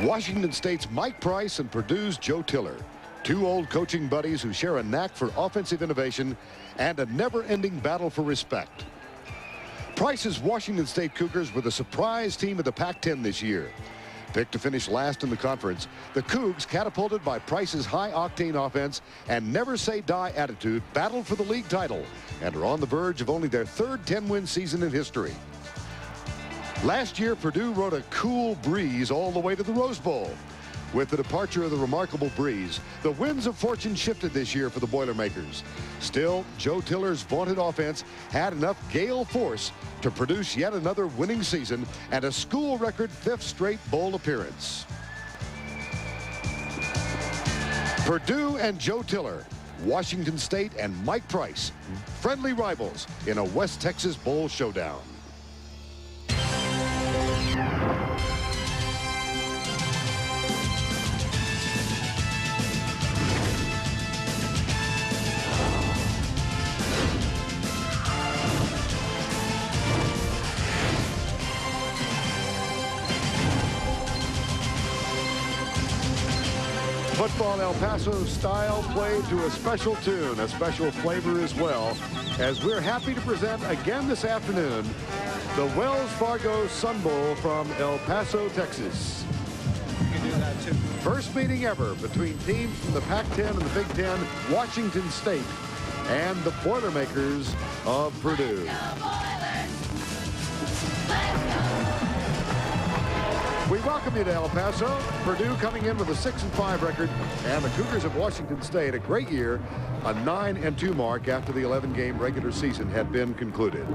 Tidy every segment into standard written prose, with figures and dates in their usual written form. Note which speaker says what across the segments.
Speaker 1: Washington State's Mike Price and Purdue's Joe Tiller. Two old coaching buddies who share a knack for offensive innovation and a never-ending battle for respect. Price's Washington State Cougars were the surprise team of the Pac-10 this year. Picked to finish last in the conference, the Cougs, catapulted by Price's high-octane offense and never-say-die attitude, battled for the league title and are on the verge of only their third 10-win season in history. Last year, Purdue rode a cool breeze all the way to the Rose Bowl. With the departure of the remarkable Breeze, the winds of fortune shifted this year for the Boilermakers. Still, Joe Tiller's vaunted offense had enough gale force to produce yet another winning season and a school record 5th straight bowl appearance. Purdue and Joe Tiller, Washington State and Mike Price, friendly rivals in a West Texas Bowl showdown. Football El Paso style played to a special tune, a special flavor as well, as we're happy to present again this afternoon the Wells Fargo Sun Bowl from El Paso, Texas.
Speaker 2: You can do that too.
Speaker 1: First meeting ever between teams from the Pac-10 and the Big Ten, Washington State and the Boilermakers of Purdue. We welcome you to El Paso. Purdue coming in with a 6-5 record, and the Cougars of Washington State, a great year, a 9-2 mark after the 11-game regular season had been concluded.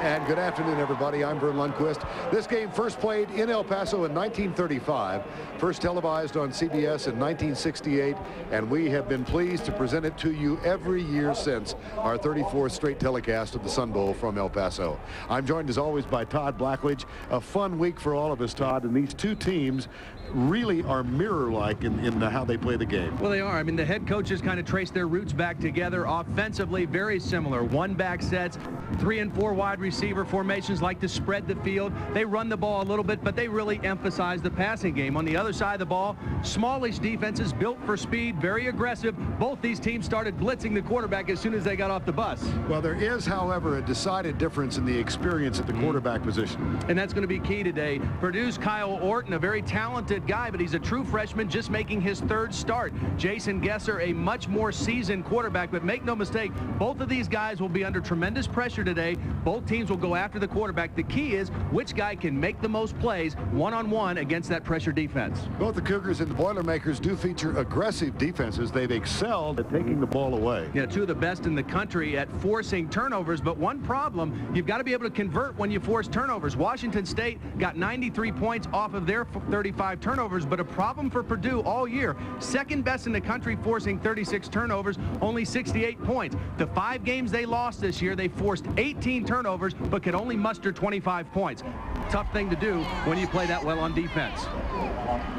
Speaker 1: And good afternoon, everybody. I'm Vern Lundquist. This game first played in El Paso in 1935, first televised on CBS in 1968, and we have been pleased to present it to you every year since our 34th straight telecast of the Sun Bowl from El Paso. I'm joined as always by Todd Blackledge. A fun week for all of us, Todd, and these two teams really are mirror-like in how they play the game.
Speaker 3: Well, they are. I mean, the head coaches kind of trace their roots back together. Offensively, very similar. One-back sets, 3 and 4 wide receiver formations, like to spread the field. They run the ball a little bit, but they really emphasize the passing game. On the other side of the ball, smallish defenses built for speed, very aggressive. Both these teams started blitzing the quarterback as soon as they got off the bus.
Speaker 1: Well, there is, however, a decided difference in the experience at the quarterback position.
Speaker 3: And that's going to be key today. Purdue's Kyle Orton, a very talented guy, but he's a true freshman just making his 3rd start. Jason Gesser, a much more seasoned quarterback, but make no mistake, both of these guys will be under tremendous pressure today. Both teams will go after the quarterback. The key is which guy can make the most plays one-on-one against that pressure defense.
Speaker 1: Both the Cougars and the Boilermakers do feature aggressive defenses. They've excelled at taking the ball away.
Speaker 3: Yeah, 2 of the best in the country at forcing turnovers, but one problem, you've got to be able to convert when you force turnovers. Washington State got 93 points off of their 35 turnovers, but a problem for Purdue all year. 2nd best in the country, forcing 36 turnovers, only 68 points. The 5 games they lost this year, they forced 18 turnovers, but could only muster 25 points. Tough thing to do when you play that well on defense.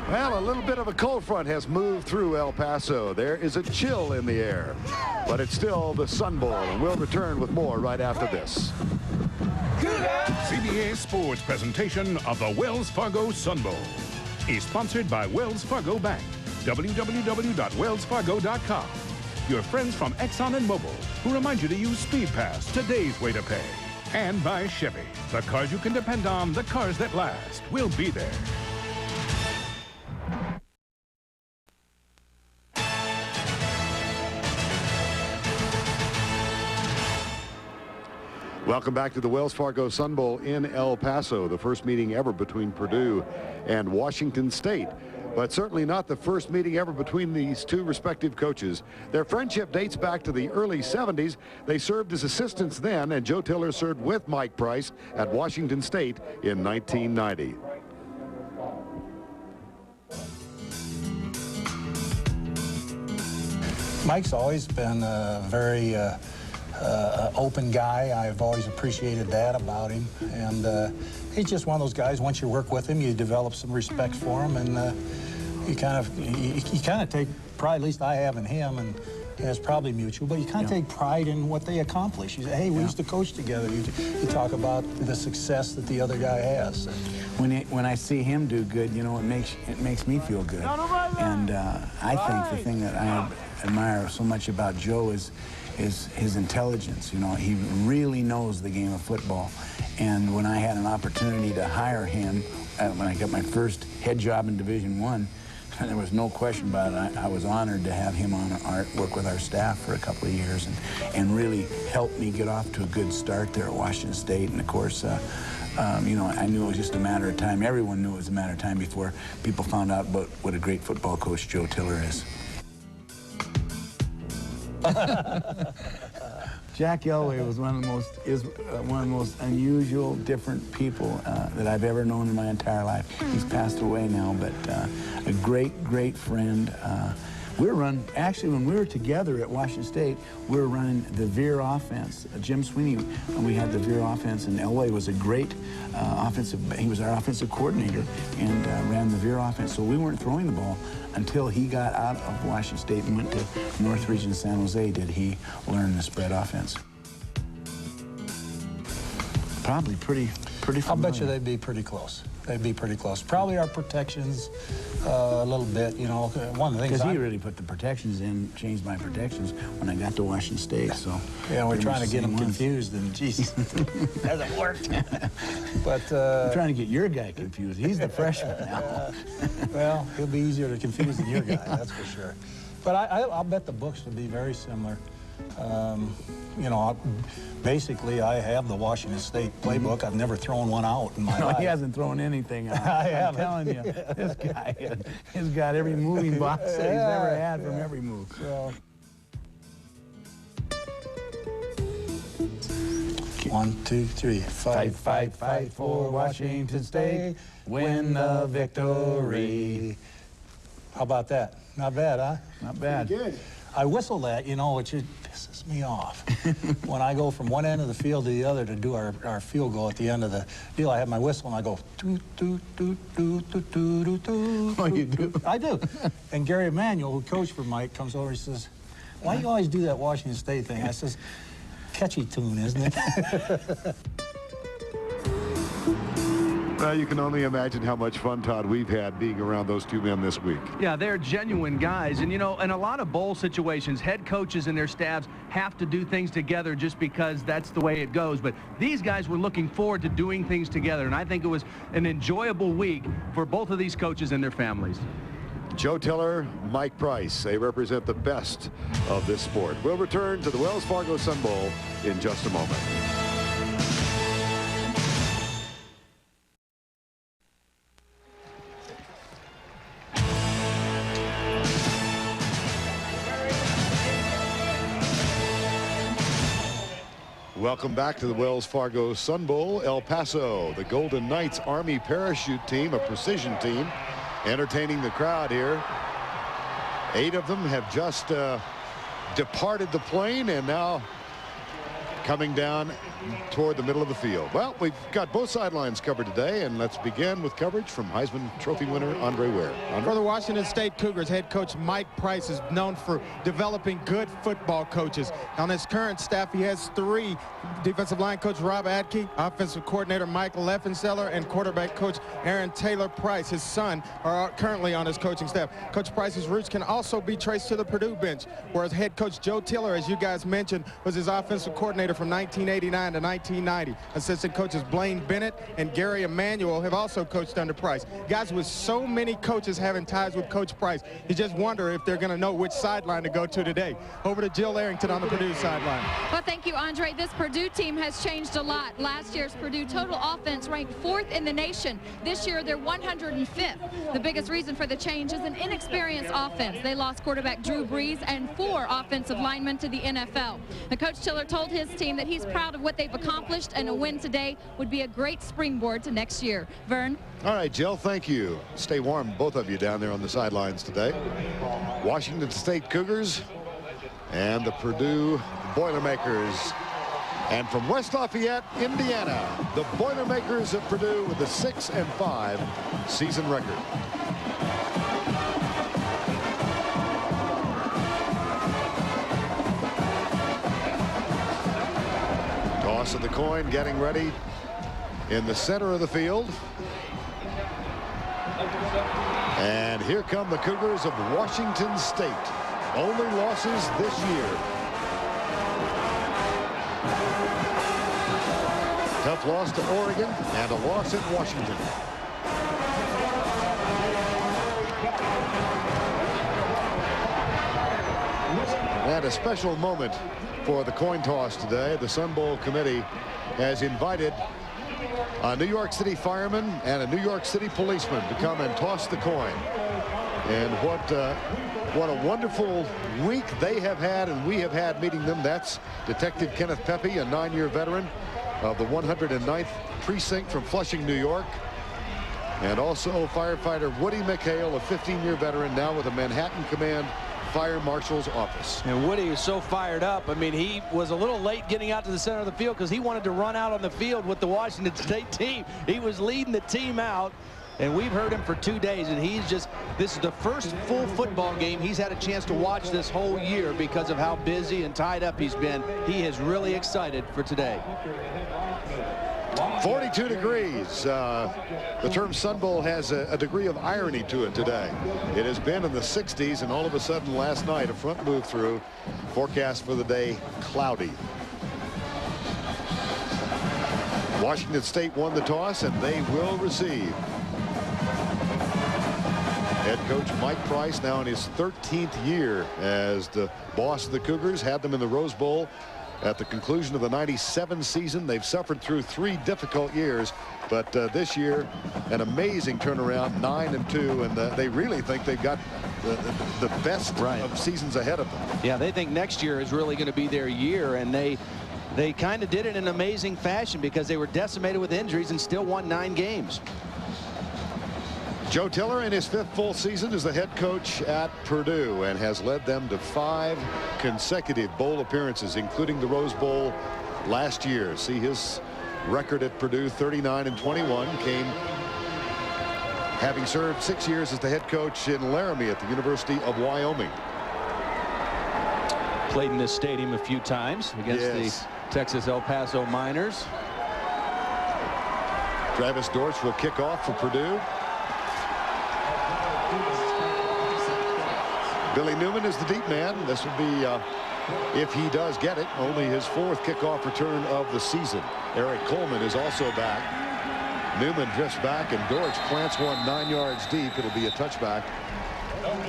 Speaker 1: Well, a little bit of a cold front has moved through El Paso. There is a chill in the air, but it's still the Sun Bowl, and we'll return with more right after this.
Speaker 4: CBA Sports presentation of the Wells Fargo Sun Bowl is sponsored by Wells Fargo Bank. www.wellsfargo.com. Your friends from Exxon and Mobil, who remind you to use Speed Pass, today's way to pay. And by Chevy, the cars you can depend on, the cars that last. We'll be there.
Speaker 1: Welcome back to the Wells Fargo Sun Bowl in El Paso, the first meeting ever between Purdue and Washington State. But certainly not the first meeting ever between these two respective coaches. Their friendship dates back to the early 70s. They served as assistants then, and Joe Tiller served with Mike Price at Washington State in 1990.
Speaker 5: Mike's always been a very open guy. I've always appreciated that about him. And he's just one of those guys, once you work with him, you develop some respect for him, and you kind of take pride, at least I have, in him, and and it's probably mutual, but you kind of take pride in what they accomplish. You say, hey, we used to coach together. You talk about the success that the other guy has.
Speaker 2: When I see him do good, you know, it makes me feel good. And I think the thing that I admire so much about Joe is his intelligence. You know, he really knows the game of football. And when I had an opportunity to hire him, when I got my first head job in Division I, there was no question about it. I was honored to have him work with our staff for a couple of years and really help me get off to a good start there at Washington State. And of course, you know, I knew it was just a matter of time. Everyone knew it was a matter of time before people found out about what a great football coach Joe Tiller is. Jack Elway was one of the most unusual, different people that I've ever known in my entire life. He's passed away now, but a great friend. Actually, when we were together at Washington State, we were running the Veer offense. Jim Sweeney, we had the Veer offense, and Elway was a great he was our offensive coordinator and ran the Veer offense. So we weren't throwing the ball until he got out of Washington State and went to North Region San Jose did he learn the spread offense. Probably pretty familiar.
Speaker 5: I'll bet you they'd be pretty close. They'd be pretty close. Probably our protections a little bit, you know. One of the things
Speaker 2: because he really put the protections in, changed my protections when I got to Washington State. So
Speaker 5: yeah, we're trying to get him confused, and geez, hasn't worked. But
Speaker 2: I'm trying to get your guy confused. He's the freshman now.
Speaker 5: Well, he'll be easier to confuse than your guy, that's for sure. But I'll bet the books would be very similar. You know, basically, I have the Washington State playbook. I've never thrown one out in my life.
Speaker 2: He hasn't thrown anything out. I'm telling you, this guy has got every moving box that he's ever had from every move.
Speaker 5: So. 1, 2, 3.
Speaker 2: Fight for Washington State. Win the victory.
Speaker 5: How about that? Not bad, huh?
Speaker 2: Not bad.
Speaker 5: Pretty good. I whistle that, you know, which pisses me off. When I go from one end of the field to the other to do our field goal at the end of the deal, I have my whistle and I go, toot, toot, toot, toot, toot, toot, toot.
Speaker 2: Oh, you do?
Speaker 5: I do. And Gary Emanuel, who coached for Mike, comes over and says, why do you always do that Washington State thing? I says, catchy tune, isn't it?
Speaker 1: Well, you can only imagine how much fun, Todd, we've had being around those two men this week.
Speaker 3: Yeah, they're genuine guys. And, you know, in a lot of bowl situations, head coaches and their staffs have to do things together just because that's the way it goes. But these guys were looking forward to doing things together. And I think it was an enjoyable week for both of these coaches and their families.
Speaker 1: Joe Tiller, Mike Price, they represent the best of this sport. We'll return to the Wells Fargo Sun Bowl in just a moment. Welcome back to the Wells Fargo Sun Bowl. El Paso, the Golden Knights Army parachute team, a precision team, entertaining the crowd here. 8 of them have just departed the plane and now coming down toward the middle of the field. Well, we've got both sidelines covered today, and let's begin with coverage from Heisman Trophy winner Andre Ware.
Speaker 6: For the Washington State Cougars, head coach Mike Price is known for developing good football coaches. On his current staff, he has 3: defensive line coach Rob Adke, offensive coordinator Michael Leffenseller, and quarterback coach Aaron Taylor Price. His son are currently on his coaching staff. Coach Price's roots can also be traced to the Purdue bench, whereas head coach Joe Tiller, as you guys mentioned, was his offensive coordinator from 1989 to 1990. Assistant coaches Blaine Bennett and Gary Emanuel have also coached under Price. Guys, with so many coaches having ties with Coach Price, you just wonder if they're going to know which sideline to go to today. Over to Jill Arrington on the Purdue sideline.
Speaker 7: Well, thank you, Andre. This Purdue team has changed a lot. Last year's Purdue total offense ranked 4th in the nation. This year, they're 105th. The biggest reason for the change is an inexperienced offense. They lost quarterback Drew Brees and 4 offensive linemen to the NFL. The Coach Tiller told his team that he's proud of what they've accomplished, and a win today would be a great springboard to next year. Vern?
Speaker 1: All right, Jill, thank you. Stay warm, both of you down there on the sidelines today. Washington State Cougars and the Purdue Boilermakers. And from West Lafayette, Indiana, the Boilermakers of Purdue with a 6-5 season record. Toss of the coin getting ready in the center of the field. And here come the Cougars of Washington State. Only losses this year. Tough loss to Oregon and a loss at Washington. And a special moment for the coin toss today. The Sun Bowl committee has invited a New York City fireman and a New York City policeman to come and toss the coin. And what a wonderful week they have had and we have had meeting them. That's Detective Kenneth Pepe, a 9-year veteran of the 109th Precinct from Flushing, New York. And also firefighter Woody McHale, a 15-year veteran, now with the Manhattan Command Fire Marshal's office.
Speaker 8: And Woody is so fired up. I mean, he was a little late getting out to the center of the field because he wanted to run out on the field with the Washington State team. He was leading the team out, and we've heard him for 2 days, and this is the first full football game he's had a chance to watch this whole year because of how busy and tied up he's been. He is really excited for today.
Speaker 1: 42 degrees. The term Sun Bowl has a degree of irony to it today. It has been in the 60s, and all of a sudden last night a front moved through. Forecast for the day, cloudy. Washington State won the toss, and they will receive. Head coach Mike Price, now in his 13th year as the boss of the Cougars, had them in the Rose Bowl at the conclusion of the '97 season. They've suffered through 3 difficult years, but this year an amazing turnaround, 9-2, and they really think they've got the best of seasons ahead of them.
Speaker 8: Yeah, they think next year is really going to be their year, and they kind of did it in an amazing fashion because they were decimated with injuries and still won 9 games.
Speaker 1: Joe Tiller in his 5th full season as the head coach at Purdue and has led them to 5 consecutive bowl appearances, including the Rose Bowl last year. See his record at Purdue, 39-21, came having served 6 years as the head coach in Laramie at the University of Wyoming.
Speaker 8: Played in this stadium a few times against the Texas El Paso Miners.
Speaker 1: Travis Dortch will kick off for Purdue. Billy Newman is the deep man. This will be, if he does get it, only his 4th kickoff return of the season. Eric Coleman is also back. Newman drifts back, and Dortch plants one 9 yards deep. It'll be a touchback.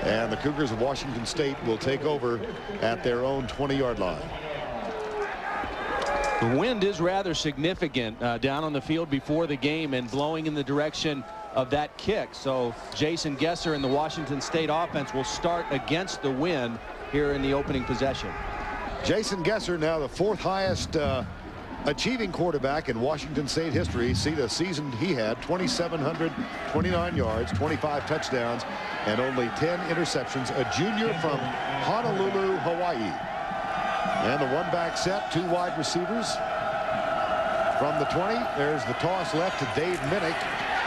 Speaker 1: And the Cougars of Washington State will take over at their own 20-yard line.
Speaker 8: The wind is rather significant down on the field before the game and blowing in the direction of that kick. So Jason Gesser and the Washington State offense will start against the wind here in the opening possession.
Speaker 1: Jason Gesser, now the 4th highest achieving quarterback in Washington State history. See the season he had, 2,729 yards, 25 touchdowns, and only 10 interceptions. A junior from Honolulu, Hawaii. And the 1-back set, 2 wide receivers. From the 20, there's the toss left to Dave Minnick.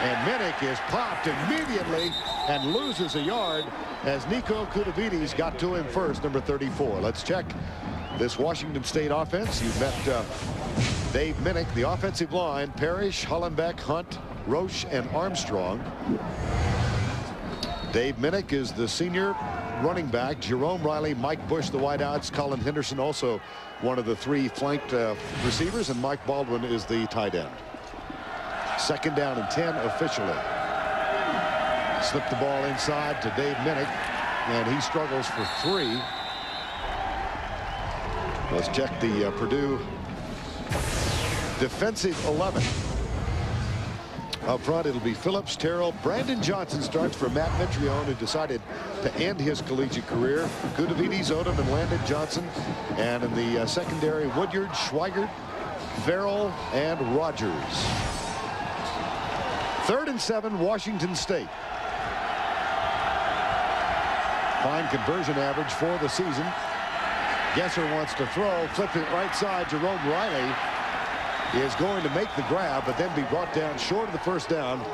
Speaker 1: And Minnick is popped immediately and loses a yard as Nico Kudavides got to him first, number 34. Let's check this Washington State offense. You've met Dave Minnick, the offensive line, Parrish, Hollenbeck, Hunt, Roche, and Armstrong. Dave Minnick is the senior running back. Jerome Riley, Mike Bush, the wideouts. Colin Henderson, also one of the 3 flanked receivers, and Mike Baldwin is the tight end. 2nd down and 10 officially. Slipped the ball inside to Dave Minnick, and he struggles for 3. Let's check the Purdue defensive 11. Up front, it'll be Phillips, Terrell. Brandon Johnson starts for Matt Mitrione, who decided to end his collegiate career. Kudavides, Odom, and Landon Johnson. And in the secondary, Woodyard, Schweigert, Farrell, and Rogers. 3rd and 7, Washington State. Fine conversion average for the season. Gesser wants to throw, flipped it right side. Jerome Riley is going to make the grab, but then be brought down short of the first down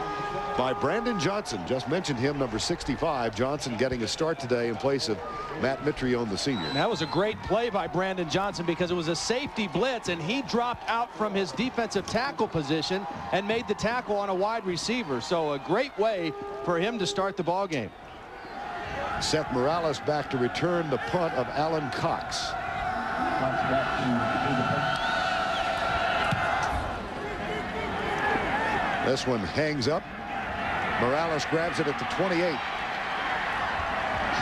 Speaker 1: by Brandon Johnson. Just mentioned him, number 65. Johnson getting a start today in place of Matt Mitrione, the senior.
Speaker 8: And that was a great play by Brandon Johnson because it was a safety blitz, and he dropped out from his defensive tackle position and made the tackle on a wide receiver. So a great way for him to start the ball game.
Speaker 1: Seth Morales back to return the punt of Alan Cox. This one hangs up. Morales grabs it at the 28.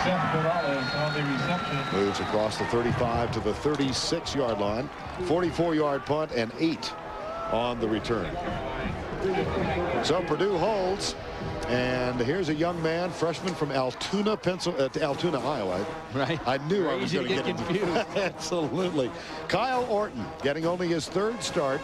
Speaker 9: Seth Morales on the reception.
Speaker 1: Moves across the 35 to the 36-yard line. 44-yard punt and 8 on the return. So Purdue holds. And here's a young man, freshman from Altoona, Altoona, Iowa.
Speaker 8: Right.
Speaker 1: I knew I was going to get
Speaker 8: confused.
Speaker 1: Absolutely. Kyle Orton getting only his 3rd start.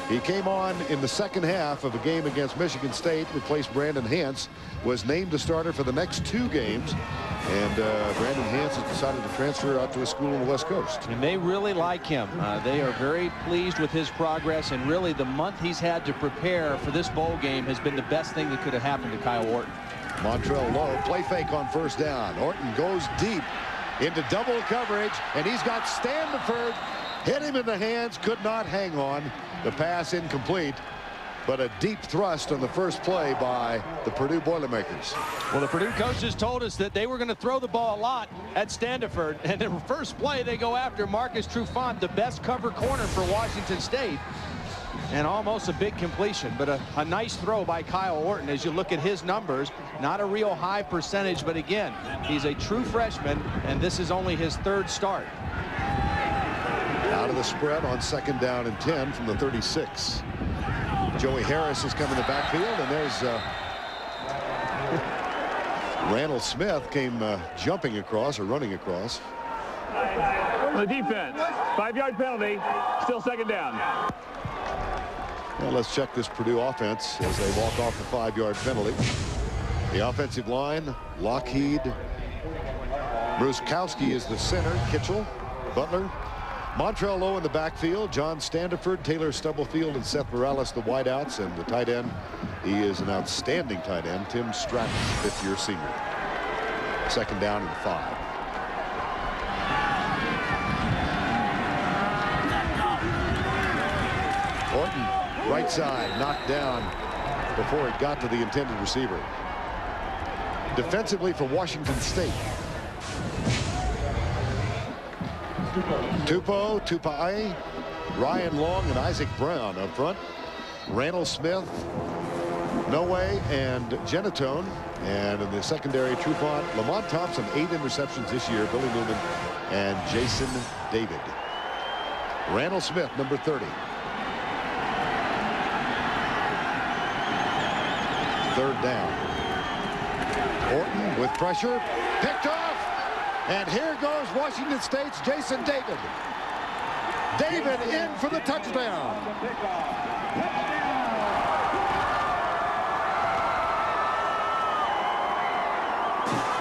Speaker 1: He came on in the second half of a game against Michigan State, replaced Brandon Hance, was named the starter for the next 2 games. And Brandon Hance has decided to transfer out to a school on the West Coast.
Speaker 8: And they really like him. They are very pleased with his progress, and really the month he's had to prepare for this bowl game has been the best thing that could have happened to Kyle Orton.
Speaker 1: Montrell Lowe, play fake on first down. Orton goes deep into double coverage, and he's got Standiford. Hit him in the hands, could not hang on. The pass incomplete, but a deep thrust on the first play by the Purdue Boilermakers.
Speaker 8: Well, the Purdue coaches told us that they were going to throw the ball a lot at Standiford, and in the first play they go after Marcus Trufant, the best cover corner for Washington State, and almost a big completion, but a nice throw by Kyle Orton. As you look at his numbers, not a real high percentage, but again, he's a true freshman, and this is only his 3rd start.
Speaker 1: Out of the spread on 2nd down and 10 from the 36. Joey Harris has come in the backfield, and there's Randall Smith came jumping across or running across.
Speaker 10: The defense, 5-yard penalty, still 2nd down.
Speaker 1: Well, let's check this Purdue offense as they walk off the 5-yard penalty. The offensive line, Lockheed, Bruskowski is the center, Kitchell, Butler, Montrell Lowe in the backfield, John Standiford, Taylor Stubblefield, and Seth Morales the wideouts, and the tight end, he is an outstanding tight end, Tim Stratton, 5th-year senior. 2nd down and 5. Orton, right side, knocked down before it got to the intended receiver. Defensively for Washington State, Tupai, Ryan Long, and Isaac Brown up front. Randall Smith, Noe, and Genatone. And in the secondary, Trufant, Lamont Thompson, 8 interceptions this year, Billy Newman, and Jason David. Randall Smith, number 30. 3rd down. Orton with pressure, picked off. And here goes Washington State's Jason David. David in for the touchdown.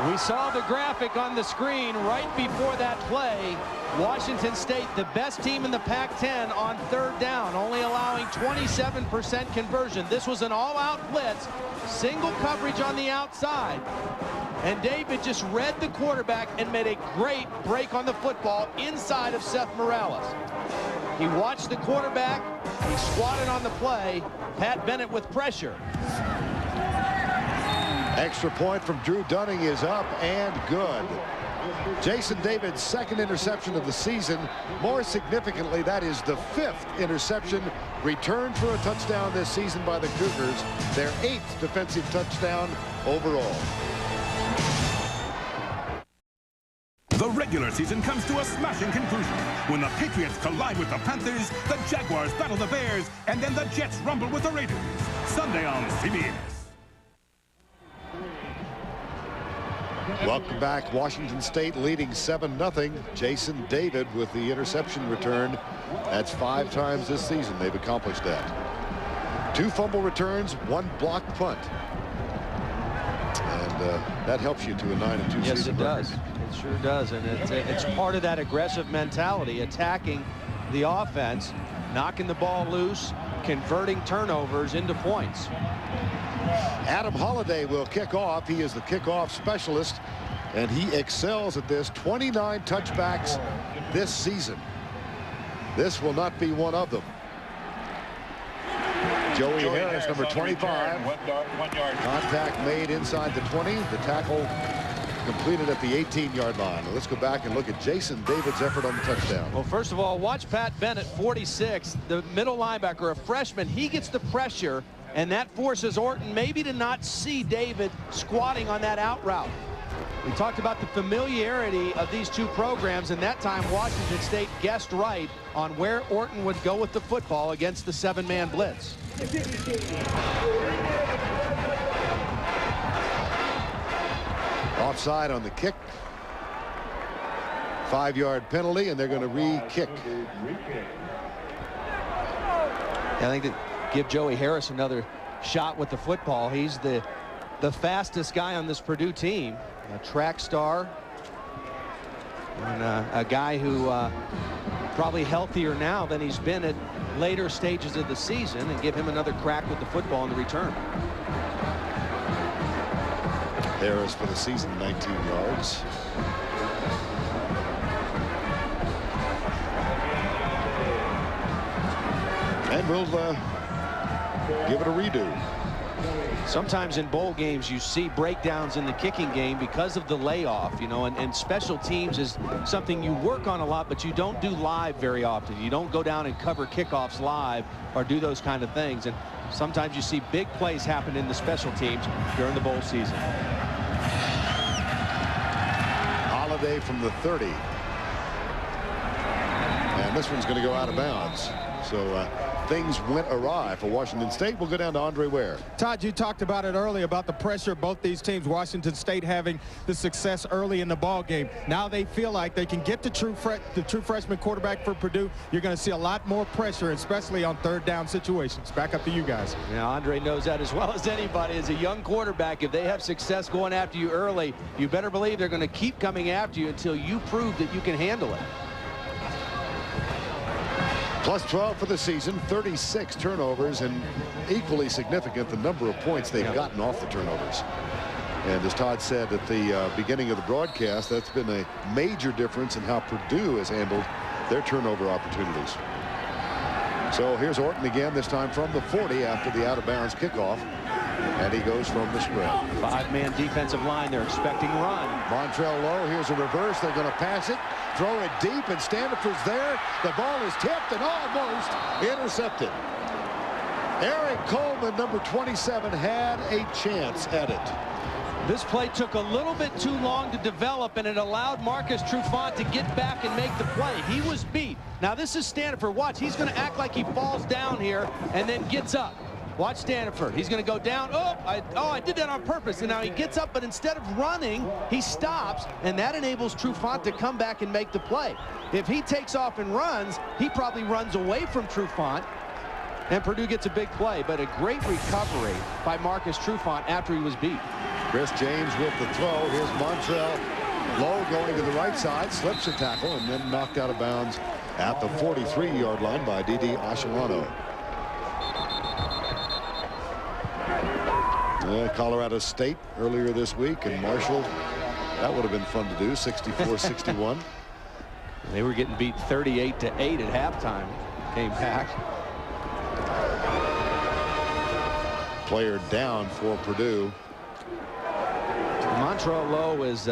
Speaker 8: We saw the graphic on the screen right before that play. Washington State, the best team in the Pac-10 on 3rd down, only allowing 27% conversion. This was an all-out blitz, single coverage on the outside. And David just read the quarterback and made a great break on the football inside of Seth Morales. He watched the quarterback, he squatted on the play, Pat Bennett with pressure.
Speaker 1: Extra point from Drew Dunning is up and good. Jason David's 2nd interception of the season. More significantly, that is the 5th interception returned for a touchdown this season by the Cougars. Their 8th defensive touchdown overall.
Speaker 4: The regular season comes to a smashing conclusion when the Patriots collide with the Panthers, the Jaguars battle the Bears, and then the Jets rumble with the Raiders. Sunday on CBS.
Speaker 1: Welcome back. Washington State leading 7-0. Jason David with the interception return. That's 5 times this season they've accomplished that. 2 fumble returns, 1 blocked punt. And that helps you to a 9-2 season.
Speaker 8: Yes, it does. It sure does. And it's part of that aggressive mentality, attacking the offense. knocking the ball loose, converting turnovers into points.
Speaker 1: Adam Holliday will kick off. He is the kickoff specialist, and he excels at this. 29 touchbacks this season. This will not be one of them. Joey Harris, number 25.
Speaker 9: 1 yard.
Speaker 1: Contact made inside the 20. The tackle completed at the 18-yard line. Now let's go back and look at Jason David's effort on the touchdown.
Speaker 8: Well, first of all, watch Pat Bennett, 46, the middle linebacker, a freshman. He gets the pressure, and that forces Orton maybe to not see David squatting on that out route. We talked about the familiarity of these two programs, and that time Washington State guessed right on where Orton would go with the football against the 7-man blitz.
Speaker 1: Offside on the kick. 5-yard penalty, and they're going to re-kick.
Speaker 8: I think that give Joey Harris another shot with the football. He's the fastest guy on this Purdue team, a track star, and a guy who probably healthier now than he's been at later stages of the season, and give him another crack with the football in the return.
Speaker 1: Harris for the season, 19 yards. And we'll give it a redo.
Speaker 8: Sometimes in bowl games you see breakdowns in the kicking game because of the layoff, you know, and special teams is something you work on a lot, but you don't do live very often. You don't go down and cover kickoffs live or do those kind of things, and sometimes you see big plays happen in the special teams during the bowl season.
Speaker 1: Holiday from the 30. And this one's going to go out of bounds. So things went awry for Washington State. We'll go down to Andre Ware.
Speaker 6: Todd, you talked about it earlier about the pressure of both these teams. Washington State having the success early in the ball game. Now they feel like they can get the true freshman quarterback for Purdue. You're going to see a lot more pressure, especially on third down situations. Back up to you guys.
Speaker 8: Now, Andre knows that as well as anybody. As a young quarterback, if they have success going after you early, you better believe they're going to keep coming after you until you prove that you can handle it.
Speaker 1: Plus 12 for the season, 36 turnovers, and equally significant the number of points they've gotten off the turnovers. And as Todd said at the beginning of the broadcast, that's been a major difference in how Purdue has handled their turnover opportunities. So here's Orton again, this time from the 40 after the out-of-bounds kickoff. And he goes from the spread. 5-man
Speaker 8: defensive line. They're expecting run.
Speaker 1: Montrell Lowe. Here's a reverse. They're going to pass it, throw it deep, and Standiford's there. The ball is tipped and almost intercepted. Eric Coleman, number 27, had a chance at it.
Speaker 8: This play took a little bit too long to develop, and it allowed Marcus Trufant to get back and make the play. He was beat. Now this is Standiford. Watch, he's going to act like he falls down here and then gets up. Watch Standiford. He's going to go down. Oh, I did that on purpose. And now he gets up, but instead of running, he stops, and that enables Trufant to come back and make the play. If he takes off and runs, he probably runs away from Trufant, and Purdue gets a big play. But a great recovery by Marcus Trufant after he was beat.
Speaker 1: Chris James with the throw. Here's Montrell Lowe going to the right side, slips a tackle, and then knocked out of bounds at the 43-yard line by Didi Ashalano. Colorado State earlier this week, and Marshall, that would have been fun to do, 64-61.
Speaker 8: They were getting beat 38-8 at halftime. Came back.
Speaker 1: Player down for Purdue.
Speaker 8: Montrell Lowe is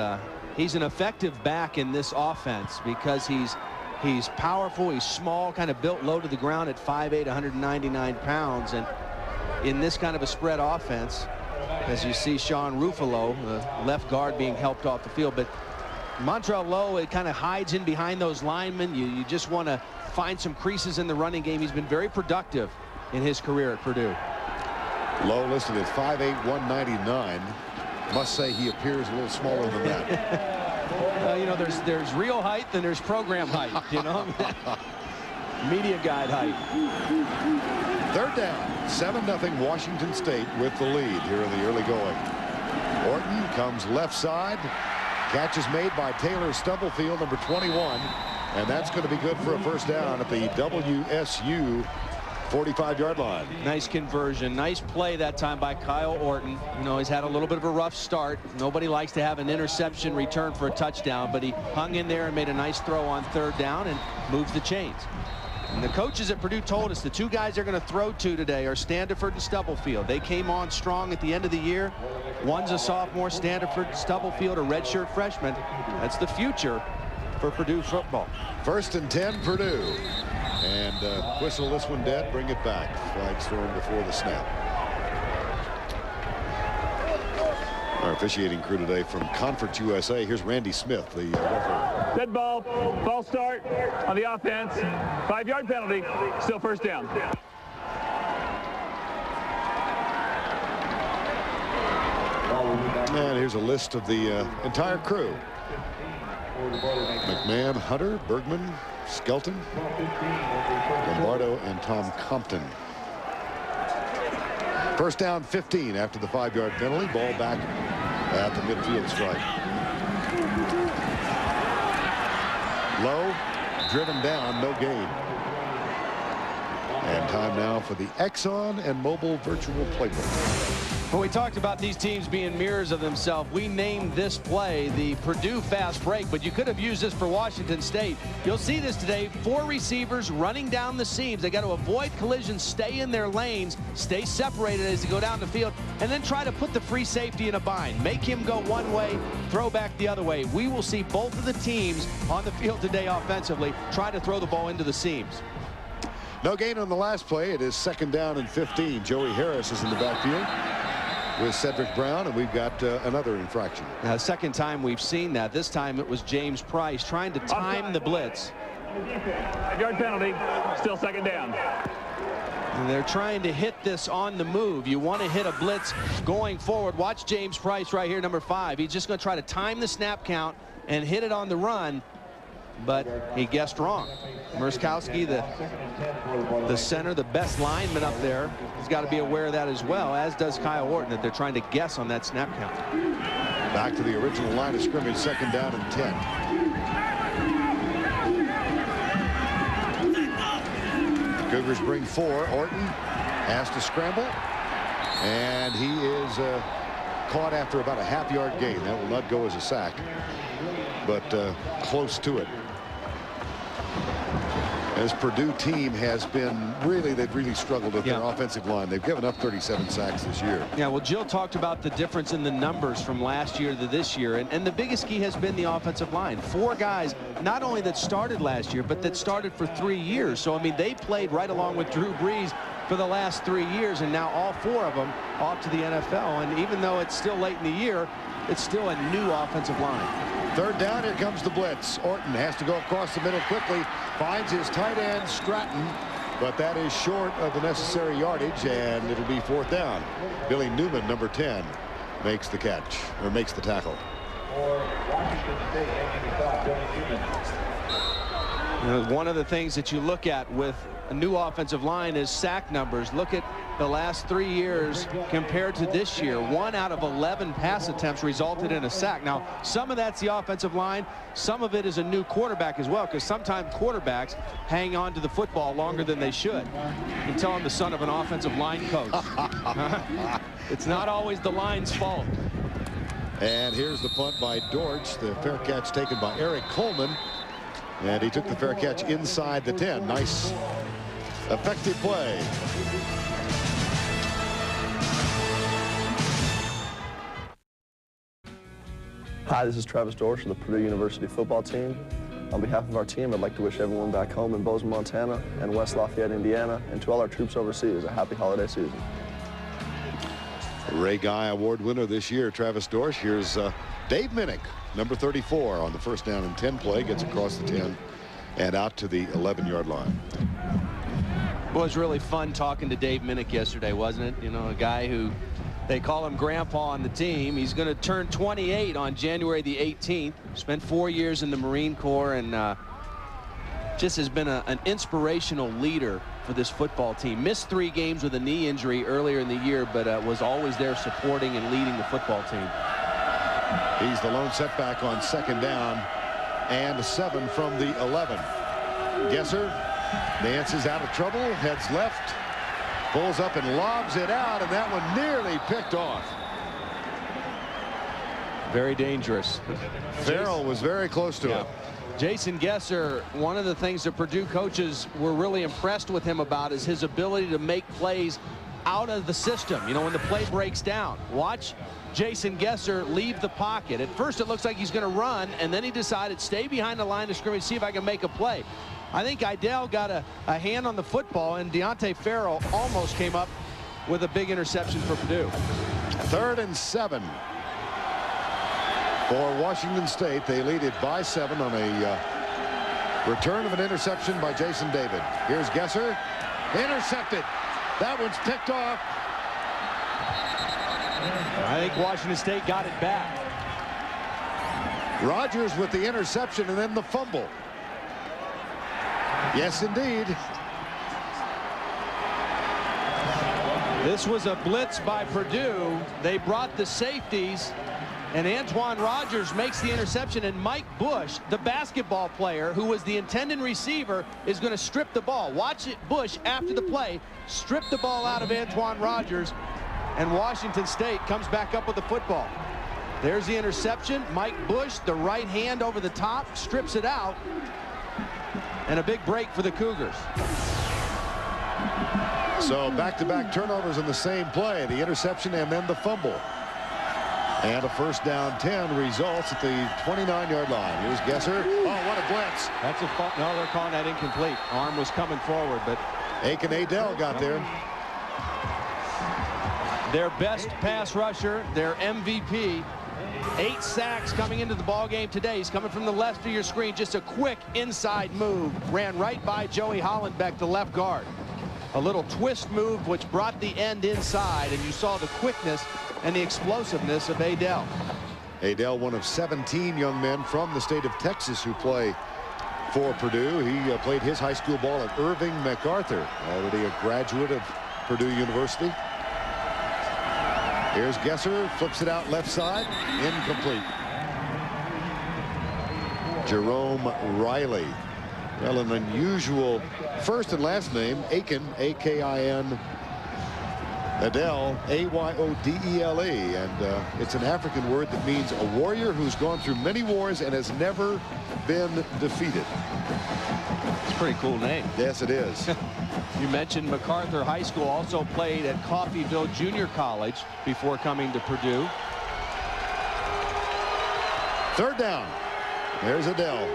Speaker 8: he's an effective back in this offense because he's powerful, he's small, kind of built low to the ground at 5'8", 199 pounds, and in this kind of a spread offense, as you see Sean Ruffalo, the left guard, being helped off the field. But Montrell Lowe, it kind of hides in behind those linemen. You just want to find some creases in the running game. He's been very productive in his career at Purdue.
Speaker 1: Lowe listed at 5'8", 199. Must say he appears a little smaller than that.
Speaker 8: You know, there's real height and there's program height, you know. Media guide height.
Speaker 1: Third down, 7-0 Washington State with the lead here in the early going. Orton comes left side. Catch is made by Taylor Stubblefield, number 21. And that's going to be good for a first down at the WSU 45-yard line.
Speaker 8: Nice conversion. Nice play that time by Kyle Orton. You know, he's had a little bit of a rough start. Nobody likes to have an interception return for a touchdown, but he hung in there and made a nice throw on third down and moves the chains. And the coaches at Purdue told us the two guys they're going to throw to today are Standiford and Stubblefield. They came on strong at the end of the year. One's a sophomore, Standiford, Stubblefield, a redshirt freshman. That's the future for Purdue football.
Speaker 1: 1st and 10, Purdue. And whistle this one dead, bring it back. Flags thrown before the snap. Our officiating crew today from Conference USA. Here's Randy Smith, the referee.
Speaker 10: Dead ball, false start on the offense, 5-yard penalty, still first down.
Speaker 1: And here's a list of the entire crew. McMahon, Hunter, Bergman, Skelton, Lombardo, and Tom Compton. First down 15 after the 5-yard penalty. Ball back at the midfield stripe. Low, driven down, no gain. And time now for the Exxon and Mobil Virtual Playbook.
Speaker 8: When we talked about these teams being mirrors of themselves, we named this play the Purdue fast break, but you could have used this for Washington State. You'll see this today. 4 receivers running down the seams. They got to avoid collisions, stay in their lanes, stay separated as they go down the field, and then try to put the free safety in a bind. Make him go one way, throw back the other way. We will see both of the teams on the field today offensively try to throw the ball into the seams.
Speaker 1: No gain on the last play. It is 2nd down and 15. Joey Harris is in the backfield with Cedric Brown, and we've got another infraction.
Speaker 8: Second time we've seen that. This time it was James Price trying to time the blitz.
Speaker 10: 5-yard penalty, still 2nd down.
Speaker 8: And they're trying to hit this on the move. You want to hit a blitz going forward. Watch James Price right here, number 5. He's just going to try to time the snap count and hit it on the run, but he guessed wrong. Murskowski, the center, the best lineman up there, has got to be aware of that as well, as does Kyle Orton, that they're trying to guess on that snap count.
Speaker 1: Back to the original line of scrimmage, 2nd down and 10. Cougars bring 4. Orton has to scramble, and he is caught after about a half-yard gain. That will not go as a sack, but close to it. This Purdue team has been they've really struggled with their offensive line. They've given up 37 sacks this year.
Speaker 8: Yeah, well, Jill talked about the difference in the numbers from last year to this year, and the biggest key has been the offensive line. 4 guys, not only that started last year, but that started for 3 years. So, I mean, they played right along with Drew Brees for the last 3 years, and now all 4 of them off to the NFL. And even though it's still late in the year, it's still a new offensive line.
Speaker 1: 3rd down, here comes the blitz. Orton has to go across the middle quickly, finds his tight end Stratton, but that is short of the necessary yardage, and it'll be 4th down. Billy Newman, number 10, makes the catch, or makes the tackle.
Speaker 8: You know, one of the things that you look at with a new offensive line is sack numbers. Look at the last 3 years compared to this year. 1 out of 11 pass attempts resulted in a sack. Now, some of that's the offensive line. Some of it is a new quarterback as well, because sometimes quarterbacks hang on to the football longer than they should. You can tell I'm the son of an offensive line coach. It's not always the line's fault.
Speaker 1: And here's the punt by Dortch. The fair catch taken by Eric Coleman. And he took the fair catch inside the 10. Nice, effective play.
Speaker 11: Hi, this is Travis Dorsch of the Purdue University football team. On behalf of our team, I'd like to wish everyone back home in Bozeman, Montana, and West Lafayette, Indiana, and to all our troops overseas a happy holiday season.
Speaker 1: Ray Guy Award winner this year, Travis Dorsch. Here's Dave Minnick, number 34, on the 1st down and 10 play, gets across the 10 and out to the 11-yard line.
Speaker 8: It was really fun talking to Dave Minnick yesterday, wasn't it? You know, a guy who they call him Grandpa on the team. He's going to turn 28 on January the 18th. Spent 4 years in the Marine Corps, and just has been an inspirational leader for this football team. Missed 3 games with a knee injury earlier in the year, but was always there supporting and leading the football team.
Speaker 1: He's the lone setback on 2nd down and 7 from the 11. Gesser dances out of trouble, heads left, pulls up and lobs it out, and that one nearly picked off.
Speaker 8: Very dangerous.
Speaker 1: Farrell was very close to it.
Speaker 8: Jason Gesser, one of the things that Purdue coaches were really impressed with him about is his ability to make plays out of the system. You know, when the play breaks down. Watch Jason Gesser leave the pocket. At first it looks like he's going to run, and then he decided stay behind the line of scrimmage, see if I can make a play. I think Idell got a hand on the football, and Deontay Farrell almost came up with a big interception for Purdue.
Speaker 1: 3rd and 7 for Washington State. They lead it by 7 on a return of an interception by Jason David. Here's Gesser, intercepted. That one's picked off.
Speaker 8: I think Washington State got it back.
Speaker 1: Rogers with the interception and then the fumble. Yes, indeed.
Speaker 8: This was a blitz by Purdue. They brought the safeties, and Antoine Rogers makes the interception, and Mike Bush, the basketball player who was the intended receiver, is going to strip the ball. Watch it, Bush, after the play, strip the ball out of Antoine Rogers, and Washington State comes back up with the football. There's the interception. Mike Bush, the right hand over the top, strips it out, and a big break for the Cougars.
Speaker 1: So back-to-back turnovers in the same play, the interception and then the fumble. And a 1st down 10 results at the 29-yard line. Here's Gesser. Oh, what a blitz.
Speaker 8: That's a fault. No, they're calling that incomplete. Arm was coming forward, but
Speaker 1: Aiken Adell got there.
Speaker 8: Their best pass rusher, their MVP, 8 sacks coming into the ball game today. He's coming from the left of your screen. Just a quick inside move. Ran right by Joey Hollenbeck, the left guard. A little twist move which brought the end inside, and you saw the quickness and the explosiveness of Adell.
Speaker 1: Adell, one of 17 young men from the state of Texas who play for Purdue. He played his high school ball at Irving MacArthur, already a graduate of Purdue University. Here's Gesser, flips it out left side, incomplete. Jerome Riley. Well, an unusual first and last name, Aiken, A-K-I-N, Adell, A-Y-O-D-E-L-E, and it's an African word that means a warrior who's gone through many wars and has never been defeated.
Speaker 8: It's a pretty cool name.
Speaker 1: Yes, it is.
Speaker 8: You mentioned MacArthur High School, also played at Coffeyville Junior College before coming to Purdue.
Speaker 1: 3rd down. There's Adell.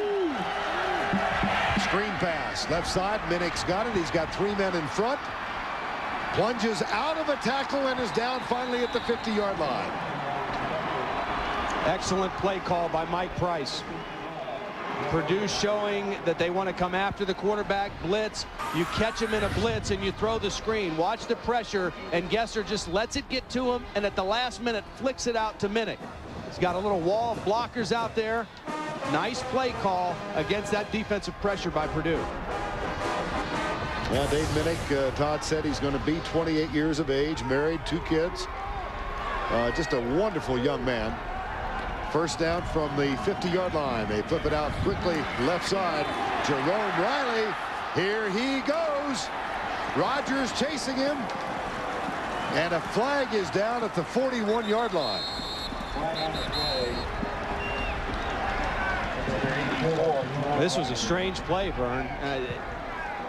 Speaker 1: Screen pass, left side. Minnick's got it. He's got 3 men in front. Plunges out of a tackle and is down finally at the 50-yard line.
Speaker 8: Excellent play call by Mike Price. Purdue showing that they want to come after the quarterback, blitz. You catch him in a blitz and you throw the screen. Watch the pressure, and Gesser just lets it get to him, and at the last minute flicks it out to Minnick. He's got a little wall of blockers out there. Nice play call against that defensive pressure by Purdue.
Speaker 1: Well, Dave Minnick, Todd said he's going to be 28 years of age, married, 2 kids. Just a wonderful young man. 1st down from the 50-yard line. They flip it out quickly left side. Jerome Riley, here he goes. Rogers chasing him, and a flag is down at the 41-yard line.
Speaker 8: This was a strange play, Vern.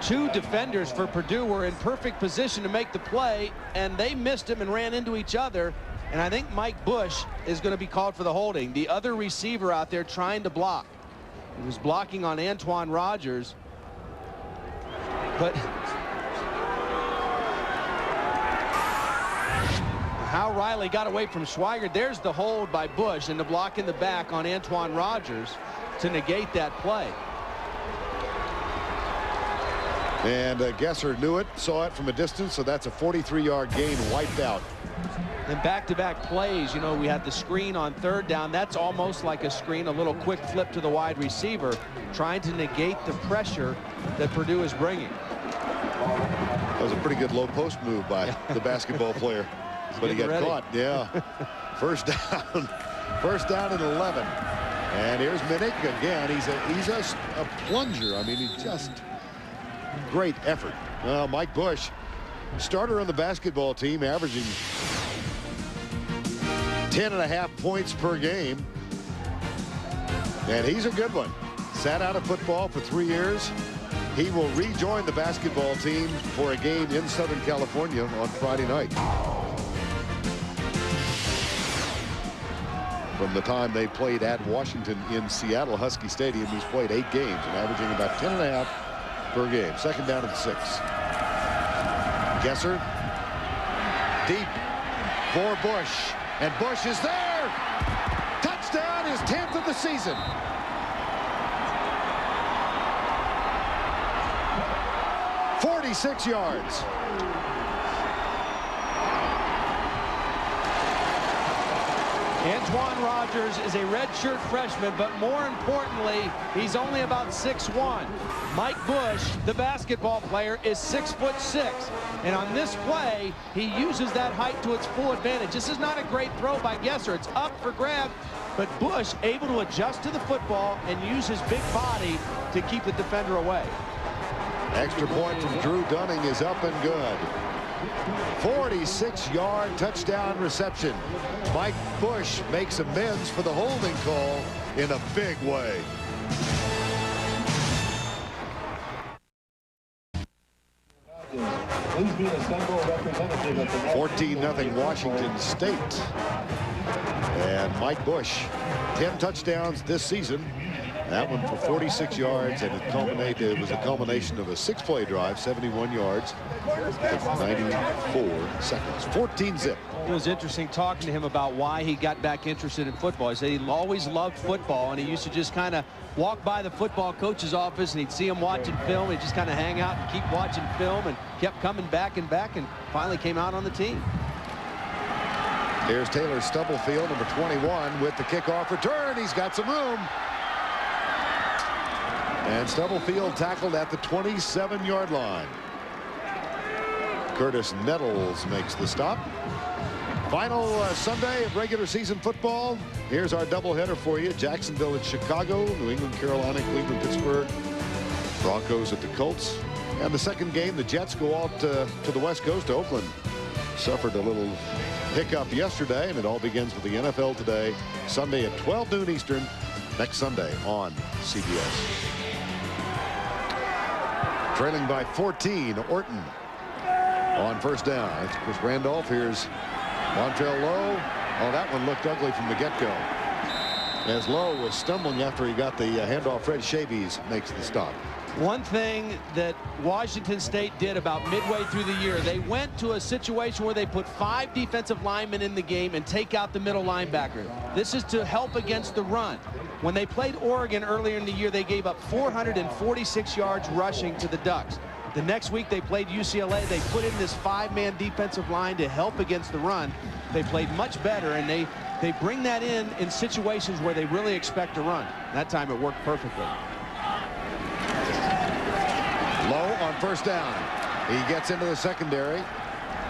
Speaker 8: 2 defenders for Purdue were in perfect position to make the play, and they missed him and ran into each other. And I think Mike Bush is going to be called for the holding. The other receiver out there trying to block. He was blocking on Antoine Rogers. But how Riley got away from Schweigert. There's the hold by Bush and the block in the back on Antoine Rogers to negate that play.
Speaker 1: And Gesser knew it, saw it from a distance, so that's a 43-yard gain wiped out.
Speaker 8: And back-to-back plays, you know, we had the screen on 3rd down. That's almost like a screen, a little quick flip to the wide receiver, trying to negate the pressure that Purdue is bringing.
Speaker 1: That was a pretty good low post move by the basketball player, but he got caught. Yeah. 1st down. 1st down and 11. And here's Minnick again. He's a plunger. I mean, he's just great effort. Mike Bush, starter on the basketball team, averaging 10.5 points per game. And he's a good one. Sat out of football for 3 years. He will rejoin the basketball team for a game in Southern California on Friday night. From the time they played at Washington in Seattle Husky Stadium, he's played 8 games and averaging about 10.5 per game. Second down and 6. Gesser deep for Bush, and Bush is there. Touchdown, his 10th of the season. .46 yards.
Speaker 8: Antoine Rogers is a redshirt freshman, but more importantly, he's only about 6'1". Mike Bush, the basketball player, is 6'6". And on this play, he uses that height to its full advantage. This is not a great throw by Gesser. It's up for grab, but Bush able to adjust to the football and use his big body to keep the defender away.
Speaker 1: Extra point from Drew Dunning is up and good. 46-yard touchdown reception. Mike Bush makes amends for the holding call in a big way.
Speaker 9: Please be the central representative at the
Speaker 1: 14-0 Washington State. And Mike Bush, 10 touchdowns this season. That one for 46 yards, and it was a culmination of a 6-play drive, 71 yards, 94 seconds, 14-zip.
Speaker 8: It was interesting talking to him about why he got back interested in football. He said he always loved football, and he used to just kind of walk by the football coach's office, and he'd see him watching film. He'd just kind of hang out and keep watching film, and kept coming back, and finally came out on the team.
Speaker 1: Here's Taylor Stubblefield, number 21, with the kickoff return. He's got some room. And Stubblefield tackled at the 27-yard line. Curtis Nettles makes the stop. Final Sunday of regular season football. Here's our doubleheader for you. Jacksonville at Chicago, New England, Carolina, Cleveland, Pittsburgh. Broncos at the Colts. And the second game, the Jets go out to the West Coast. Oakland suffered a little hiccup yesterday, and it all begins with the NFL today, Sunday at 12 noon Eastern, next Sunday on CBS. Trailing by 14, Orton on first down. It's Chris Randolph. Here's Montrell Lowe. Oh, that one looked ugly from the get-go. As Lowe was stumbling after he got the handoff, Fred Shavies makes the stop.
Speaker 8: One thing that Washington State did about midway through the year, they went to a situation where they put 5 defensive linemen in the game and take out the middle linebacker. This is to help against the run. When they played Oregon earlier in the year, they gave up 446 yards rushing to the Ducks. The next week they played UCLA. They put in this 5-man defensive line to help against the run. They played much better, and they bring that in situations where they really expect to run. That time it worked perfectly.
Speaker 1: Lowe on first down. He gets into the secondary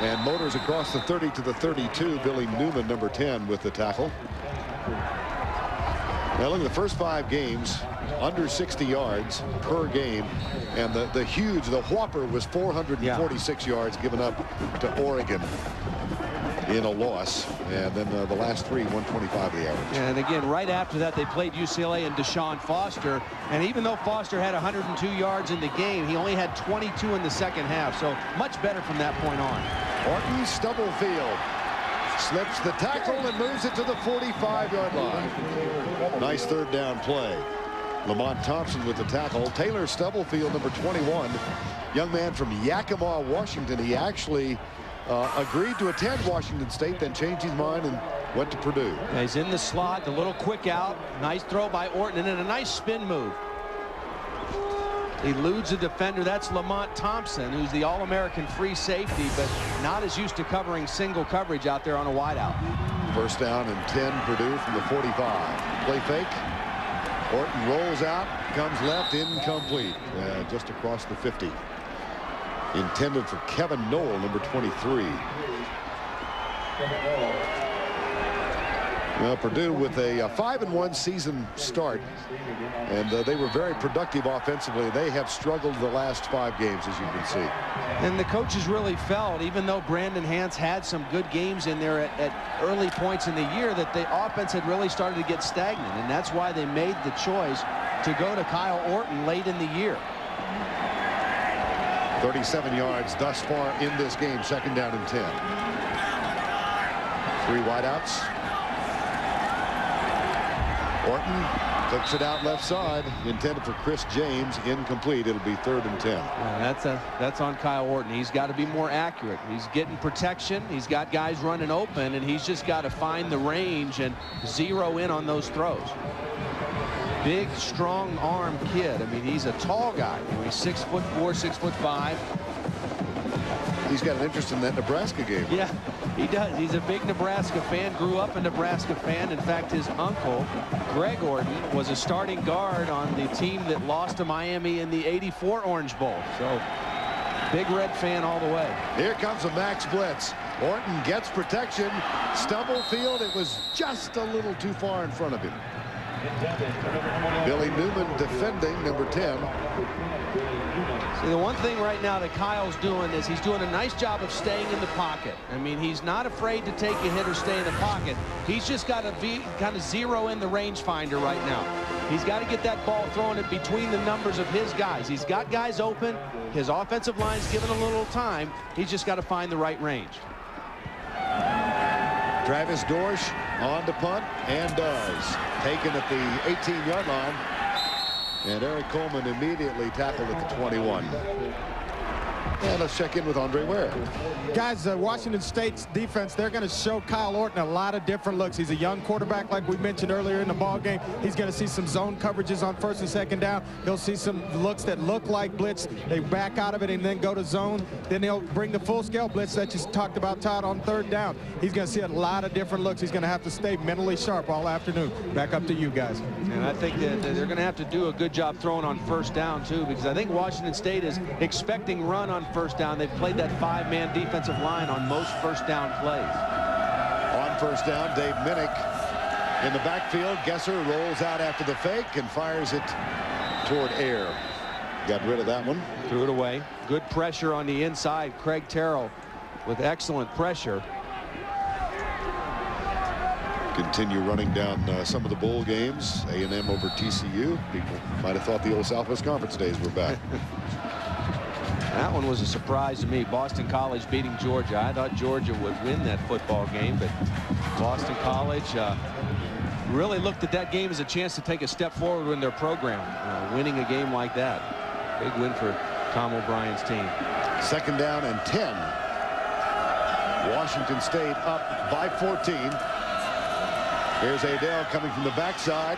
Speaker 1: and motors across the 30 to the 32. Billy Newman, number 10, with the tackle. Now look at the first 5 games, under 60 yards per game, and the whopper was 446 yards given up to Oregon in a loss, and then the last 3, 125 the average.
Speaker 8: And again, right after that, they played UCLA and Deshaun Foster, and even though Foster had 102 yards in the game, he only had 22 in the second half, so much better from that point on.
Speaker 1: Orton Stubblefield slips the tackle and moves it to the 45-yard line. Nice third down play. Lamont Thompson with the tackle. Taylor Stubblefield, number 21, young man from Yakima, Washington. He actually agreed to attend Washington State, then changed his mind and went to Purdue.
Speaker 8: Yeah, he's in the slot, the little quick out. Nice throw by Orton, and then a nice spin move. He eludes a defender. That's Lamont Thompson, who's the All-American free safety, but not as used to covering single coverage out there on a wideout.
Speaker 1: First down and 10, Purdue from the 45. Play fake. Orton rolls out, comes left, incomplete, just across the 50. Intended for Kevin Knoll, number 23. Purdue with a 5-1 season start, and they were very productive offensively. They have struggled the last 5 games, as you can see.
Speaker 8: And the coaches really felt, even though Brandon Hance had some good games in there at early points in the year, that the offense had really started to get stagnant, and that's why they made the choice to go to Kyle Orton late in the year.
Speaker 1: 37 yards thus far in this game. 2nd down and 10. 3 wideouts. Orton clicks it out left side, intended for Chris James, incomplete. It'll be 3rd and 10.
Speaker 8: Yeah, that's on Kyle Orton. He's got to be more accurate. He's getting protection. He's got guys running open, and he's just got to find the range and zero in on those throws. Big, strong arm kid. I mean, he's a tall guy. He's 6'4", 6'5".
Speaker 1: He's got an interest in that Nebraska game.
Speaker 8: Yeah, he does. He's a big Nebraska fan, grew up a Nebraska fan. In fact, his uncle, Greg Orton, was a starting guard on the team that lost to Miami in the '84 Orange Bowl. So, big Red fan all the way.
Speaker 1: Here comes a max blitz. Orton gets protection. Stubblefield, it was just a little too far in front of him. Billy Newman defending, number 10.
Speaker 8: See, the one thing right now that Kyle's doing is he's doing a nice job of staying in the pocket. I mean, he's not afraid to take a hit or stay in the pocket. He's just got to kind of zero in the rangefinder right now. He's got to get that ball, throwing it between the numbers of his guys. He's got guys open. His offensive line's given a little time. He's just got to find the right range.
Speaker 1: Travis Dorsch on to punt, and does. Taken at the 18-yard line. And Eric Coleman immediately tackled at the 21. And let's check in with Andre Ware.
Speaker 6: Guys, Washington State's defense, they're going to show Kyle Orton a lot of different looks. He's a young quarterback, like we mentioned earlier in the ball game. He's going to see some zone coverages on 1st and 2nd down. He'll see some looks that look like blitz. They back out of it and then go to zone. Then he'll bring the full-scale blitz that you talked about, Todd, on 3rd down. He's going to see a lot of different looks. He's going to have to stay mentally sharp all afternoon. Back up to you guys.
Speaker 8: And I think that they're going to have to do a good job throwing on 1st down, too, because I think Washington State is expecting run on 1st down. They've played that 5-man defensive line on most 1st down plays.
Speaker 1: On 1st down, Dave Minnick in the backfield. Gesser rolls out after the fake and fires it toward air. Got rid of that one.
Speaker 8: Threw it away. Good pressure on the inside. Craig Terrell with excellent pressure.
Speaker 1: Continue running down some of the bowl games. A&M over TCU. People might have thought the old Southwest Conference days were back.
Speaker 8: That one was a surprise to me. Boston College beating Georgia. I thought Georgia would win that football game, but Boston College really looked at that game as a chance to take a step forward in their program. Winning a game like that. Big win for Tom O'Brien's team. 2nd
Speaker 1: down and 10. Washington State up by 14. Here's Adele coming from the backside.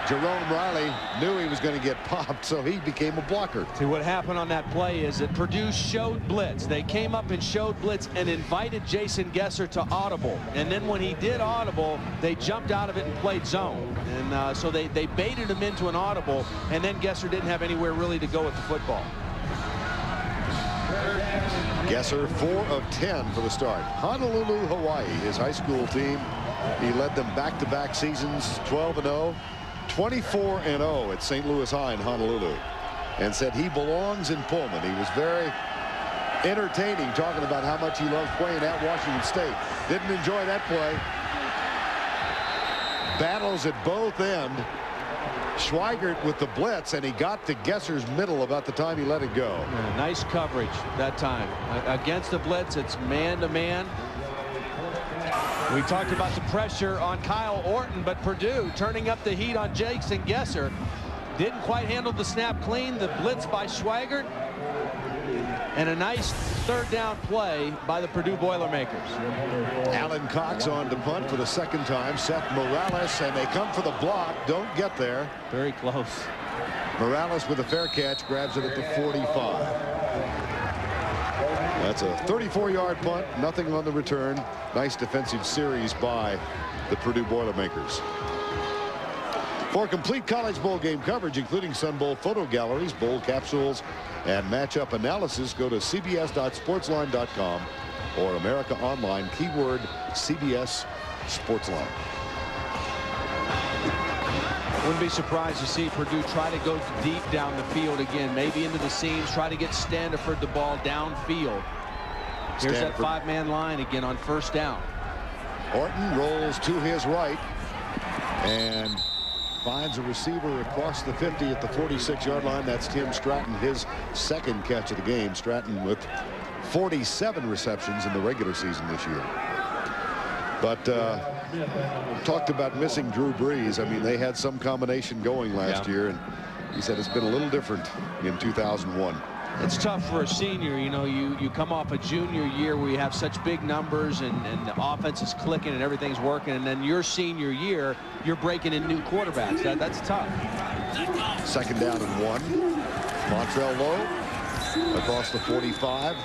Speaker 1: Jerome Riley knew he was going to get popped, so he became a blocker.
Speaker 8: See, what happened on that play is that Purdue showed blitz. They came up and showed blitz and invited Jason Gesser to audible. And then when he did audible, they jumped out of it and played zone. And so they baited him into an audible, and then Gesser didn't have anywhere really to go with the football.
Speaker 1: Gesser 4 of 10 for the start. Honolulu, Hawaii, his high school team. He led them back-to-back seasons, 12-0. 24-0 at St. Louis High in Honolulu, and said he belongs in Pullman. He was very entertaining, talking about how much he loves playing at Washington State. Didn't enjoy that play. Battles at both ends. Schweigert with the blitz, and he got to Gesser's middle about the time he let it go.
Speaker 8: Yeah, nice coverage that time. Against the blitz, it's man-to-man. We talked about the pressure on Kyle Orton, but Purdue turning up the heat on Jason Gesser. Didn't quite handle the snap clean. The blitz by Schweigert. And a nice 3rd down play by the Purdue Boilermakers.
Speaker 1: Alan Cox on to punt for the 2nd time. Seth Morales, and they come for the block. Don't get there.
Speaker 8: Very close.
Speaker 1: Morales with a fair catch, grabs it at the 45. That's a 34-yard punt, nothing on the return. Nice defensive series by the Purdue Boilermakers. For complete college bowl game coverage, including Sun Bowl photo galleries, bowl capsules, and matchup analysis, go to cbs.sportsline.com or America Online, keyword CBS Sportsline.
Speaker 8: Wouldn't be surprised to see Purdue try to go deep down the field again, maybe into the seams, try to get Standiford the ball downfield. Here's that 5-man line again on first down.
Speaker 1: Orton rolls to his right and finds a receiver across the 50 at the 46-yard line. That's Tim Stratton, his second catch of the game. Stratton with 47 receptions in the regular season this year. But talked about missing Drew Brees. I mean, they had some combination going last year, and he said it's been a little different in 2001.
Speaker 8: It's tough for a senior. You know, you come off a junior year where you have such big numbers and the offense is clicking and everything's working, and then your senior year, you're breaking in new quarterbacks. That's tough.
Speaker 1: Second down and 1. Montrell Lowe across the 45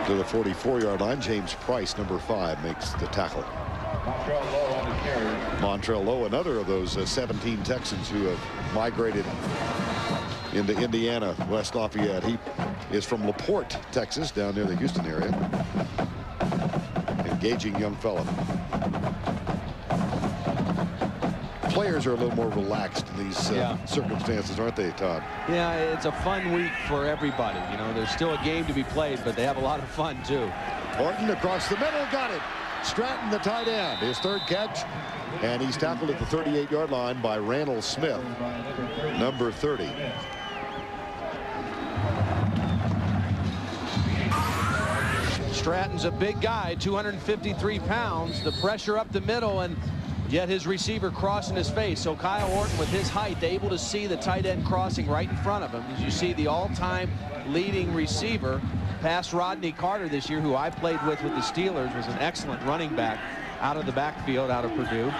Speaker 1: to the 44-yard line. James Price, number 5, makes the tackle. Montrell Lowe, another of those 17 Texans who have migrated into Indiana, West Lafayette. He is from LaPorte, Texas, down near the Houston area. Engaging young fellow. Players are a little more relaxed in these circumstances, aren't they, Todd?
Speaker 8: Yeah, it's a fun week for everybody. You know, there's still a game to be played, but they have a lot of fun, too.
Speaker 1: Orton across the middle, got it. Stratton, the tight end, his third catch, and he's tackled at the 38-yard line by Randall Smith, number 30.
Speaker 8: Stratton's a big guy, 253 pounds. The pressure up the middle, and yet his receiver crossing his face. So Kyle Orton, with his height, able to see the tight end crossing right in front of him. As you see, the all-time leading receiver past Rodney Carter this year, who I played with the Steelers, was an excellent running back out of the backfield out of Purdue.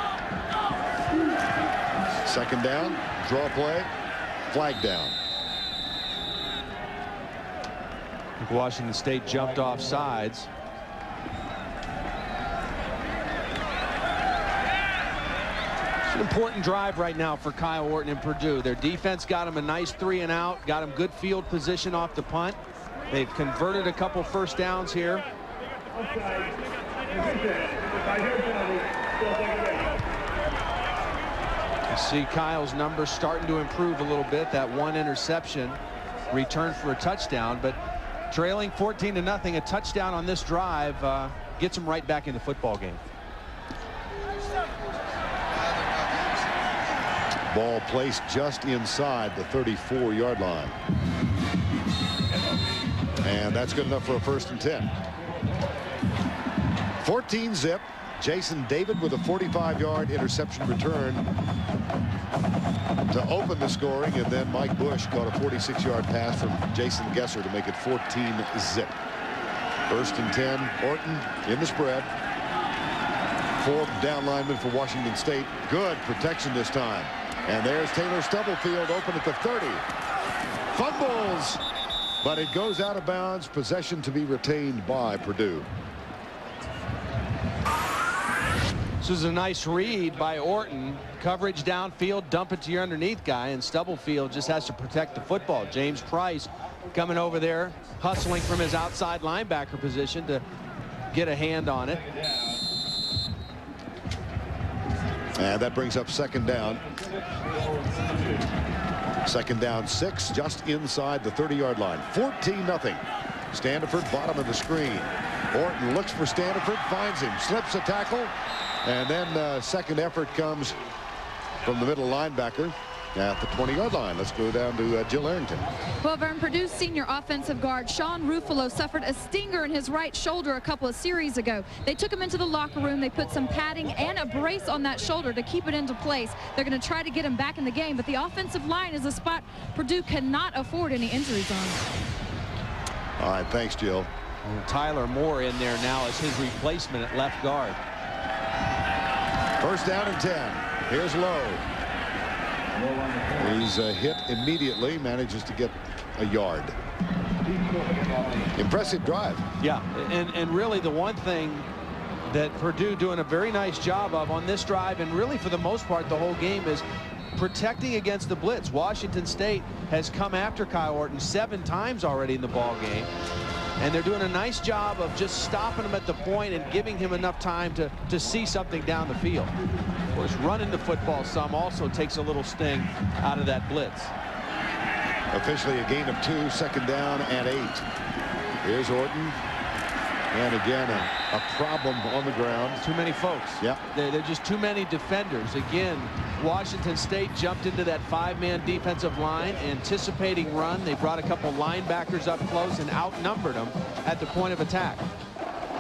Speaker 1: Second down, draw play, flag down.
Speaker 8: Washington State jumped off sides. It's an important drive right now for Kyle Orton and Purdue. Their defense got him a nice 3 and out, got him good field position off the punt. They've converted a couple first downs here. You see Kyle's numbers starting to improve a little bit. That 1 interception returned for a touchdown, but trailing 14-0, a touchdown on this drive gets them right back in the football game.
Speaker 1: Ball placed just inside the 34-yard line. And that's good enough for a 1st and 10. 14-zip. Jason David with a 45-yard interception return to open the scoring, and then Mike Bush caught a 46-yard pass from Jason Gesser to make it 14-zip. 1st and 10. Orton in the spread. 4 down linemen for Washington State. Good protection this time. And there's Taylor Stubblefield open at the 30. Fumbles, but it goes out of bounds. Possession to be retained by Purdue.
Speaker 8: This is a nice read by Orton. Coverage downfield, dump it to your underneath guy, and Stubblefield just has to protect the football. James Price coming over there, hustling from his outside linebacker position to get a hand on it.
Speaker 1: And that brings up 2nd down. 2nd down 6, just inside the 30-yard line. 14-0. Standiford, bottom of the screen. Orton looks for Standiford, finds him, slips a tackle, and then second effort comes from the middle linebacker at the 20-yard line. Let's go down to Jill Arrington.
Speaker 7: Well, Vern, Purdue's senior offensive guard Sean Ruffalo suffered a stinger in his right shoulder a couple of series ago. They took him into the locker room. They put some padding and a brace on that shoulder to keep it into place. They're going to try to get him back in the game, but the offensive line is a spot Purdue cannot afford any injuries on.
Speaker 1: All right, thanks, Jill.
Speaker 8: And Tyler Moore in there now as his replacement at left guard.
Speaker 1: 1st down and 10. Here's Lowe. He's hit immediately, manages to get a yard. Impressive drive.
Speaker 8: Yeah, and really the one thing that Purdue doing a very nice job of on this drive, and really for the most part the whole game, is protecting against the blitz. Washington State has come after Kyle Orton 7 times already in the ball game, and they're doing a nice job of just stopping him at the point and giving him enough time to see something down the field. course, running the football some also takes a little sting out of that blitz.
Speaker 1: Officially a gain of 2, 2nd down and 8. Here's Orton. And again, a problem on the ground.
Speaker 8: Too many folks.
Speaker 1: Yeah.
Speaker 8: They're just too many defenders. Again, Washington State jumped into that 5-man defensive line, anticipating run. They brought a couple linebackers up close and outnumbered them at the point of attack.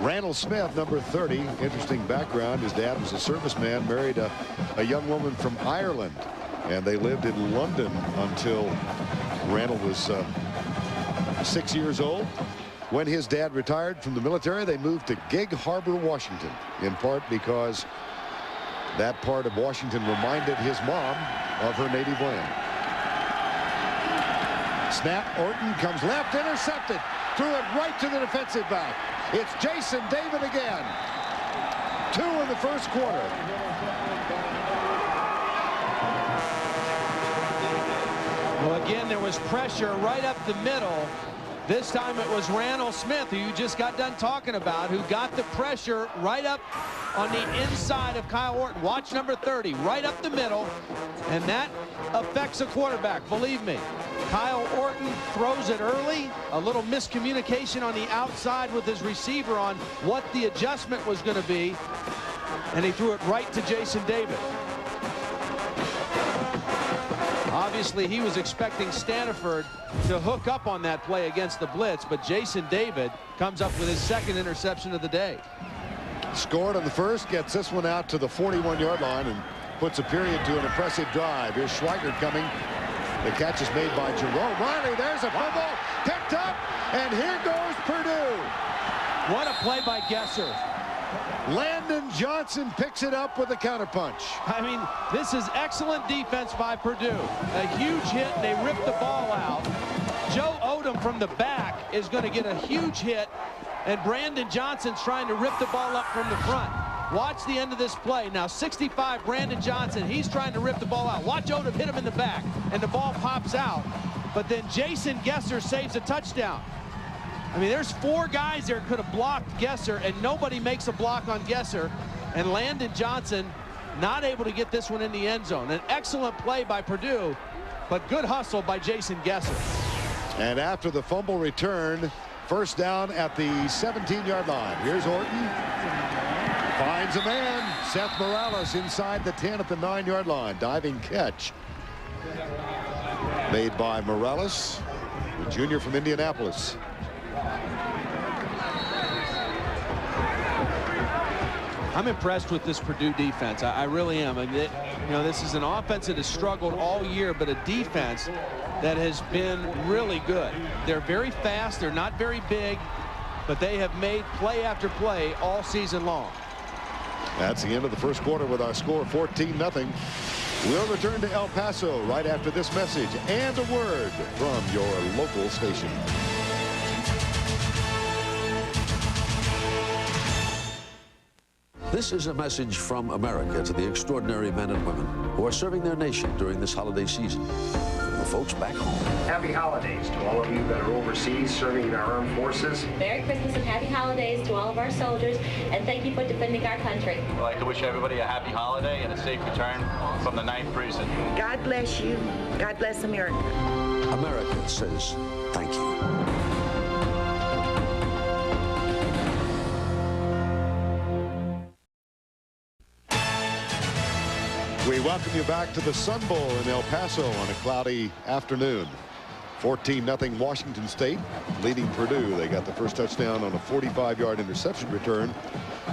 Speaker 1: Randall Smith, number 30, interesting background. His dad was a serviceman, married a young woman from Ireland, and they lived in London until Randall was 6 years old. When his dad retired from the military, they moved to Gig Harbor, Washington, in part because that part of Washington reminded his mom of her native land. Snap, Orton comes left, intercepted, threw it right to the defensive back. It's Jason David again. 2 in the first quarter.
Speaker 8: Well, again, there was pressure right up the middle. This time it was Randall Smith, who you just got done talking about, who got the pressure right up on the inside of Kyle Orton. Watch number 30, right up the middle, and that affects a quarterback, believe me. Kyle Orton throws it early, a little miscommunication on the outside with his receiver on what the adjustment was going to be, and he threw it right to Jason David. Obviously, he was expecting Staniford to hook up on that play against the blitz, but Jason David comes up with his 2nd interception of the day.
Speaker 1: Scored on the first, gets this one out to the 41-yard line and puts a period to an impressive drive. Here's Schweigert coming. The catch is made by Jerome Riley. There's a fumble, picked up, and here goes Purdue.
Speaker 8: What a play by Gesser.
Speaker 1: Landon Johnson picks it up with a counterpunch.
Speaker 8: I mean, this is excellent defense by Purdue. A huge hit, they rip the ball out. Joe Odom from the back is going to get a huge hit, and Brandon Johnson's trying to rip the ball up from the front. Watch the end of this play. Now 65, Brandon Johnson, he's trying to rip the ball out. Watch Odom hit him in the back, and the ball pops out. But then Jason Gesser saves a touchdown. I mean, there's 4 guys there could have blocked Gesser, and nobody makes a block on Gesser. And Landon Johnson not able to get this one in the end zone. An excellent play by Purdue, but good hustle by Jason Gesser.
Speaker 1: And after the fumble return, first down at the 17-yard line. Here's Orton. Finds a man. Seth Morales inside the 10 at the 9-yard line. Diving catch made by Morales, the junior from Indianapolis.
Speaker 8: I'm impressed with this Purdue defense. I really am. I mean, you know, this is an offense that has struggled all year, but a defense that has been really good. They're very fast. They're not very big, but they have made play after play all season long.
Speaker 1: That's the end of the first quarter with our score 14-0. We'll return to El Paso right after this message and a word from your local station.
Speaker 12: This is a message from America to the extraordinary men and women who are serving their nation during this holiday season. From the folks back home.
Speaker 13: Happy holidays to all of you that are overseas serving in our armed forces.
Speaker 14: Merry Christmas and happy holidays to all of our soldiers, and thank you for defending our country.
Speaker 15: I'd like to wish everybody a happy holiday and a safe return from the 9th Precinct.
Speaker 16: God bless you. God bless America.
Speaker 12: America says thank you.
Speaker 1: We welcome you back to the Sun Bowl in El Paso on a cloudy afternoon. 14-0 Washington State leading Purdue. They got the first touchdown on a 45-yard interception return,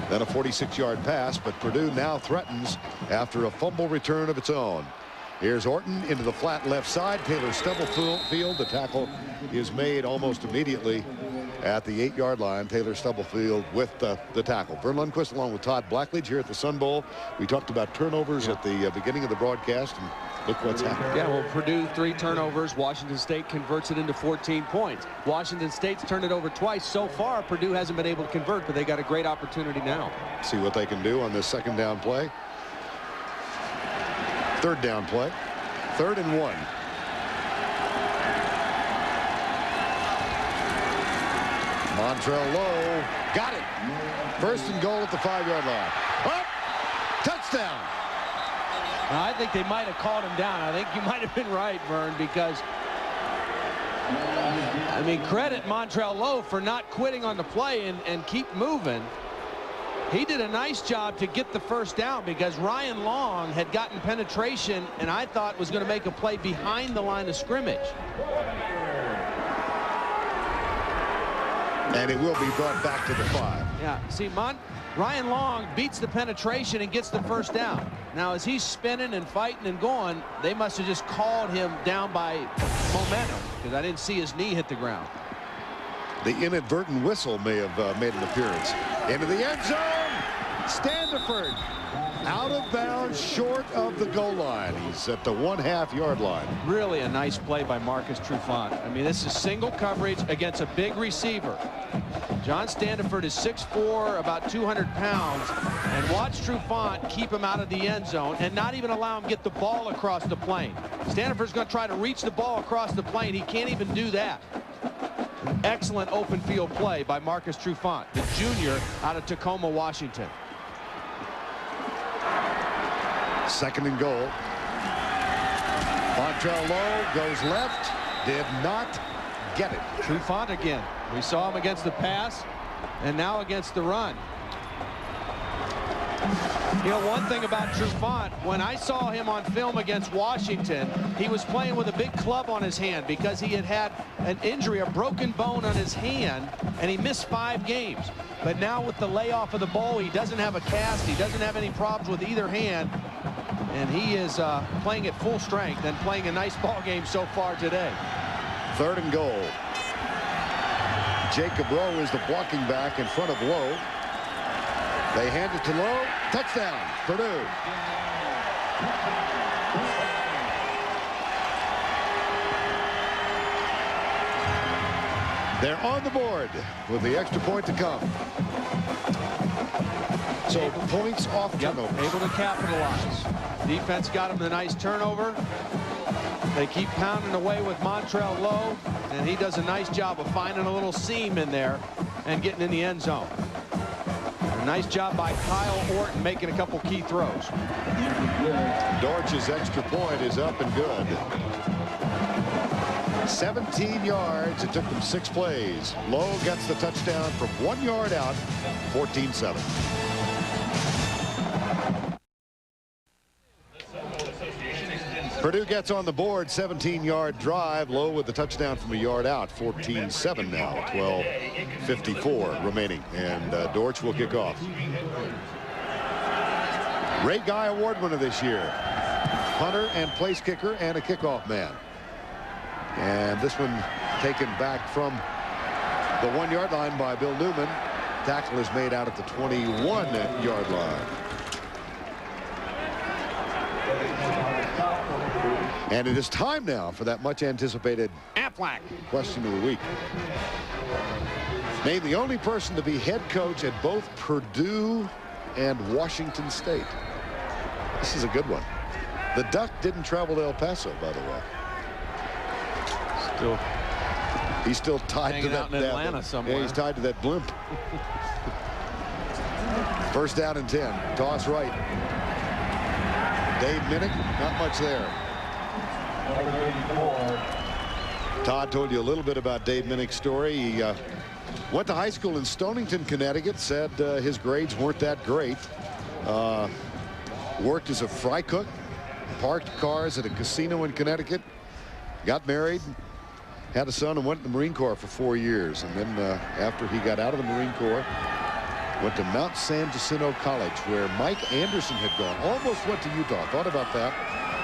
Speaker 1: then a 46-yard pass, but Purdue now threatens after a fumble return of its own. Here's Orton into the flat left side. Taylor Stubblefield. The tackle is made almost immediately at the 8-yard line. Taylor Stubblefield with the tackle. Vern Lundquist along with Todd Blackledge here at the Sun Bowl. We talked about turnovers at the beginning of the broadcast, and look what's happened.
Speaker 8: Yeah, well, Purdue 3 turnovers. Washington State converts it into 14 points. Washington State's turned it over twice so far. Purdue hasn't been able to convert, but they got a great opportunity now.
Speaker 1: See what they can do on this second down play. Third down play. 3rd and 1. Montrell Lowe got it. First and goal at the 5-yard line. Up, touchdown.
Speaker 8: I think they might have called him down. I think you might have been right, Vern, because I mean, credit Montrell Lowe for not quitting on the play and keep moving. He did a nice job to get the first down because Ryan Long had gotten penetration and I thought was going to make a play behind the line of scrimmage.
Speaker 1: And it will be brought back to the 5.
Speaker 8: Yeah, see, Ryan Long beats the penetration and gets the first down. Now, as he's spinning and fighting and going, they must have just called him down by momentum because I didn't see his knee hit the ground.
Speaker 1: The inadvertent whistle may have made an appearance. Into the end zone. Standiford out of bounds, short of the goal line. He's at the 1/2 yard line.
Speaker 8: Really a nice play by Marcus Trufant. I mean, this is single coverage against a big receiver. John Standiford is 6'4", about 200 pounds, and watch Trufant keep him out of the end zone and not even allow him to get the ball across the plane. Standiford's going to try to reach the ball across the plane. He can't even do that. An excellent open field play by Marcus Trufant, the junior out of Tacoma, Washington.
Speaker 1: 2nd and goal. Montrell Lowe goes left, did not get it.
Speaker 8: Trufant again. We saw him against the pass and now against the run. You know, one thing about Trufant, when I saw him on film against Washington, he was playing with a big club on his hand because he had had an injury, a broken bone on his hand, and he missed 5 games. But now with the layoff of the ball, he doesn't have a cast, he doesn't have any problems with either hand, and he is playing at full strength and playing a nice ball game so far today.
Speaker 1: 3rd and goal. Jacob Rowe is the blocking back in front of Lowe. They hand it to Lowe. Touchdown, Purdue. They're on the board with the extra point to come. So points off turnovers.
Speaker 8: Able to capitalize. Defense got him the nice turnover. They keep pounding away with Montrell Lowe, and he does a nice job of finding a little seam in there and getting in the end zone. A nice job by Kyle Orton making a couple key throws.
Speaker 1: Dortch's extra point is up and good. 17 yards. It took them 6 plays. Lowe gets the touchdown from 1 yard out, 14-7. Purdue gets on the board, 17-yard drive. Lowe with the touchdown from a yard out, 14-7 now, 12:54 remaining, and Dortch will kick off. Ray Guy Award winner this year, punter and place kicker and a kickoff man. And this one taken back from the 1 yard line by Bill Newman. Tackle is made out at the 21 yard line. And it is time now for that much anticipated
Speaker 8: Aflac
Speaker 1: question of the week. Named the only person to be head coach at both Purdue and Washington State. This is a good one. The Duck didn't travel to El Paso, by the way. He's still tied to that.
Speaker 8: Out in Atlanta somewhere.
Speaker 1: Yeah, he's tied to that blimp. First down and 10. Toss right. Dave Minnick, not much there. Todd told you a little bit about Dave Minnick's story. He went to high school in Stonington, Connecticut. Said his grades weren't that great. Worked as a fry cook. Parked cars at a casino in Connecticut. Got married. Had a son and went to the Marine Corps for 4 years. And then after he got out of the Marine Corps, went to Mount San Jacinto College, where Mike Anderson had gone. Almost went to Utah. Thought about that.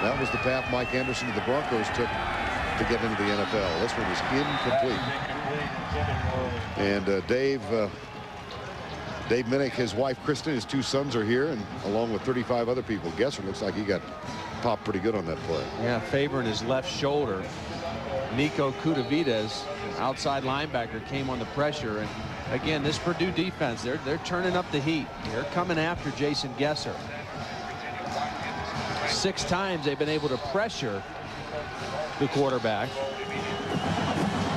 Speaker 1: That was the path Mike Anderson of the Broncos took to get into the NFL. This one was incomplete. And Dave Minnick, his wife Kristen, his 2 sons are here, and along with 35 other people. Gesser looks like he got popped pretty good on that play.
Speaker 8: Yeah, favoring his left shoulder. Nico Kudavides, outside linebacker, came on the pressure. And again, this Purdue defense, they're turning up the heat. They're coming after Jason Gesser. 6 times they've been able to pressure the quarterback.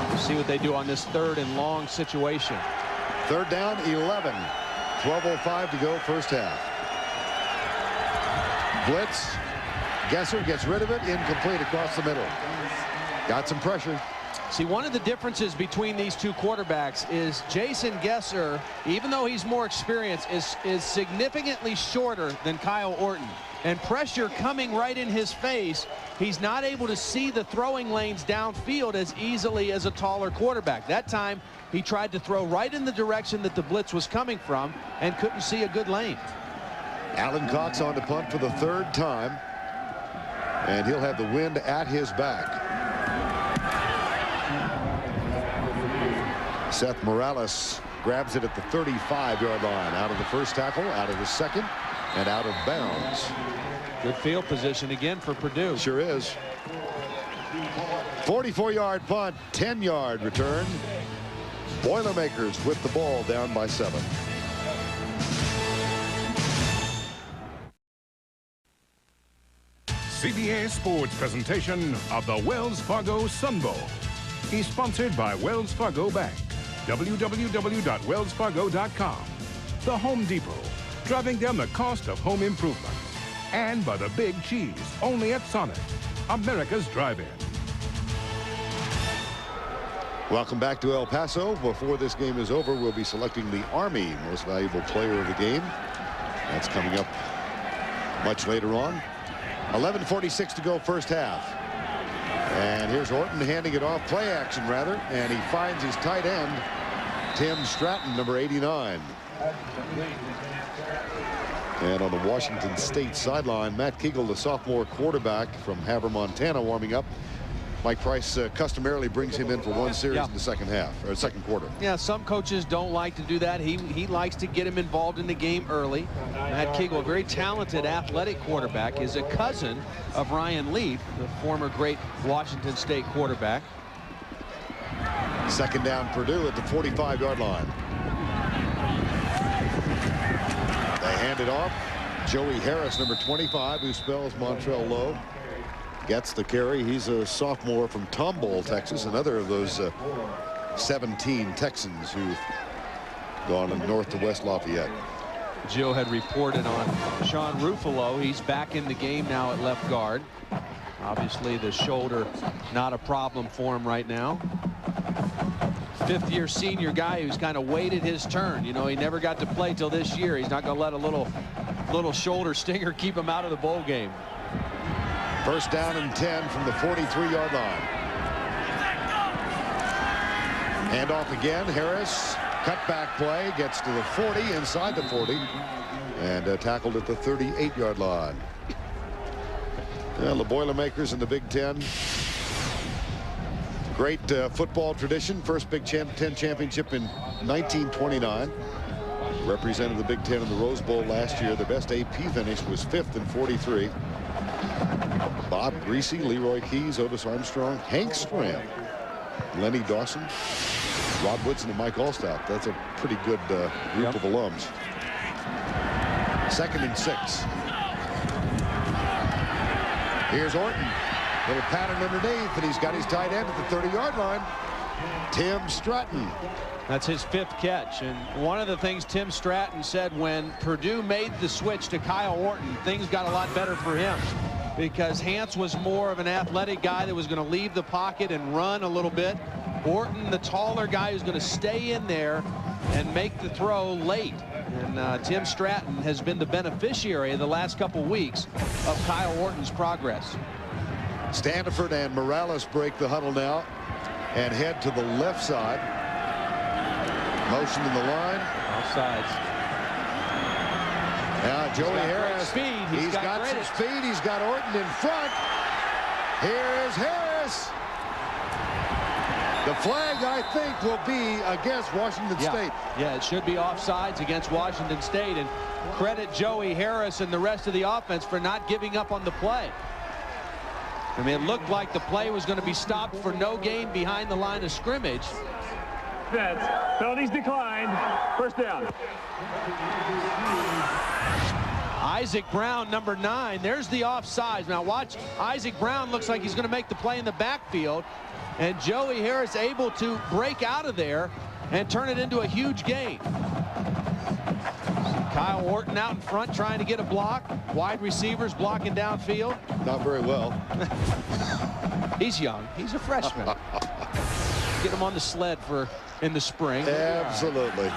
Speaker 8: We'll see what they do on this 3rd and long situation.
Speaker 1: 3rd down, 11. 12:05 to go, first half. Blitz. Gesser gets rid of it, incomplete across the middle. Got some pressure.
Speaker 8: See, one of the differences between these two quarterbacks is Jason Gesser, even though he's more experienced, is significantly shorter than Kyle Orton. And pressure coming right in his face, he's not able to see the throwing lanes downfield as easily as a taller quarterback. That time, he tried to throw right in the direction that the blitz was coming from and couldn't see a good lane.
Speaker 1: Alan Cox on to punt for the 3rd time. And he'll have the wind at his back. Seth Morales grabs it at the 35-yard line. Out of the first tackle, out of the second, and out of bounds.
Speaker 8: Good field position again for Purdue.
Speaker 1: Sure is. 44-yard punt, 10-yard return. Boilermakers with the ball down by 7.
Speaker 4: CBA Sports presentation of the Wells Fargo Sun Bowl is sponsored by Wells Fargo Bank. www.wellsfargo.com. The Home Depot, driving down the cost of home improvement. And by the Big Cheese, only at Sonic, America's drive-in.
Speaker 1: Welcome back to El Paso. Before this game is over, we'll be selecting the Army Most Valuable Player of the game. That's coming up much later on. 11:46 to go, first half. And here's Orton handing it off, play action rather, and he finds his tight end, Tim Stratton, number 89. And on the Washington State sideline, Matt Kegel, the sophomore quarterback from Havre, Montana, warming up. Mike Price customarily brings him in for one series in the second half, or second quarter.
Speaker 8: Yeah, some coaches don't like to do that. He likes to get him involved in the game early. Matt Kegel, a very talented athletic quarterback, is a cousin of Ryan Leaf, the former great Washington State quarterback.
Speaker 1: Second down, Purdue at the 45-yard line. They hand it off. Joey Harris, number 25, who spells Montrell Lowe, gets the carry. He's a sophomore from Tomball, Texas, another of those 17 Texans who've gone north to West Lafayette.
Speaker 8: Joe had reported on Sean Ruffalo. He's back in the game now at left guard. Obviously, the shoulder not a problem for him right now. 5th-year senior guy who's kind of waited his turn. You know, he never got to play till this year. He's not going to let a little shoulder stinger keep him out of the bowl game.
Speaker 1: First down and 10 from the 43-yard line. Hand off again. Harris, cutback play, gets to the 40, inside the 40, and tackled at the 38-yard line. Well, the Boilermakers in the Big Ten. Great football tradition. First Big Ten championship in 1929. Represented the Big Ten in the Rose Bowl last year. The best AP finish was 5th in 43. Bob Greasy, Leroy Keys, Otis Armstrong, Hank Stram, Lenny Dawson, Rod Woodson, and Mike Allstott. That's a pretty good group of alums. 2nd and 6. Here's Orton. Little pattern underneath, and he's got his tight end at the 30-yard line. Tim Stratton.
Speaker 8: That's his 5th catch. And one of the things Tim Stratton said when Purdue made the switch to Kyle Orton, things got a lot better for him, because Hance was more of an athletic guy that was going to leave the pocket and run a little bit. Orton, the taller guy, who's going to stay in there and make the throw late. And Tim Stratton has been the beneficiary of the last couple weeks of Kyle Orton's progress.
Speaker 1: Standiford and Morales break the huddle now and head to the left side. Motion in the line.
Speaker 8: Offsides.
Speaker 1: Now Joey Harris.
Speaker 8: Speed.
Speaker 1: He's got some speed. He's got Orton in front. Here is Harris. The flag, I think, will be against Washington State.
Speaker 8: Yeah, it should be offsides against Washington State. And credit Joey Harris and the rest of the offense for not giving up on the play. I mean, it looked like the play was going to be stopped for no gain behind the line of scrimmage.
Speaker 10: Penalties declined. First down.
Speaker 8: Isaac Brown, number 9. There's the offsides. Now watch, Isaac Brown looks like he's going to make the play in the backfield. And Joey Harris able to break out of there and turn it into a huge gain. Kyle Orton out in front trying to get a block. Wide receivers blocking downfield.
Speaker 1: Not very well.
Speaker 8: He's young. He's a freshman. Get him on the sled in the spring.
Speaker 1: Absolutely.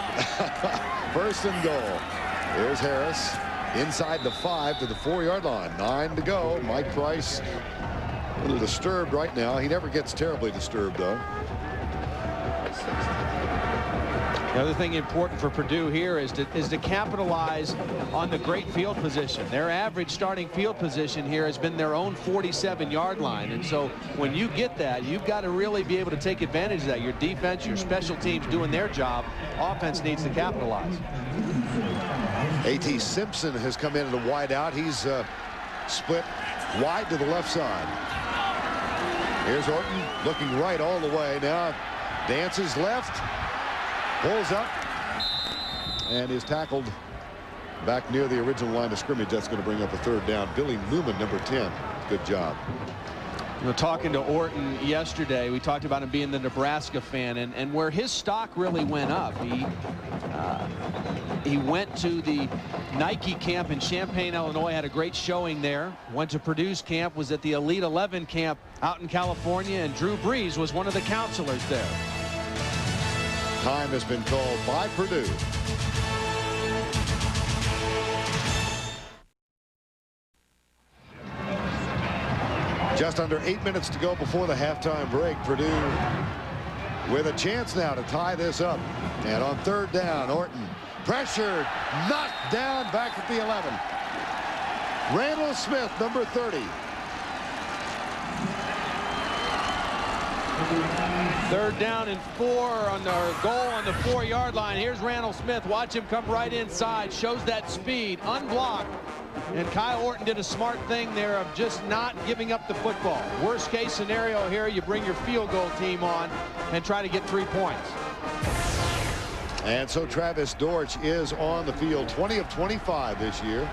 Speaker 1: First and goal. Here's Harris inside the 5 to the 4-yard line. 9 to go. Mike Price a little disturbed right now. He never gets terribly disturbed, though.
Speaker 8: The other thing important for Purdue here is to capitalize on the great field position. Their average starting field position here has been their own 47-yard line. And so when you get that, you've got to really be able to take advantage of that. Your defense, your special teams doing their job. Offense needs to capitalize.
Speaker 1: A.T. Simpson has come in at a wide out. He's split wide to the left side. Here's Orton looking right all the way. Now dances left. Pulls up and is tackled back near the original line of scrimmage. That's going to bring up a 3rd down. Billy Newman, number 10. Good job.
Speaker 8: You know, talking to Orton yesterday, we talked about him being the Nebraska fan, and where his stock really went up. He went to the Nike camp in Champaign, Illinois, had a great showing there. Went to Purdue's camp, was at the Elite 11 camp out in California, and Drew Brees was one of the counselors there.
Speaker 1: Time has been called by Purdue. Just under 8 minutes to go before the halftime break. Purdue with a chance now to tie this up. And on 3rd down, Orton pressured, knocked down back at the 11. Randall Smith, number 30.
Speaker 8: 3rd down and 4 on their goal on the 4-yard line. Here's Randall Smith. Watch him come right inside. Shows that speed, unblocked. And Kyle Orton did a smart thing there of just not giving up the football. Worst case scenario here, you bring your field goal team on and try to get 3 points.
Speaker 1: And so Travis Dortch is on the field, 20 of 25 this year.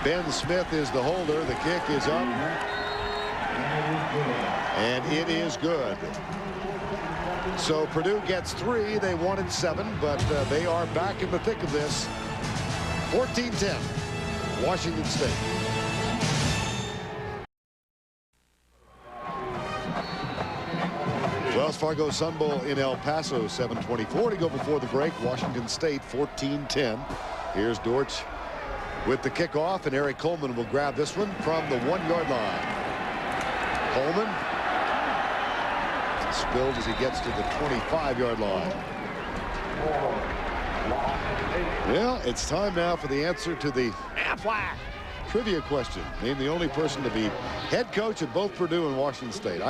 Speaker 1: Ben Smith is the holder. The kick is up. And it is good. So Purdue gets 3. They wanted 7, but they are back in the thick of this. 14-10, Washington State. Wells Fargo Sun Bowl in El Paso, 7:24 to go before the break. Washington State 14-10. Here's Dortch with the kickoff, and Eric Coleman will grab this one from the 1-yard line. Coleman spilled as he gets to the 25-yard line. Well, it's time now for the answer to the trivia question. Name the only person to be head coach at both Purdue and Washington State.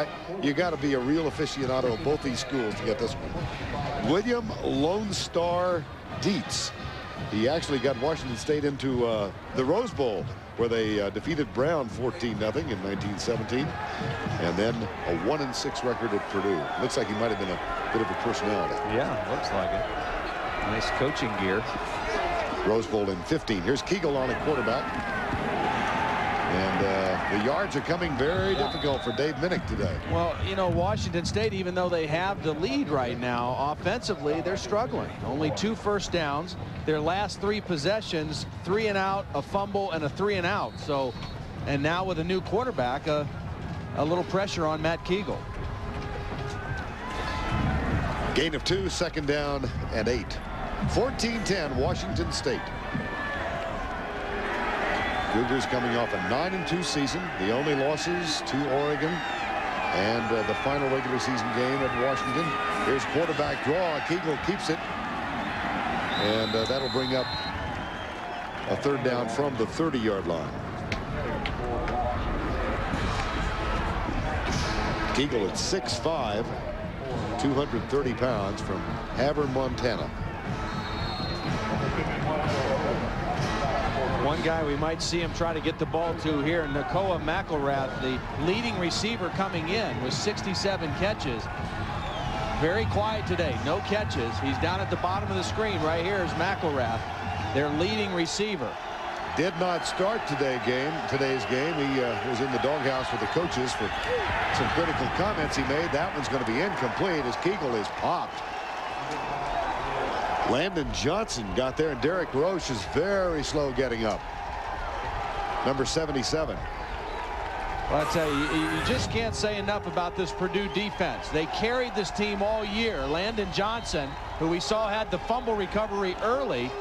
Speaker 1: You got to be a real aficionado of both these schools to get this one. William Lone Star Dietz. He actually got Washington State into the Rose Bowl, where they defeated Brown 14-0 in 1917, and then a 1-6 record at Purdue. Looks like he might have been a bit of a personality.
Speaker 8: Yeah, looks like it. Nice coaching gear.
Speaker 1: Rose Bowl in 15. Here's Kegel on at quarterback. And the yards are coming very difficult for Dave Minnick today.
Speaker 8: Well, you know, Washington State, even though they have the lead right now, offensively, they're struggling. Only 2 first downs. Their last 3 possessions, 3 and out, a fumble, and a 3 and out. So, and now with a new quarterback, a little pressure on Matt Kegel.
Speaker 1: Gain of 2, 2nd down and 8. 14-10, Washington State. Cougars coming off a 9-2 season. The only losses to Oregon and the final regular season game at Washington. Here's quarterback draw. Kegel keeps it. And that'll bring up a 3rd down from the 30-yard line. Kegel at 6'5", 230 pounds, from Havre, Montana.
Speaker 8: One guy we might see him try to get the ball to here, Nakoa McElrath, the leading receiver coming in with 67 catches. Very quiet today, no catches. He's down at the bottom of the screen. Right here is McElrath, their leading receiver.
Speaker 1: Did not start today's game. He was in the doghouse with the coaches for some critical comments he made. That one's going to be incomplete as Kegel is popped. Landon Johnson got there, and Derek Roche is very slow getting up. Number 77.
Speaker 8: Well, I tell you, you just can't say enough about this Purdue defense. They carried this team all year. Landon Johnson, who we saw had the fumble recovery early,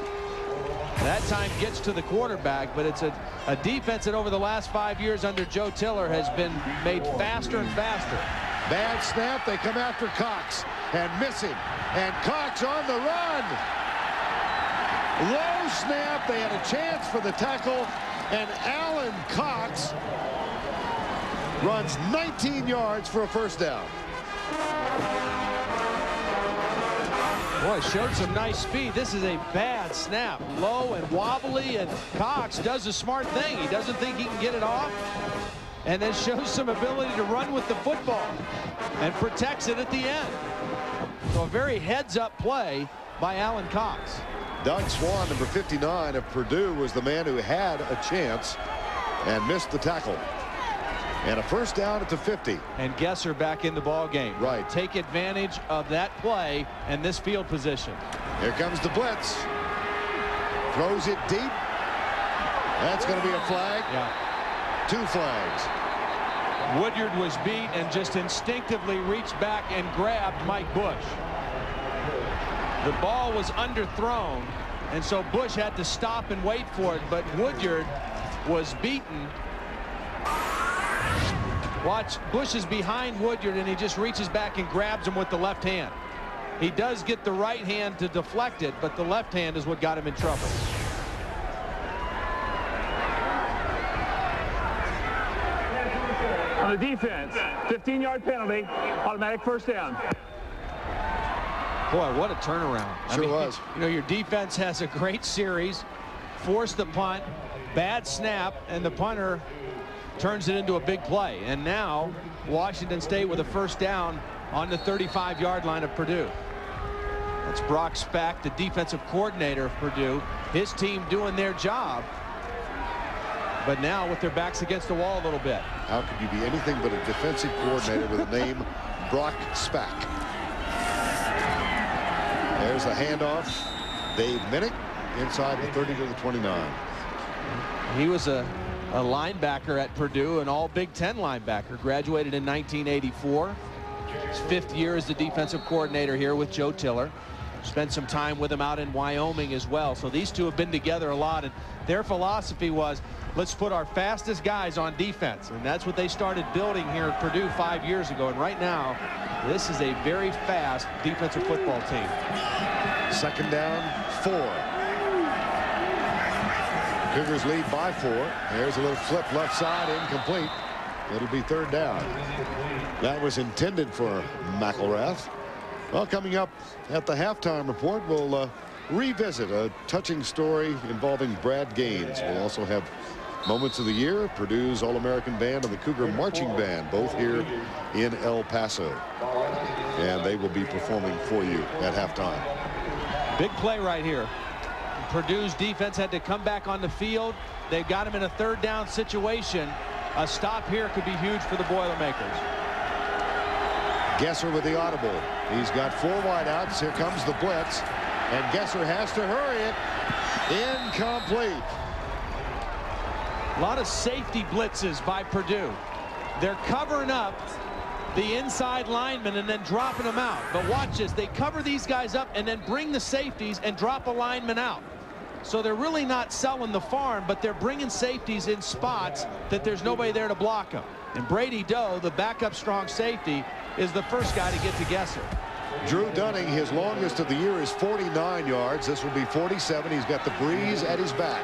Speaker 8: that time gets to the quarterback, but it's a defense that over the last 5 years under Joe Tiller has been made faster and faster.
Speaker 1: Bad snap. They come after Cox and miss him. And Cox on the run. Low snap. They had a chance for the tackle. And Alan Cox runs 19 yards for a first down.
Speaker 8: Boy, showed some nice speed. This is a bad snap. Low and wobbly, and Cox does a smart thing. He doesn't think he can get it off, and then shows some ability to run with the football and protects it at the end. So a very heads-up play by Alan Cox.
Speaker 1: Doug Swan, number 59 of Purdue, was the man who had a chance and missed the tackle. And a first down at the 50.
Speaker 8: And Gesser back in the ball game.
Speaker 1: Right.
Speaker 8: Take advantage of that play and this field position.
Speaker 1: Here comes the blitz. Throws it deep. That's going to be a flag.
Speaker 8: Yeah.
Speaker 1: 2 flags.
Speaker 8: Woodyard was beat and just instinctively reached back and grabbed Mike Bush. The ball was underthrown, and so Bush had to stop and wait for it, but Woodyard was beaten. Watch, Bush is behind Woodyard, and he just reaches back and grabs him with the left hand. He does get the right hand to deflect it, but the left hand is what got him in trouble.
Speaker 10: On the defense, 15-yard penalty, automatic first down.
Speaker 8: Boy, what a turnaround.
Speaker 1: Sure was.
Speaker 8: You know, your defense has a great series, forced the punt, bad snap, and the punter turns it into a big play. And now Washington State with a first down on the 35-yard line of Purdue. That's Brock Spack, the defensive coordinator of Purdue. His team doing their job, but now with their backs against the wall a little bit.
Speaker 1: How could you be anything but a defensive coordinator with the name Brock Spack? There's a handoff. Dave Minnick inside the 30 to the 29.
Speaker 8: He was a linebacker at Purdue, an all Big Ten linebacker, graduated in 1984. His 5th year as the defensive coordinator here with Joe Tiller. Spent some time with him out in Wyoming as well. So these two have been together a lot, and their philosophy was, let's put our fastest guys on defense. And that's what they started building here at Purdue 5 years ago. And right now, this is a very fast defensive football team.
Speaker 1: Second down, 4. Cougars lead by 4. There's a little flip left side, incomplete. It'll be third down. That was intended for McElrath. Well, coming up at the halftime report, we'll revisit a touching story involving Brad Gaines. We'll also have moments of the year, Purdue's All-American Band and the Cougar Marching Band, both here in El Paso. And they will be performing for you at halftime.
Speaker 8: Big play right here. Purdue's defense had to come back on the field. They got him in a third down situation. A stop here could be huge for the Boilermakers.
Speaker 1: Gesser with the audible. He's got 4 wideouts. Here comes the blitz. And Gesser has to hurry it. Incomplete.
Speaker 8: A lot of safety blitzes by Purdue. They're covering up the inside linemen and then dropping them out. But watch this. They cover these guys up and then bring the safeties and drop a lineman out. So they're really not selling the farm, but they're bringing safeties in spots that there's nobody there to block them. And Brady Doe, the backup strong safety, is the first guy to get to Gesser.
Speaker 1: Drew Dunning, his longest of the year is 49 yards. This will be 47. He's got the breeze at his back.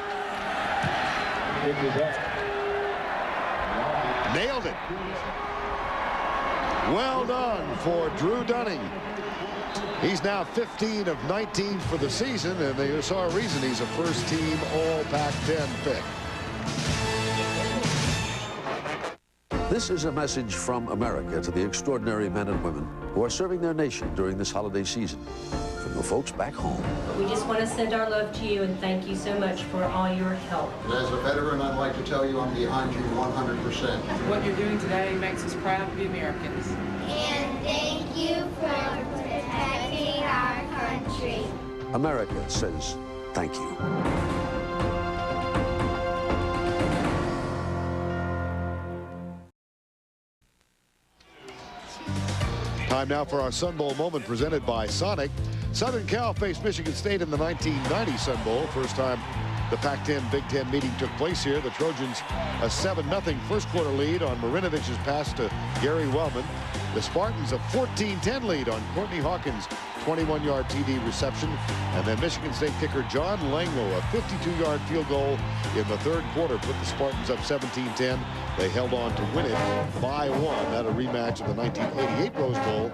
Speaker 1: Nailed it. Well done for Drew Dunning. He's now 15 of 19 for the season, and they saw a reason he's a first-team All-Pac-10 pick.
Speaker 12: This is a message from America to the extraordinary men and women who are serving their nation during this holiday season. From the folks back home.
Speaker 14: We just want to send our love to you and thank you so much for all your help.
Speaker 17: As a veteran, I'd like to tell you I'm behind you 100%.
Speaker 18: What you're doing today makes us proud to be Americans.
Speaker 19: And thank you for protecting our country.
Speaker 12: America says thank you.
Speaker 1: Time now for our Sun Bowl moment presented by Sonic. Southern Cal faced Michigan State in the 1990 Sun Bowl. First time the Pac-10 Big Ten meeting took place here. The Trojans a 7-0 first quarter lead on Marinovich's pass to Gary Wellman. The Spartans a 14-10 lead on Courtney Hawkins' 21-yard TD reception. And then Michigan State kicker John Langlo, a 52-yard field goal in the third quarter, put the Spartans up 17-10. They held on to win it by 1 at a rematch of the 1988 Rose Bowl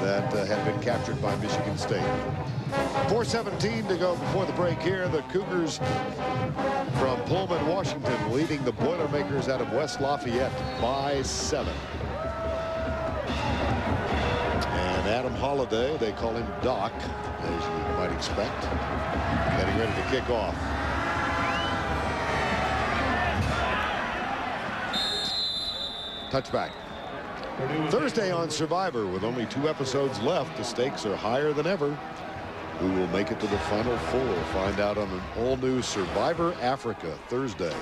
Speaker 1: that had been captured by Michigan State. 4:17 to go before the break here. The Cougars from Pullman, Washington, leading the Boilermakers out of West Lafayette by 7. And Adam Holliday, they call him Doc, as you might expect, getting ready to kick off. Touchback. Thursday on Survivor, with only 2 episodes left, the stakes are higher than ever. Who will make it to the Final Four? Find out on an all-new Survivor Africa Thursday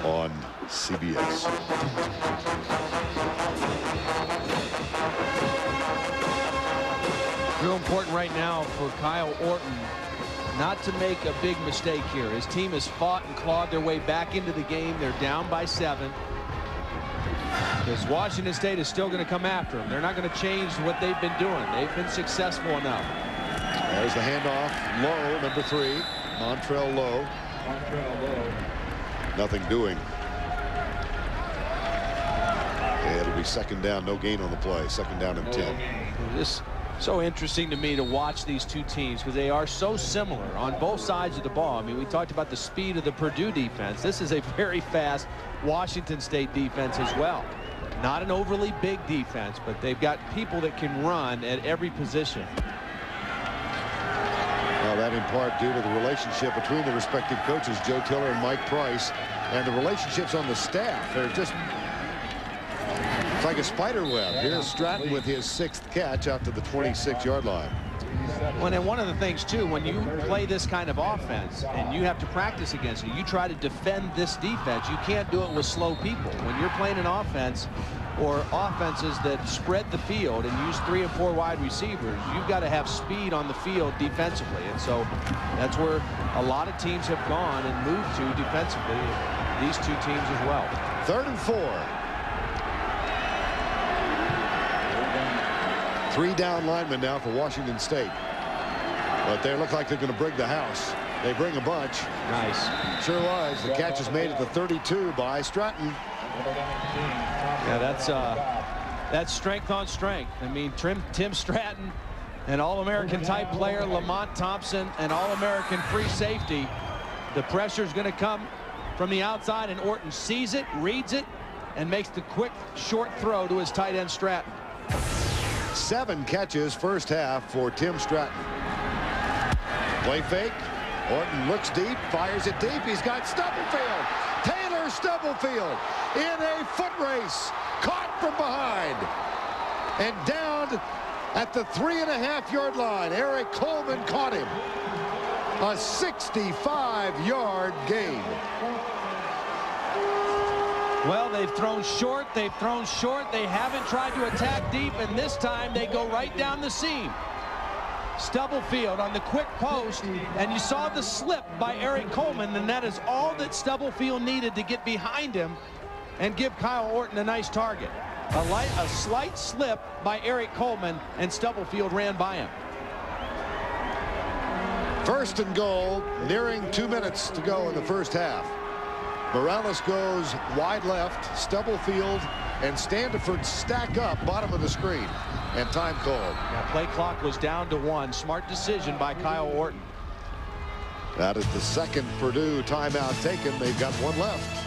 Speaker 1: on CBS.
Speaker 8: Real important right now for Kyle Orton not to make a big mistake here. His team has fought and clawed their way back into the game. They're down by 7. Because Washington State is still going to come after them. They're not going to change what they've been doing. They've been successful enough.
Speaker 1: There's the handoff. Lowe, number 3. Montrell Lowe. Nothing doing. It'll be second down. No gain on the play. Second down and 10.
Speaker 8: This so interesting to me to watch these two teams because they are so similar on both sides of the ball. I mean, we talked about the speed of the Purdue defense. This is a very fast Washington State defense as well. Not an overly big defense, but they've got people that can run at every position.
Speaker 1: Well, that in part due to the relationship between the respective coaches, Joe Tiller and Mike Price, and the relationships on the staff. They're just, it's like a spider web. Here's Stratton with his 6th catch out to the 26-yard line.
Speaker 8: Well, and one of the things, too, when you play this kind of offense and you have to practice against it, you try to defend this defense. You can't do it with slow people. When you're playing an offense or offenses that spread the field and use 3 and 4 wide receivers, you've got to have speed on the field defensively. And so that's where a lot of teams have gone and moved to defensively, these two teams as well.
Speaker 1: 3rd and 4. 3 down linemen now for Washington State. But they look like they're going to bring the house. They bring a bunch.
Speaker 8: Nice.
Speaker 1: Sure was. The catch is made at the 32 by Stratton.
Speaker 8: Yeah, that's strength on strength. I mean, Tim Stratton, an All-American type player, Lamont Thompson, an All-American free safety. The pressure is going to come from the outside, and Orton sees it, reads it, and makes the quick, short throw to his tight end Stratton.
Speaker 1: 7 catches first half for Tim Stratton. Play fake. Orton looks deep, fires it deep. He's got Stubblefield. Taylor Stubblefield in a foot race. Caught from behind. And down at the 3.5-yard line. Eric Coleman caught him. A 65-yard gain.
Speaker 8: Well, they've thrown short. They've thrown short. They haven't tried to attack deep, and this time they go right down the seam. Stubblefield on the quick post, and you saw the slip by Eric Coleman, and that is all that Stubblefield needed to get behind him and give Kyle Orton a nice target. A slight slip by Eric Coleman, and Stubblefield ran by him.
Speaker 1: 1st and goal, nearing 2 minutes to go in the first half. Morales goes wide left. Stubblefield and Standiford stack up bottom of the screen, and time called.
Speaker 8: Now, play clock was down to 1. Smart decision by Kyle Orton.
Speaker 1: That is the 2nd Purdue timeout taken. They've got 1 left.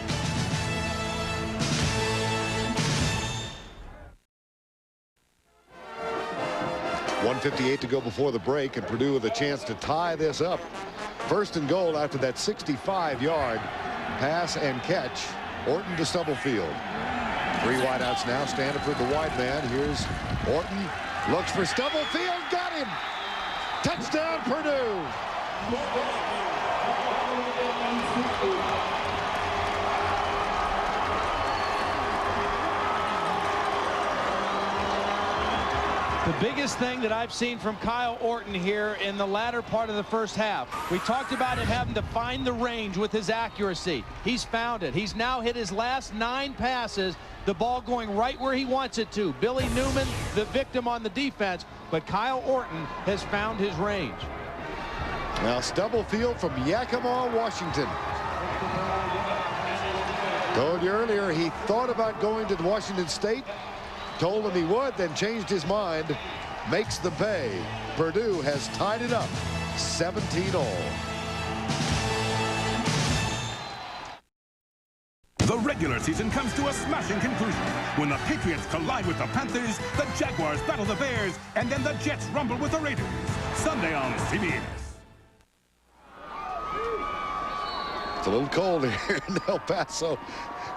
Speaker 1: .158 to go before the break, and Purdue with a chance to tie this up. 1st and goal after that 65-yard pass and catch. Orton to Stubblefield. 3 wideouts now. Standiford the wide man. Here's Orton. Looks for Stubblefield. Got him. Touchdown, Purdue.
Speaker 8: The biggest thing that I've seen from Kyle Orton here in the latter part of the first half, we talked about him having to find the range with his accuracy. He's found it. He's now hit his last 9 passes, the ball going right where he wants it to. Billy Newman, the victim on the defense, but Kyle Orton has found his range.
Speaker 1: Now Stubblefield from Yakima, Washington. Told you earlier he thought about going to Washington State. Told him he would, then changed his mind. Makes the pay. Purdue has tied it up 17-all.
Speaker 4: The regular season comes to a smashing conclusion when the Patriots collide with the Panthers, the Jaguars battle the Bears, and then the Jets rumble with the Raiders. Sunday on CBS.
Speaker 1: It's a little cold here in El Paso.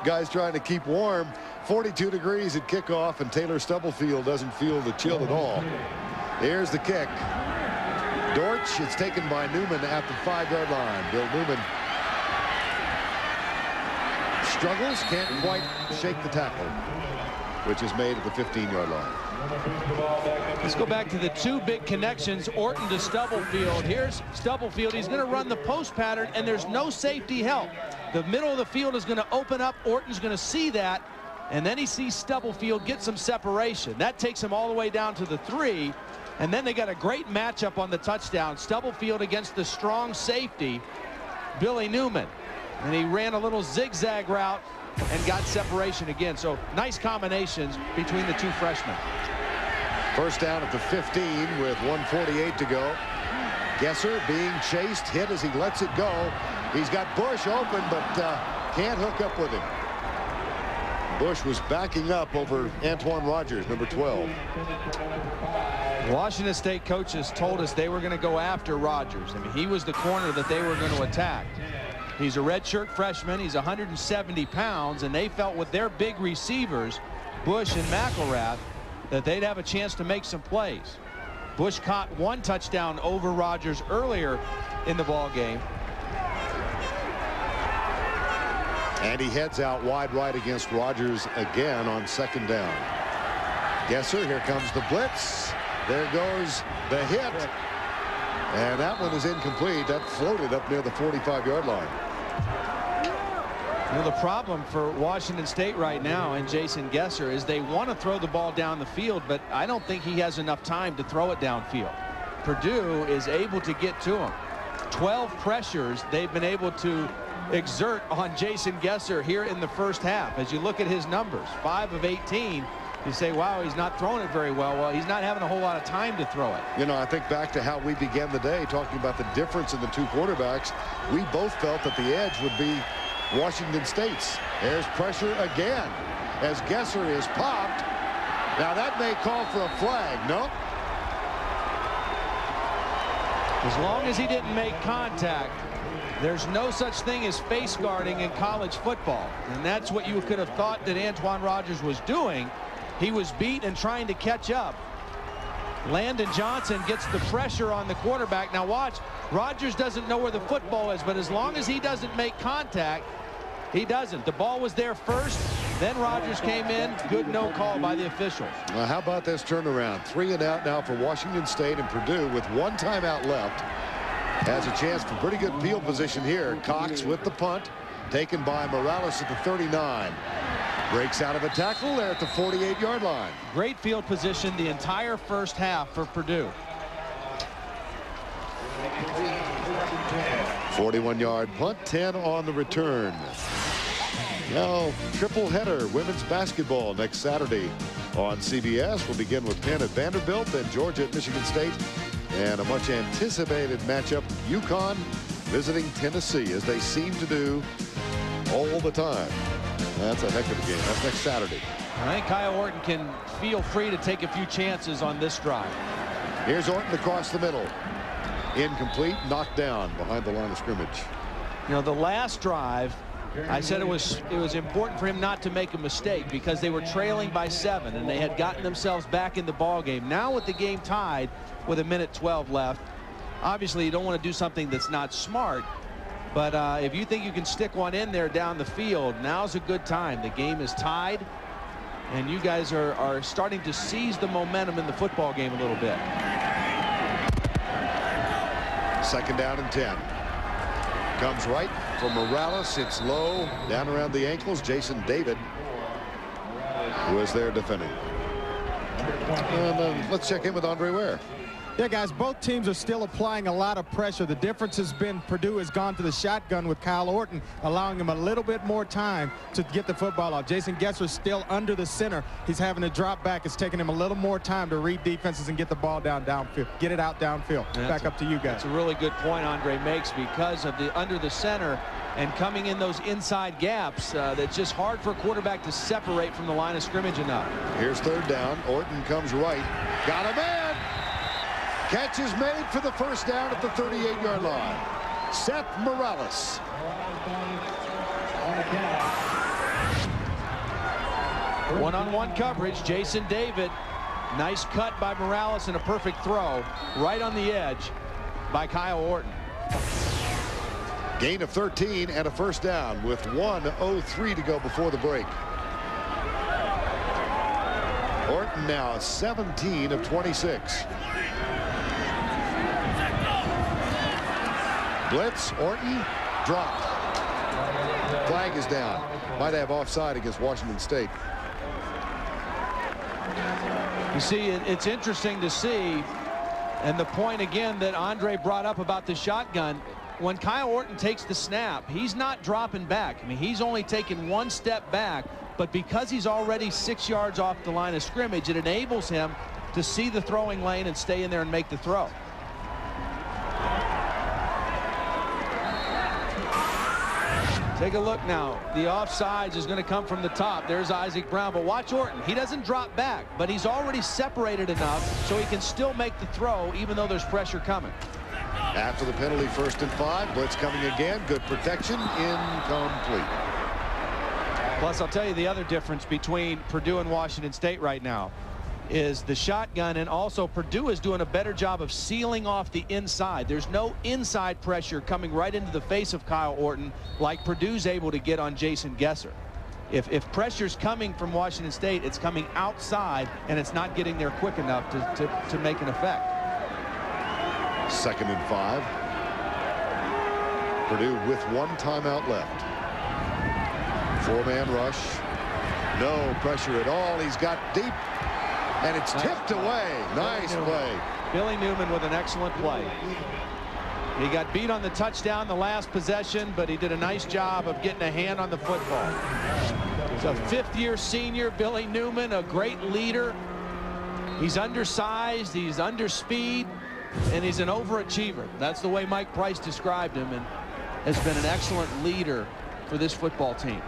Speaker 1: Guys trying to keep warm. 42 degrees at kickoff, and Taylor Stubblefield doesn't feel the chill at all. Here's the kick. Dortch, it's taken by Newman at the 5-yard line. Bill Newman struggles, can't quite shake the tackle, which is made at the 15-yard line.
Speaker 8: Let's go back to the 2 big connections, Orton to Stubblefield. Here's Stubblefield. He's going to run the post pattern, and there's no safety help. The middle of the field is going to open up. Orton's going to see that, and then he sees Stubblefield get some separation. That takes him all the way down to the 3, and then they got a great matchup on the touchdown. Stubblefield against the strong safety, Billy Newman. And he ran a little zigzag route and got separation again. So nice combinations between the 2 freshmen.
Speaker 1: First down at the 15 with 1:48 to go. Gesser being chased, hit as he lets it go. He's got Bush open, but can't hook up with him. Bush was backing up over Antoine Rogers, number 12.
Speaker 8: Washington State coaches told us they were going to go after Rogers. I mean, he was the corner that they were going to attack. He's a redshirt freshman. He's 170 pounds, and they felt with their big receivers, Bush and McElrath, that they'd have a chance to make some plays. Bush caught 1 touchdown over Rogers earlier in the ball game.
Speaker 1: And he heads out wide right against Rogers again on 2nd down. Gesser, here comes the blitz. There goes the hit. And that one is incomplete. That floated up near the 45-yard line.
Speaker 8: You know, the problem for Washington State right now and Jason Gesser is they want to throw the ball down the field, but I don't think he has enough time to throw it downfield. Purdue is able to get to him. 12 pressures they've been able to exert on Jason Gesser here in the first half. As you look at his numbers, 5 of 18, you say, wow, he's not throwing it very well. Well, he's not having a whole lot of time to throw it.
Speaker 1: You know, I think back to how we began the day talking about the difference in the 2 quarterbacks. We both felt that the edge would be Washington State's. There's pressure again as Gesser is popped. Now that may call for a flag. No.
Speaker 8: As long as he didn't make contact, there's no such thing as face guarding in college football. And that's what you could have thought that Antoine Rogers was doing. He was beat and trying to catch up. Landon Johnson gets the pressure on the quarterback. Now watch, Rogers doesn't know where the football is, but as long as he doesn't make contact, he doesn't. The ball was there first, then Rogers came in. Good no call by the officials.
Speaker 1: Well, how about this turnaround? 3 and out now for Washington State, and Purdue with 1 timeout left has a chance for pretty good field position here. Cox with the punt, taken by Morales at the 39. Breaks out of a tackle there at the 48-yard line.
Speaker 8: Great field position the entire first half for Purdue.
Speaker 1: 41-yard punt, 10 on the return. Now, triple header women's basketball next Saturday on CBS. We'll begin with Penn at Vanderbilt, then Georgia at Michigan State, and a much anticipated matchup, UConn visiting Tennessee, as they seem to do all the time. That's a heck of a game. That's next Saturday.
Speaker 8: I think Kyle Orton can feel free to take a few chances on this drive.
Speaker 1: Here's Orton across the middle. Incomplete, knocked down behind the line of scrimmage.
Speaker 8: You know, the last drive, I said it was important for him not to make a mistake because they were trailing by 7 and they had gotten themselves back in the ball game. Now with the game tied with 1:12 left, Obviously, you don't want to do something that's not smart. But if you think you can stick one in there down the field, now's a good time. The game is tied, and you guys are starting to seize the momentum in the football game a little bit.
Speaker 1: 2nd down and 10. Comes right for Morales. It's low, down around the ankles. Jason David, who is there defending. And let's check in with Andre Ware.
Speaker 6: Yeah, guys, both teams are still applying a lot of pressure. The difference has been Purdue has gone to the shotgun with Kyle Orton, allowing him a little bit more time to get the football off. Jason Gesser's still under the center. He's having to drop back. It's taking him a little more time to read defenses and get the ball downfield. Get it out downfield. Back up to you guys.
Speaker 8: That's a really good point Andre makes because of the under the center and coming in those inside gaps. That's just hard for a quarterback to separate from the line of scrimmage enough.
Speaker 1: Here's 3rd down. Orton comes right. Got a man. Catch is made for the 1st down at the 38-yard line. Seth Morales.
Speaker 8: One-on-one coverage. Jason David. Nice cut by Morales and a perfect throw right on the edge by Kyle Orton.
Speaker 1: Gain of 13 and a 1st down with 1:03 to go before the break. Orton now 17 of 26. Blitz, Orton, dropped. Flag is down. Might have offside against Washington State.
Speaker 8: You see, it's interesting to see, and the point again that Andre brought up about the shotgun, when Kyle Orton takes the snap, he's not dropping back. I mean, he's only taking 1 step back, but because he's already 6 yards off the line of scrimmage, it enables him to see the throwing lane and stay in there and make the throw. Take a look now. The offsides is going to come from the top. There's Isaac Brown, but watch Orton. He doesn't drop back, but he's already separated enough so he can still make the throw even though there's pressure coming.
Speaker 1: After the penalty, 1st and 5. Blitz coming again. Good protection. Incomplete.
Speaker 8: Plus, I'll tell you the other difference between Purdue and Washington State right now is the shotgun, and also Purdue is doing a better job of sealing off the inside. There's no inside pressure coming right into the face of Kyle Orton like Purdue's able to get on Jason Gesser. If pressure's coming from Washington State, it's coming outside, and it's not getting there quick enough to make an effect.
Speaker 1: 2nd and 5. Purdue with 1 timeout left. 4-man rush. No pressure at all. He's got deep. And it's tipped away. Nice play.
Speaker 8: Billy Newman with an excellent play. He got beat on the touchdown the last possession, but he did a nice job of getting a hand on the football. He's a 5th-year senior, Billy Newman, a great leader. He's undersized, he's under speed, and he's an overachiever. That's the way Mike Price described him, and has been an excellent leader for this football team.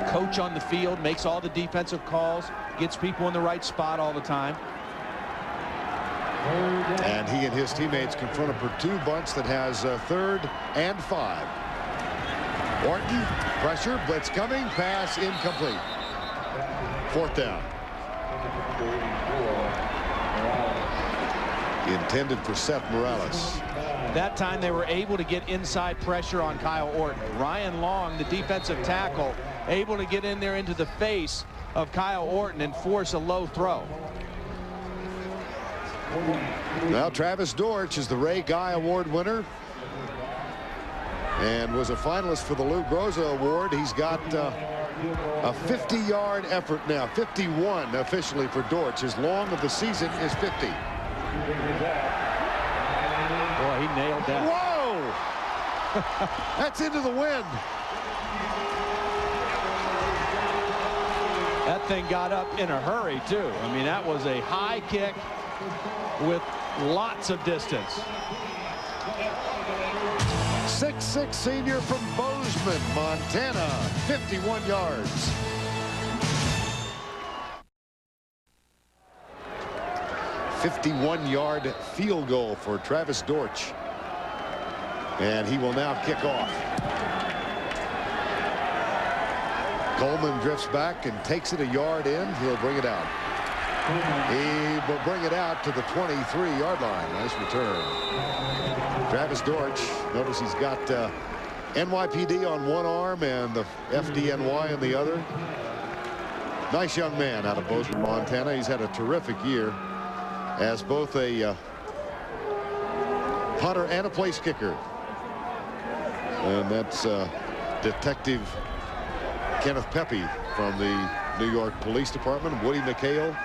Speaker 8: Coach on the field, makes all the defensive calls, gets people in the right spot all the time.
Speaker 1: And he and his teammates confront a Purdue bunch that has 3rd and 5. Orton, pressure, blitz coming, pass incomplete. 4th down. Intended for Seth Morales.
Speaker 8: That time they were able to get inside pressure on Kyle Orton. Ryan Long, the defensive tackle, able to get in there into the face of Kyle Orton and force a low throw.
Speaker 1: Now Travis Dortch is the Ray Guy Award winner and was a finalist for the Lou Groza Award. He's got a 50-yard effort now, 51 officially for Dortch. His long of the season is 50.
Speaker 8: Boy, he nailed that.
Speaker 1: Whoa! That's into the wind.
Speaker 8: That thing got up in a hurry, too. I mean, that was a high kick with lots of distance.
Speaker 1: 6'6" senior from Bozeman, Montana, 51 yards. '51-yard field goal for Travis Dortch. And he will now kick off. Coleman drifts back and takes it a yard in. He'll bring it out. He will bring it out to the 23-yard line. Nice return. Travis Dortch, notice he's got NYPD on one arm and the FDNY on the other. Nice young man out of Bozeman, Montana. He's had a terrific year as both a punter and a place kicker. And that's Detective Kenneth Pepe from the New York Police Department. Woody McHale,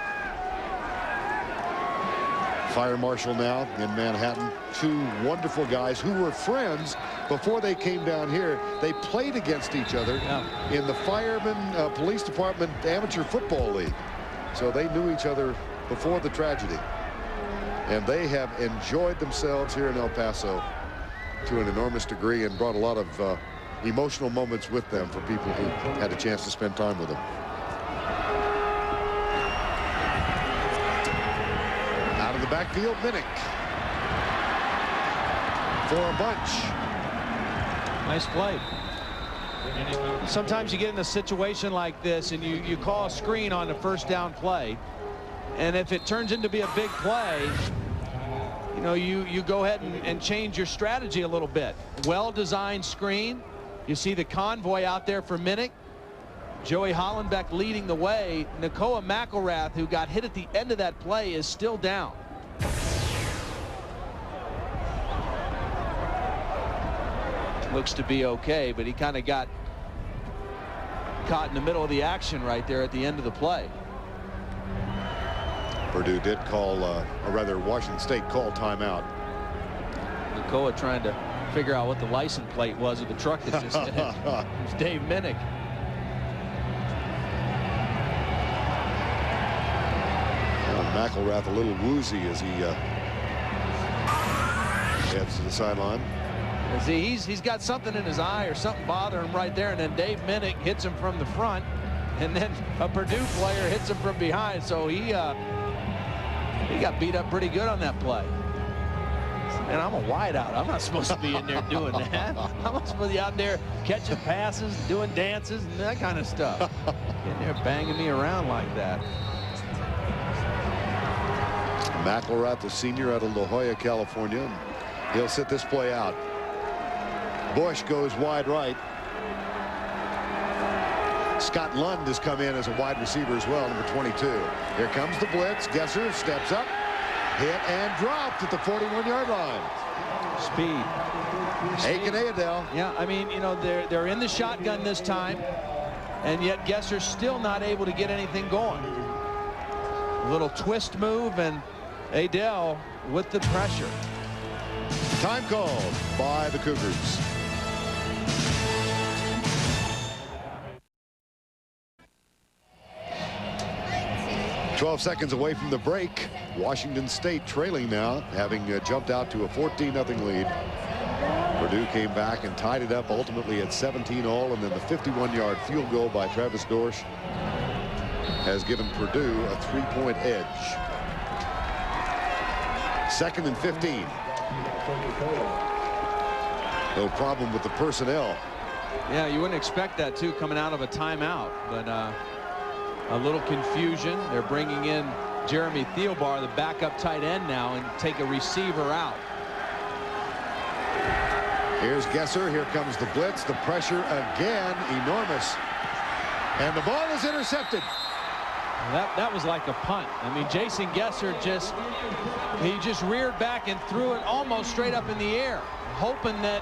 Speaker 1: fire marshal now in Manhattan. Two wonderful guys who were friends before they came down here. They played against each other in the Fireman Police Department Amateur Football League. So they knew each other before the tragedy. And they have enjoyed themselves here in El Paso to an enormous degree and brought a lot of emotional moments with them for people who had a chance to spend time with them. Out of the backfield, Minnick for a bunch.
Speaker 8: Nice play. Sometimes you get in a situation like this and you call a screen on the first down play, and if it turns into be a big play, you know, you go ahead and change your strategy a little bit. Well-designed screen. You see the convoy out there for Minnick. Joey Hollenbeck leading the way. Nakoa McElrath, who got hit at the end of that play, is still down. Looks to be okay, but he kind of got caught in the middle of the action right there at the end of the play.
Speaker 1: Purdue did call, or rather Washington State called timeout.
Speaker 8: Nakoa trying to figure out what the license plate was of the truck that just hit him. It was Dave Minnick.
Speaker 1: McElrath a little woozy as he heads to the sideline.
Speaker 8: See, he's got something in his eye or something bothering him right there, and then Dave Minnick hits him from the front, and then a Purdue player hits him from behind. So he got beat up pretty good on that play. And I'm a wideout. I'm not supposed to be in there doing that. I'm not supposed to be out there catching passes, doing dances, and that kind of stuff. In there banging me around like that.
Speaker 1: McElrath, the senior out of La Jolla, California. He'll sit this play out. Bush goes wide right. Scott Lund has come in as a wide receiver as well, number 22. Here comes the blitz. Gesser steps up. Hit and dropped at the 41-yard line.
Speaker 8: Speed.
Speaker 1: Aiken Ayadel.
Speaker 8: Yeah, I mean, you know, they're in the shotgun this time, and yet Gesser's still not able to get anything going. A little twist move, and Adele with the pressure.
Speaker 1: Time called by the Cougars. "12 seconds away from the break. Washington State trailing now, having jumped out to a 14-0 lead. Purdue came back and tied it up ultimately at 17-all, and then the 51-yard field goal by Travis Dorsch has given Purdue a 3-point edge. 2nd and 15. No problem with the personnel.
Speaker 8: Yeah, you wouldn't expect that too coming out of a timeout, but a little confusion. They're bringing in Jeremy Thielbar, the backup tight end now, and take a receiver out.
Speaker 1: Here's Gesser. Here comes the blitz. The pressure again, enormous. And the ball is intercepted.
Speaker 8: That was like a punt. I mean, Jason Gesser just reared back and threw it almost straight up in the air, hoping that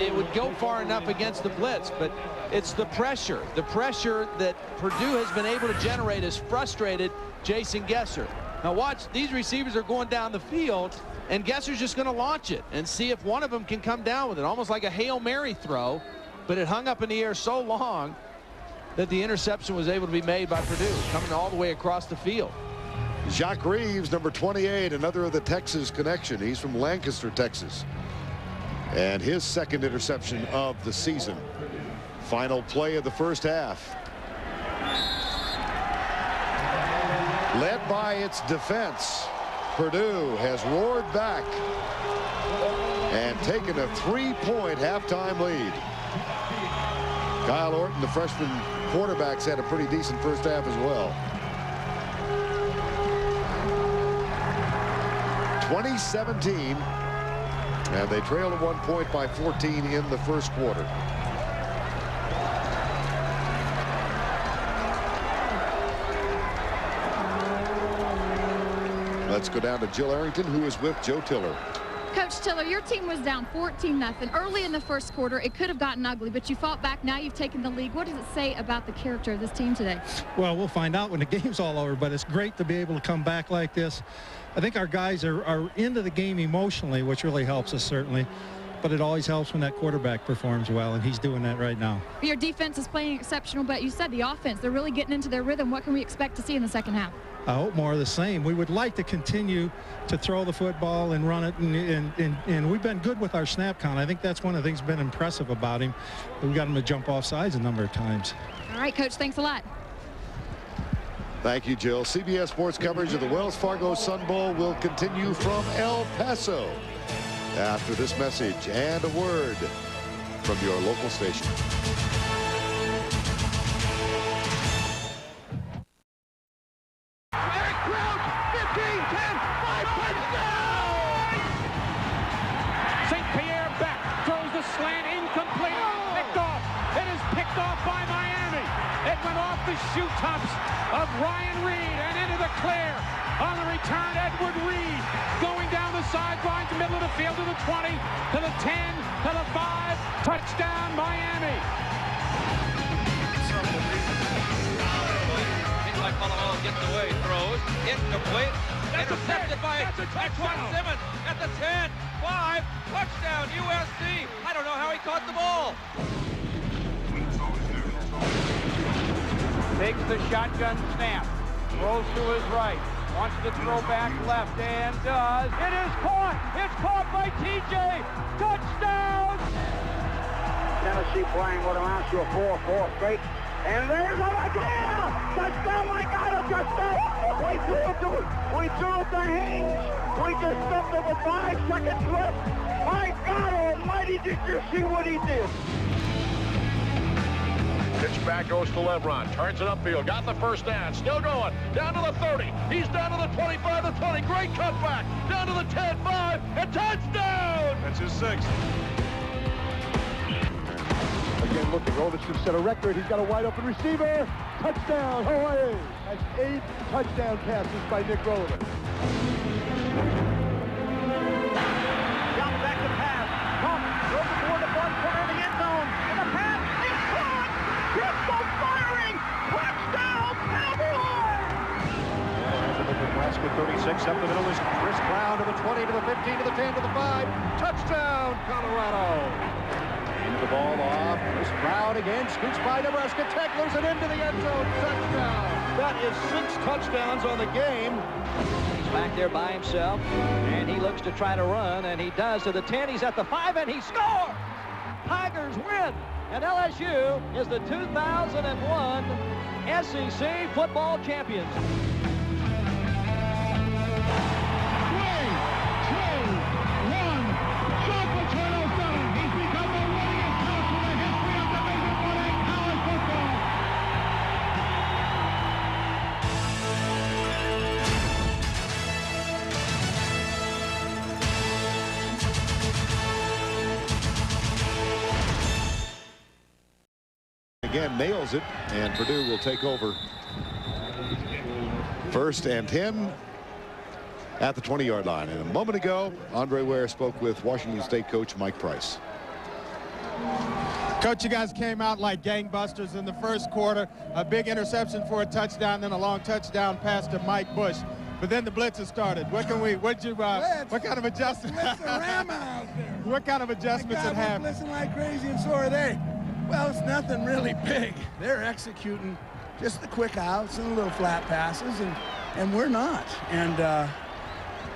Speaker 8: it would go far enough against the blitz. But it's the pressure that Purdue has been able to generate has frustrated Jason Gesser. Now watch, these receivers are going down the field, and Gesser's just going to launch it and see if one of them can come down with it, almost like a Hail Mary throw, but it hung up in the air so long that the interception was able to be made by Purdue, coming all the way across the field.
Speaker 1: Jacques Reeves, number 28, another of the Texas connection. He's from Lancaster, Texas. And his second interception of the season. Final play of the first half. Led by its defense, Purdue has roared back and taken a 3-point halftime lead. Kyle Orton, the freshman quarterback's had a pretty decent first half as well. 2017. And they trail at 1 point by 14 in the first quarter. Let's go down to Jill Arrington, who is with Joe Tiller.
Speaker 7: Coach Tiller, your team was down 14-0 early in the first quarter. It could have gotten ugly, but you fought back. Now you've taken the lead. What does it say about the character of this team today?
Speaker 5: Well, we'll find out when the game's all over, but it's great to be able to come back like this. I think our guys are into the game emotionally, which really helps us, certainly. But it always helps when that quarterback performs well, and he's doing that right now.
Speaker 7: Your defense is playing exceptional, but you said the offense, they're really getting into their rhythm. What can we expect to see in the second half?
Speaker 5: I hope more of the same. We would like to continue to throw the football and run it, and we've been good with our snap count. I think that's one of the things that's been impressive about him. We got him to jump off sides a number of times.
Speaker 7: All right, Coach, thanks a lot.
Speaker 1: Thank you, Jill. CBS Sports coverage of the Wells Fargo Sun Bowl will continue from El Paso after this message and a word from your local station.
Speaker 19: The shoe tops of Ryan Reed and into the clear. On the return, Edward Reed going down the sidelines, middle of the field to the 20, to the 10, to the 5. Touchdown, Miami.
Speaker 20: Colorado gets away, throws, incomplete, intercepted by Antoine Simmons at the 10, 5, touchdown, USC. I don't know how he caught the ball.
Speaker 19: Takes the shotgun snap, throws to his right, wants to throw back left, and does. It is caught! It's caught by TJ! Touchdown!
Speaker 21: Tennessee playing what amounts to a 4-4 straight. And there's a touchdown! My God, a touchdown! We threw it to Haynes. We just stuffed it with 5 seconds left. My God almighty, did you see what he did?
Speaker 22: Pitch back goes to LeBron, turns it upfield, got the first down, still going, down to the 30, he's down to the 25, the 20, great cutback, down to the 10, 5, and touchdown! That's his 6th.
Speaker 23: Again, looking, Robinson set a record, he's got a wide open receiver, touchdown, Hawaii! That's 8 touchdown passes by Nick Roller.
Speaker 21: Drops back to pass, goes toward the front corner of the end zone, and the pass is caught! Crystal firing! Touchdown, Cowboys!
Speaker 23: Nebraska 36, up the middle is Chris Brown to the 20, to the 15, to the 10, to the 5. Touchdown, Colorado! Into the ball off. Chris Brown again, scoots by Nebraska tacklers and into the end zone. Touchdown! That is 6 touchdowns on the game.
Speaker 24: He's back there by himself, and he looks to try to run, and he does to the 10. He's at the 5, and he scores! Tigers win! And LSU is the 2001 SEC football champions.
Speaker 19: 3, 2, 1, Joe Paterno done. He's become the winningest coach in the history of Division I college football.
Speaker 1: Again, nails it, and Purdue will take over. 1st and 10 at the 20-yard line. And a moment ago, Andre Ware spoke with Washington State coach Mike Price.
Speaker 6: Coach, you guys came out like gangbusters in the first quarter. A big interception for a touchdown, then a long touchdown pass to Mike Bush. But then the blitzes started. What kind of adjustments? What kind of adjustments had happened?
Speaker 2: Blitzing like crazy, and so are they. Well, it's nothing really big. They're executing just the quick outs and the little flat passes, and we're not. And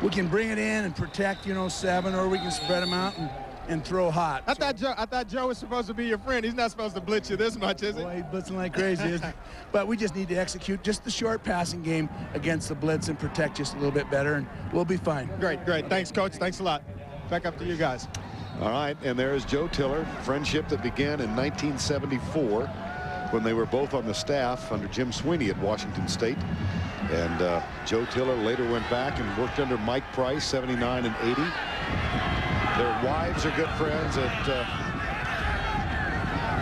Speaker 2: we can bring it in and protect, 7, or we can spread them out and throw hot.
Speaker 6: I thought Joe was supposed to be your friend. He's not supposed to blitz you this much, is he?
Speaker 2: Boy, he's blitzing like crazy, isn't he? But we just need to execute just the short passing game against the blitz and protect just a little bit better, and we'll be fine.
Speaker 6: Great. Thanks, Coach. Thanks a lot. Back up to you guys.
Speaker 1: All right, and there's Joe Tiller, friendship that began in 1974. when they were both on the staff under Jim Sweeney at Washington State. And Joe Tiller later went back and worked under Mike Price, 79 and 80. Their wives are good friends.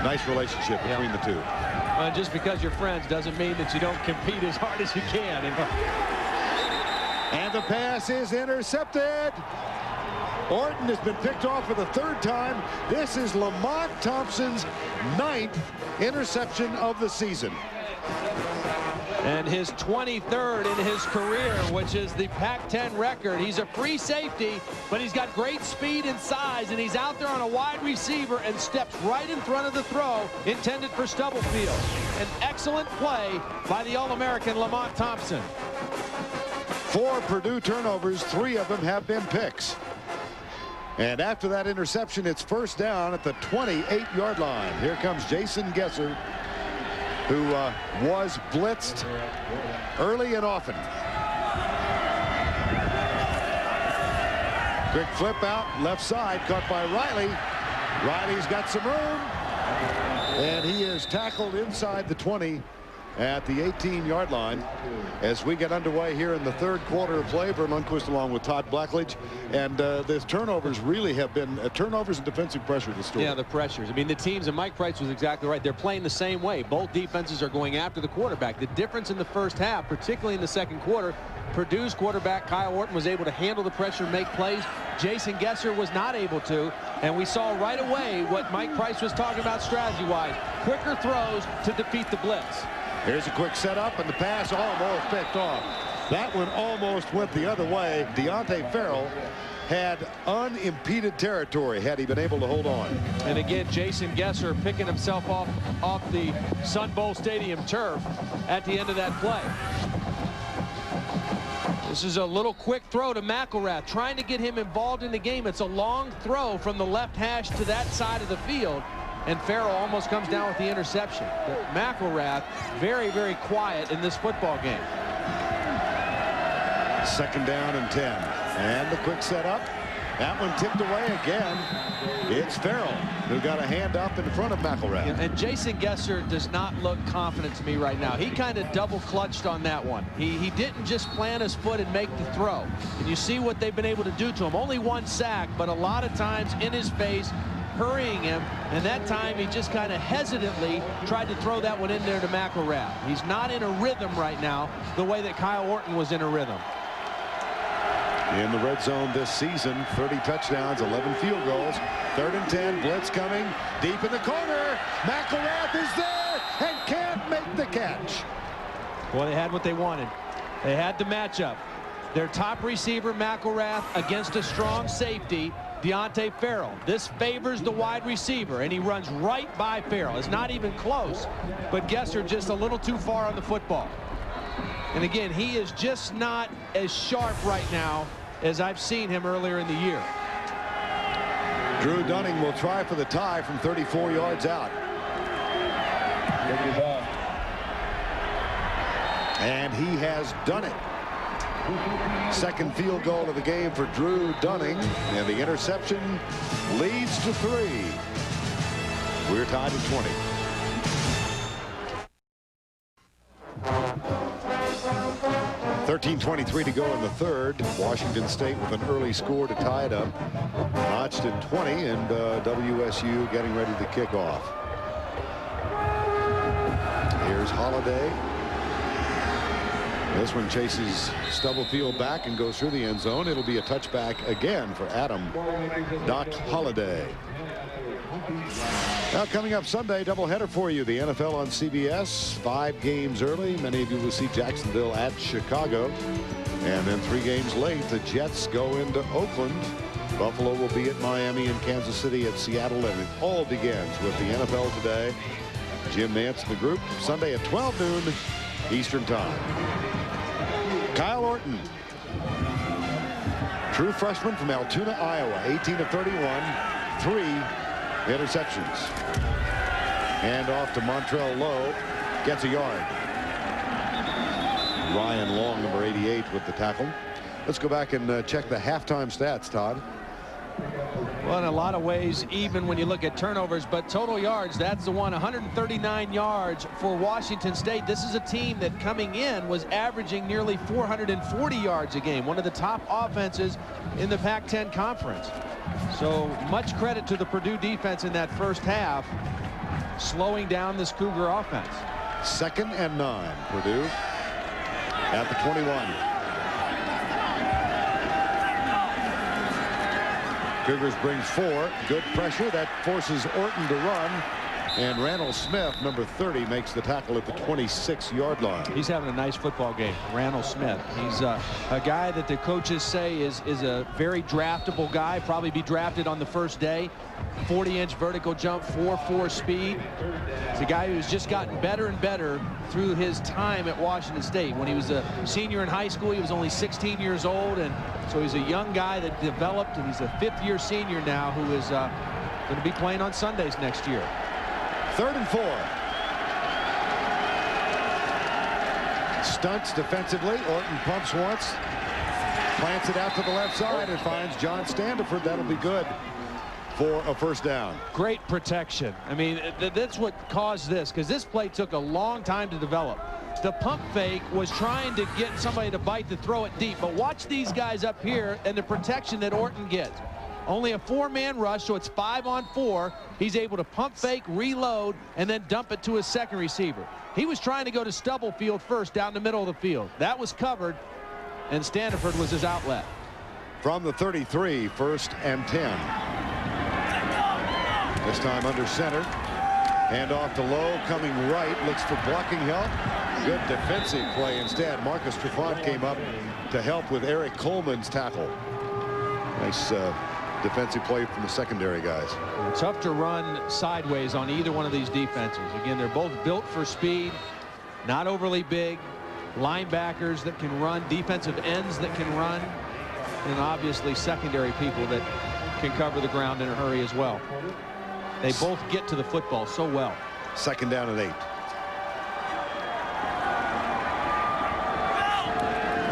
Speaker 1: Nice relationship between the two.
Speaker 8: Well, just because you're friends doesn't mean that you don't compete as hard as you can.
Speaker 1: And the pass is intercepted. Orton has been picked off for the 3rd time. This is Lamont Thompson's 9th interception of the season.
Speaker 8: And his 23rd in his career, which is the Pac-10 record. He's a free safety, but he's got great speed and size, and he's out there on a wide receiver and steps right in front of the throw intended for Stubblefield. An excellent play by the All-American Lamont Thompson.
Speaker 1: 4 Purdue turnovers, 3 of them have been picks. And after that interception, it's first down at the 28-yard line. Here comes Jason Gesser, who was blitzed early and often. Quick flip out, left side, caught by Riley. Riley's got some room, and he is tackled inside the 20 at the 18-yard line as we get underway here in the 3rd quarter of play. Vern Lundquist along with Todd Blackledge. And the turnovers really have been turnovers and defensive pressure to story.
Speaker 8: Yeah, the pressures. I mean, the teams, and Mike Price was exactly right. They're playing the same way. Both defenses are going after the quarterback. The difference in the first half, particularly in the 2nd quarter, Purdue's quarterback Kyle Orton was able to handle the pressure, make plays. Jason Gesser was not able to, and we saw right away what Mike Price was talking about strategy-wise. Quicker throws to defeat the blitz.
Speaker 1: Here's a quick setup, and the pass almost picked off. That one almost went the other way. Deontay Farrell had unimpeded territory had he been able to hold on.
Speaker 8: And again, Jason Gesser picking himself off the Sun Bowl Stadium turf at the end of that play. This is a little quick throw to McElrath, trying to get him involved in the game. It's a long throw from the left hash to that side of the field, and Farrell almost comes down with the interception. But McElrath very, very quiet in this football game.
Speaker 1: 2nd down and 10. And the quick setup. That one tipped away again. It's Farrell who got a hand up in front of McElrath.
Speaker 8: Yeah, and Jason Gesser does not look confident to me right now. He kind of double clutched on that one. He didn't just plant his foot and make the throw. And you see what they've been able to do to him. Only 1 sack, but a lot of times in his face, hurrying him, and that time he just kind of hesitantly tried to throw that one in there to McElrath. He's not in a rhythm right now the way that Kyle Orton was in a rhythm.
Speaker 1: In the red zone this season, 30 touchdowns, 11 field goals. 3rd and 10, blitz coming deep in the corner. McElrath is there and can't make the catch.
Speaker 8: Well, they had what they wanted. They had the matchup. Their top receiver, McElrath, against a strong safety, Deontay Farrell. This favors the wide receiver, and he runs right by Farrell. It's not even close, but Gesser just a little too far on the football. And again, he is just not as sharp right now as I've seen him earlier in the year.
Speaker 1: Drew Dunning will try for the tie from 34 yards out. And he has done it. 2nd field goal of the game for Drew Dunning, and the interception leads to 3. We're tied at 20. .23 to go in the 3rd. Washington State with an early score to tie it up. Notched at 20, and WSU getting ready to kick off. Here's Holiday. This one chases Stubblefield back and goes through the end zone. It'll be a touchback again for Adam Doc Holiday. Now coming up Sunday, doubleheader for you. The NFL on CBS, 5 games early. Many of you will see Jacksonville at Chicago. And then 3 games late, the Jets go into Oakland. Buffalo will be at Miami and Kansas City at Seattle. And it all begins with the NFL today. Jim Nantz and the group, Sunday at 12 noon Eastern time. Kyle Orton, true freshman from Altoona, Iowa, 18 of 31, 3 interceptions. And off to Montrell Lowe, gets a yard. Ryan Long, number 88, with the tackle. Let's go back and check the halftime stats, Todd.
Speaker 8: Well, in a lot of ways, even when you look at turnovers, but total yards, that's the one. 139 yards for Washington State. This is a team that coming in was averaging nearly 440 yards a game, one of the top offenses in the Pac-10 conference. So much credit to the Purdue defense in that first half, slowing down this Cougar offense.
Speaker 1: 2nd and 9, Purdue at the 21. Cougars brings 4. Good pressure. That forces Orton to run. And Randall Smith, number 30, makes the tackle at the 26-yard line.
Speaker 8: He's having a nice football game, Randall Smith. He's a guy that the coaches say is a very draftable guy, probably be drafted on the first day. 40-inch vertical jump, 4.4 speed. He's a guy who's just gotten better and better through his time at Washington State. When he was a senior in high school, he was only 16 years old, and so he's a young guy that developed, and he's a 5th-year senior now who is going to be playing on Sundays next year.
Speaker 1: 3rd and 4. Stunts defensively. Orton pumps once, plants it out to the left side, and finds John Standiford. That'll be good for a first down.
Speaker 8: Great protection. I mean, that's what caused this, because this play took a long time to develop. The pump fake was trying to get somebody to bite to throw it deep, but watch these guys up here and the protection that Orton gets. Only a 4-man rush, so it's 5 on 4. He's able to pump fake, reload, and then dump it to his second receiver. He was trying to go to Stubblefield first down the middle of the field. That was covered, and Standiford was his outlet.
Speaker 1: From the 33, 1st and 10. This time under center. Hand off to Lowe, coming right, looks for blocking help. Good defensive play instead. Marcus Trufant came up to help with Eric Coleman's tackle. Nice defensive play from the secondary guys.
Speaker 8: Tough to run sideways on either one of these defenses. Again, they're both built for speed, not overly big, linebackers that can run, defensive ends that can run, and obviously secondary people that can cover the ground in a hurry as well. They both get to the football so well.
Speaker 1: 2nd down and 8.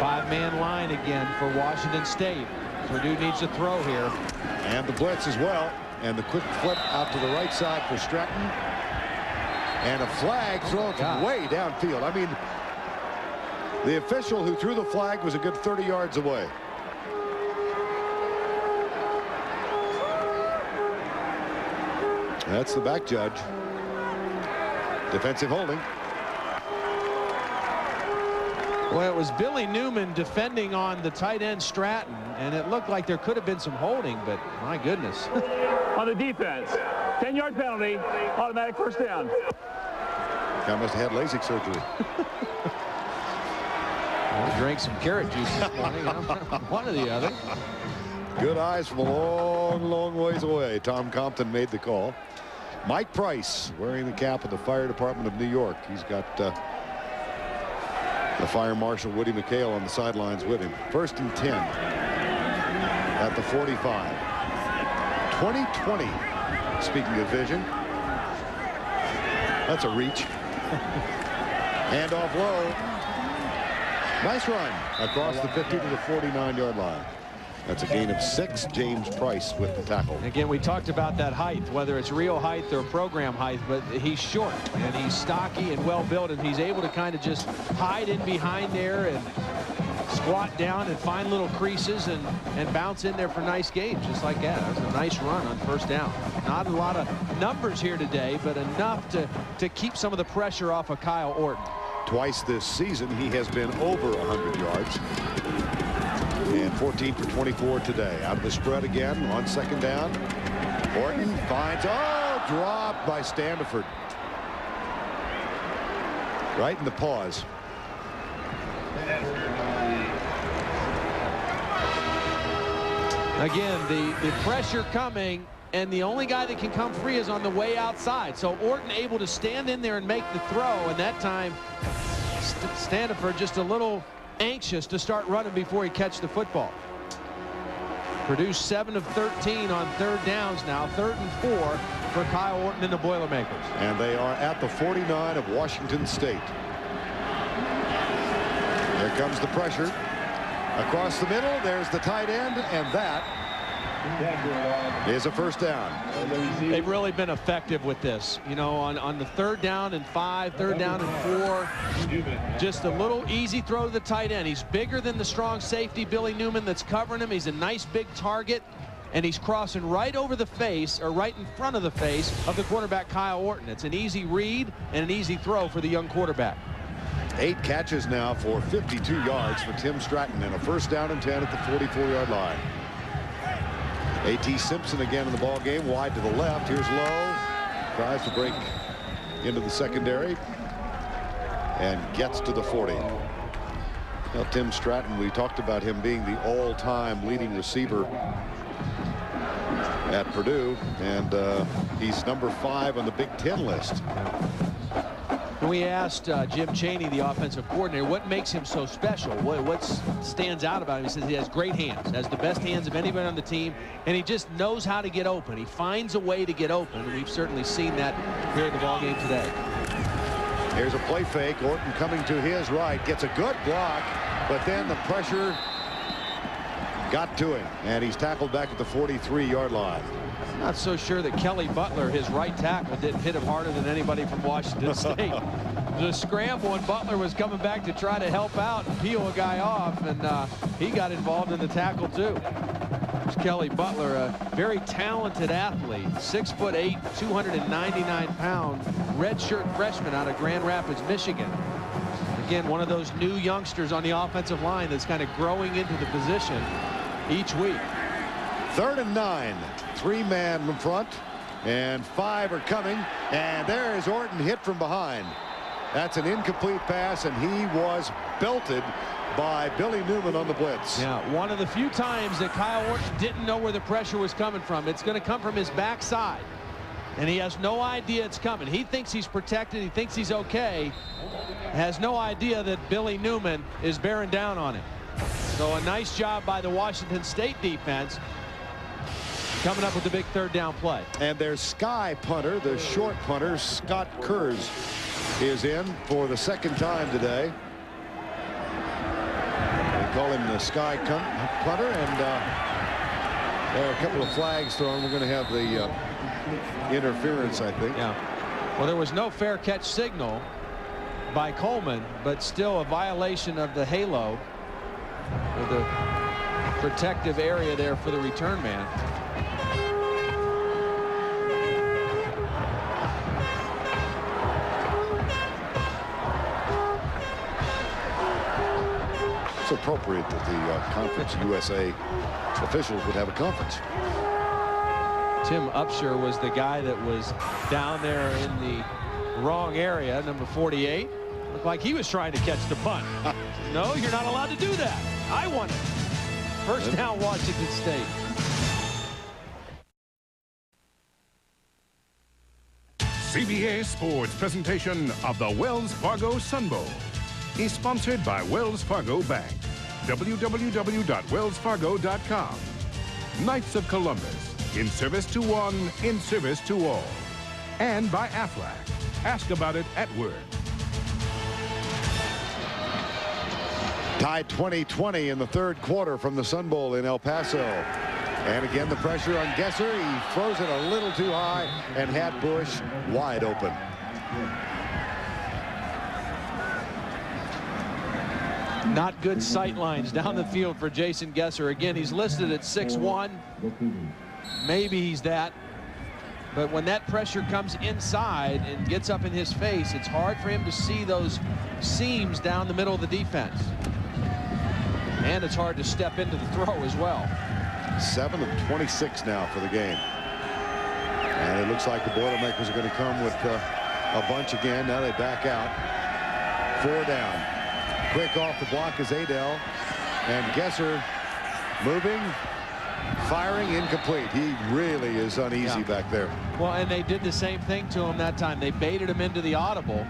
Speaker 8: 5-man line again for Washington State. Purdue needs to throw here.
Speaker 1: And the blitz as well. And the quick flip out to the right side for Stratton. And a flag thrown from way downfield. I mean, the official who threw the flag was a good 30 yards away. That's the back judge. Defensive holding.
Speaker 8: Well, it was Billy Newman defending on the tight end Stratton, and it looked like there could have been some holding, but my goodness.
Speaker 10: On the defense, 10-yard penalty, automatic first down.
Speaker 1: Guy must have had LASIK surgery.
Speaker 8: I drank some carrot juice this morning. One or the other.
Speaker 1: Good eyes from a long, long ways away. Tom Compton made the call. Mike Price wearing the cap of the Fire Department of New York. He's got the Fire Marshal Woody McHale on the sidelines with him. 1st and 10 at the 45. 2020. Speaking of vision, that's a reach. Hand off low. Nice run across the 50 to the 49-yard line. That's a gain of 6. James Price with the tackle.
Speaker 8: Again, we talked about that height, whether it's real height or program height, but he's short and he's stocky and well built, and he's able to kind of just hide in behind there and squat down and find little creases and bounce in there for nice gains just like that. That was a nice run on first down. Not a lot of numbers here today, but enough to keep some of the pressure off of Kyle Orton.
Speaker 1: Twice this season he has been over 100 yards. And 14 for 24 today. Out of the spread again on 2nd down. Orton finds, dropped by Standiford. Right in the pause.
Speaker 8: Again, the pressure coming, and the only guy that can come free is on the way outside. So Orton able to stand in there and make the throw, and that time Standiford just a little anxious to start running before he catches the football. Purdue 7 of 13 on 3rd downs now. 3rd and 4 for Kyle Orton and the Boilermakers.
Speaker 1: And they are at the 49 of Washington State. Here comes the pressure. Across the middle, there's the tight end, and that Here's a first down.
Speaker 8: They've really been effective with this. You know, on the 3rd down and 5, 3rd down and 4. Just a little easy throw to the tight end. He's bigger than the strong safety, Billy Newman, that's covering him. He's a nice big target. And he's crossing right over the face, or right in front of the face, of the quarterback, Kyle Orton. It's an easy read and an easy throw for the young quarterback.
Speaker 1: 8 catches now for 52 yards for Tim Stratton, and a first down and 10 at the 44-yard line. A.T. Simpson again in the ball game, wide to the left. Here's Lowe, tries to break into the secondary and gets to the 40. Now, Tim Stratton, we talked about him being the all-time leading receiver at Purdue, and he's number 5 on the Big Ten list.
Speaker 8: We asked Jim Chaney, the offensive coordinator, what makes him so special? What stands out about him? He says he has great hands, has the best hands of anybody on the team, and he just knows how to get open. He finds a way to get open, and we've certainly seen that here in the ballgame today.
Speaker 1: Here's a play fake. Orton coming to his right, gets a good block, but then the pressure got to him, and he's tackled back at the 43-yard line.
Speaker 8: I'm not so sure that Kelly Butler, his right tackle, didn't hit him harder than anybody from Washington State. The scramble, and Butler was coming back to try to help out and peel a guy off, and he got involved in the tackle too. There's Kelly Butler, a very talented athlete, 6'8", 299-pound redshirt freshman out of Grand Rapids, Michigan. Again, one of those new youngsters on the offensive line that's kind of growing into the position each week.
Speaker 1: 3rd and 9, 3-man in front, and 5 are coming, and there is Orton hit from behind. That's an incomplete pass, and he was belted by Billy Newman on the blitz.
Speaker 8: Yeah, one of the few times that Kyle Orton didn't know where the pressure was coming from. It's going to come from his backside, and he has no idea it's coming. He thinks he's protected. He thinks he's okay. Has no idea that Billy Newman is bearing down on him. So a nice job by the Washington State defense coming up with the big 3rd down play.
Speaker 1: And their sky punter, the short punter, Scott Kurz, is in for the 2nd time today. They call him the sky punter, and there are a couple of flags thrown. We're going to have the interference, I think.
Speaker 8: Yeah. Well, there was no fair catch signal by Coleman, but still a violation of the halo, or the protective area there for the return man.
Speaker 1: It's appropriate that the Conference USA officials would have a conference.
Speaker 8: Tim Upshur was the guy that was down there in the wrong area, number 48. Looked like he was trying to catch the punt. No, you're not allowed to do that. I won it. First down, Washington State.
Speaker 4: CBA Sports presentation of the Wells Fargo Sun Bowl is sponsored by Wells Fargo Bank. www.wellsfargo.com. Knights of Columbus. In service to one, in service to all. And by Aflac. Ask about it at work.
Speaker 1: Tied 20-20 in the 3rd quarter from the Sun Bowl in El Paso. And again, the pressure on Gesser. He throws it a little too high and had Bush wide open.
Speaker 8: Not good sight lines down the field for Jason Gesser. Again, he's listed at 6'1". Maybe he's that. But when that pressure comes inside and gets up in his face, it's hard for him to see those seams down the middle of the defense. And it's hard to step into the throw as well.
Speaker 1: 7 of 26 now for the game. And it looks like the Boilermakers are going to come with a bunch again. Now they back out. 4 down. Quick off the block is Adel. And Gesser moving, firing, incomplete. He really is uneasy back there.
Speaker 8: Well, and they did the same thing to him that time. They baited him into the audible,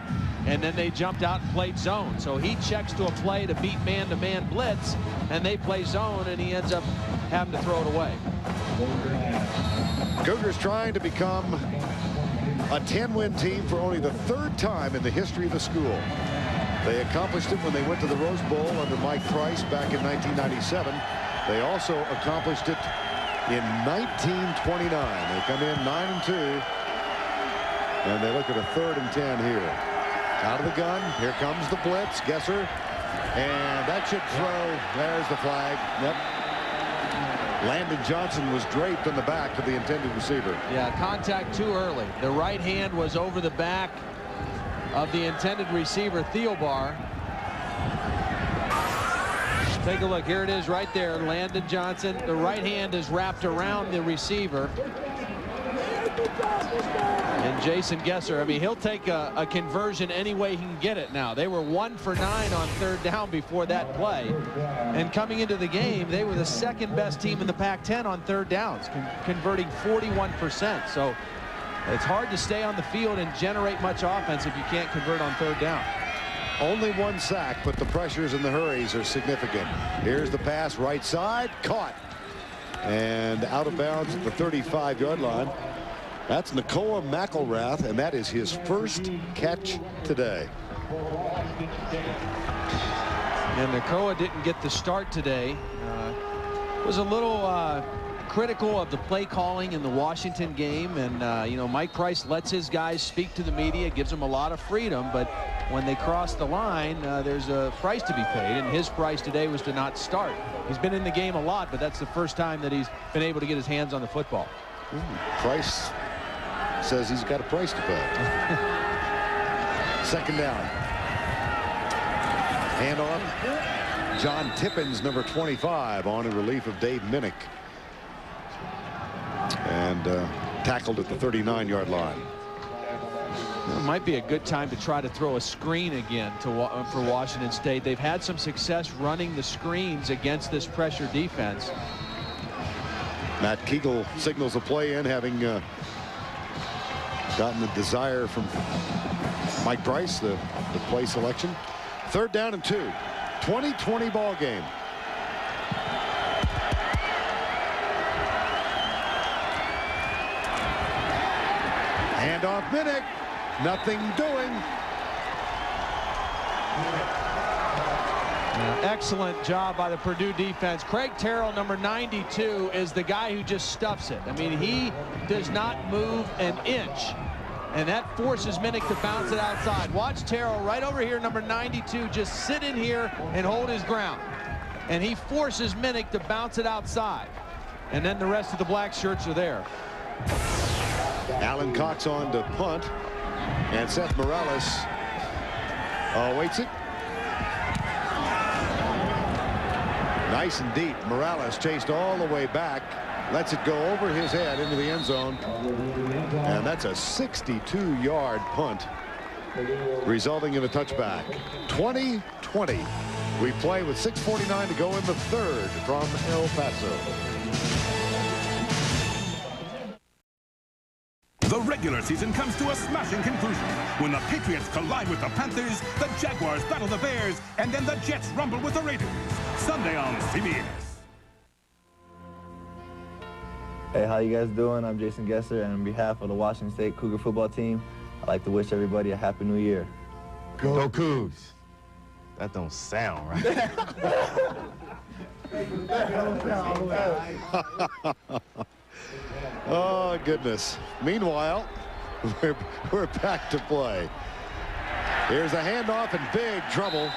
Speaker 8: and then they jumped out and played zone. So he checks to a play to beat man-to-man blitz, and they play zone, and he ends up having to throw it away.
Speaker 1: Cougars trying to become a 10-win team for only the 3rd time in the history of the school. They accomplished it when they went to the Rose Bowl under Mike Price back in 1997. They also accomplished it in 1929. They come in 9-2. And they look at a 3rd and 10 here. Out of the gun. Here comes the blitz. Gesser. And that should throw. There's the flag. Yep. Landon Johnson was draped on the back of the intended receiver.
Speaker 8: Yeah, contact too early. The right hand was over the back of the intended receiver, Theobar. Take a look. Here it is right there. Landon Johnson. The right hand is wrapped around the receiver. And Jason Gesser, I mean, he'll take a conversion any way he can get it now. They were 1 for 9 on 3rd down before that play. And coming into the game, they were the 2nd best team in the Pac-10 on 3rd downs, converting 41%. So it's hard to stay on the field and generate much offense if you can't convert on 3rd down.
Speaker 1: Only 1 sack, but the pressures and the hurries are significant. Here's the pass, right side, caught. And out of bounds at the 35-yard line. That's Nakoa McElrath, and that is his first catch today.
Speaker 8: And Nakoa didn't get the start today. Was a little critical of the play calling in the Washington game, and you know, Mike Price lets his guys speak to the media, gives them a lot of freedom, but when they cross the line, there's a price to be paid, and his price today was to not start. He's been in the game a lot, but that's the first time that he's been able to get his hands on the football.
Speaker 1: Price says he's got a price to pay. 2nd down. Handoff. John Tippins, number 25, on in relief of Dave Minnick. And tackled at the 39-yard line.
Speaker 8: It might be a good time to try to throw a screen again for Washington State. They've had some success running the screens against this pressure defense.
Speaker 1: Matt Kegel signals a play in, having gotten the desire from Mike Price, the play selection. 3rd down and 2. 20-20 ball game. Handoff Minnick. Nothing doing.
Speaker 8: Excellent job by the Purdue defense. Craig Terrell, number 92, is the guy who just stuffs it. I mean, he does not move an inch. And that forces Minnick to bounce it outside. Watch Terrell right over here, number 92, just sit in here and hold his ground. And he forces Minnick to bounce it outside. And then the rest of the black shirts are there.
Speaker 1: Alan Cox on to punt. And Seth Morales waits it. Nice and deep. Morales chased all the way back. Lets it go over his head into the end zone. And that's a 62-yard punt, resulting in a touchback. 20-20. We play with 6:49 to go in the 3rd from El Paso.
Speaker 4: The regular season comes to a smashing conclusion when the Patriots collide with the Panthers, the Jaguars battle the Bears, and then the Jets rumble with the Raiders. Sunday on CBS.
Speaker 3: Hey, how you guys doing? I'm Jason Gesser, and on behalf of the Washington State Cougar football team, I'd like to wish everybody a Happy New Year.
Speaker 9: Go Cougs. That don't sound right.
Speaker 1: Oh, goodness. Meanwhile, we're back to play. Here's a handoff in big trouble.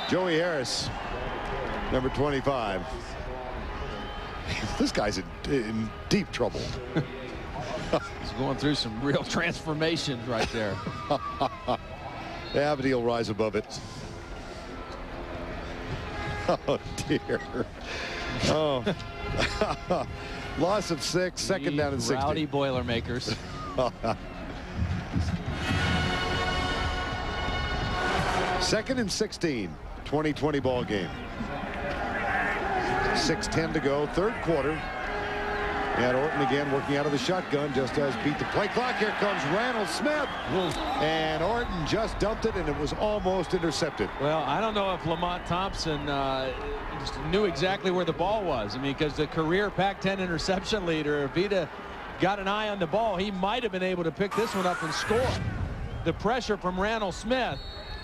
Speaker 1: Joey Harris, number 25. This guy's in deep trouble.
Speaker 8: He's going through some real transformations right there.
Speaker 1: Yeah, but he'll rise above it. Oh, dear. Oh. Loss of 6, 2nd down and 60.
Speaker 8: Rowdy Boilermakers.
Speaker 1: 2nd and 16. 20-20 ball game. 6:10 to go, 3rd quarter. And Orton again working out of the shotgun, just as beat the play clock. Here comes Randall Smith. And Orton just dumped it, and it was almost intercepted.
Speaker 8: Well, I don't know if Lamont Thompson just knew exactly where the ball was. I mean, because the career Pac-10 interception leader, if he'd got an eye on the ball, he might have been able to pick this one up and score. The pressure from Randall Smith,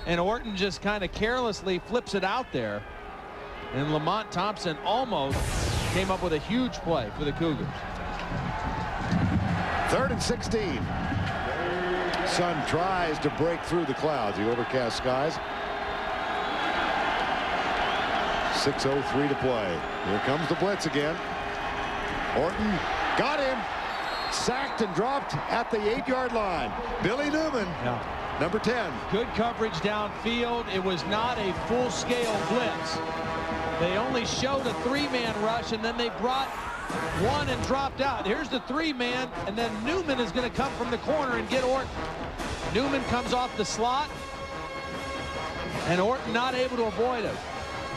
Speaker 8: and Orton just kind of carelessly flips it out there. And Lamont Thompson almost came up with a huge play for the Cougars.
Speaker 1: 3rd and 16. Sun tries to break through the clouds. The overcast skies. 6:03 to play. Here comes the blitz again. Orton got him. Sacked and dropped at the 8-yard line. Billy Newman, number 10.
Speaker 8: Good coverage downfield. It was not a full-scale blitz. They only showed a 3-man rush, and then they brought one and dropped out. Here's the 3-man, and then Newman is going to come from the corner and get Orton. Newman comes off the slot, and Orton not able to avoid him.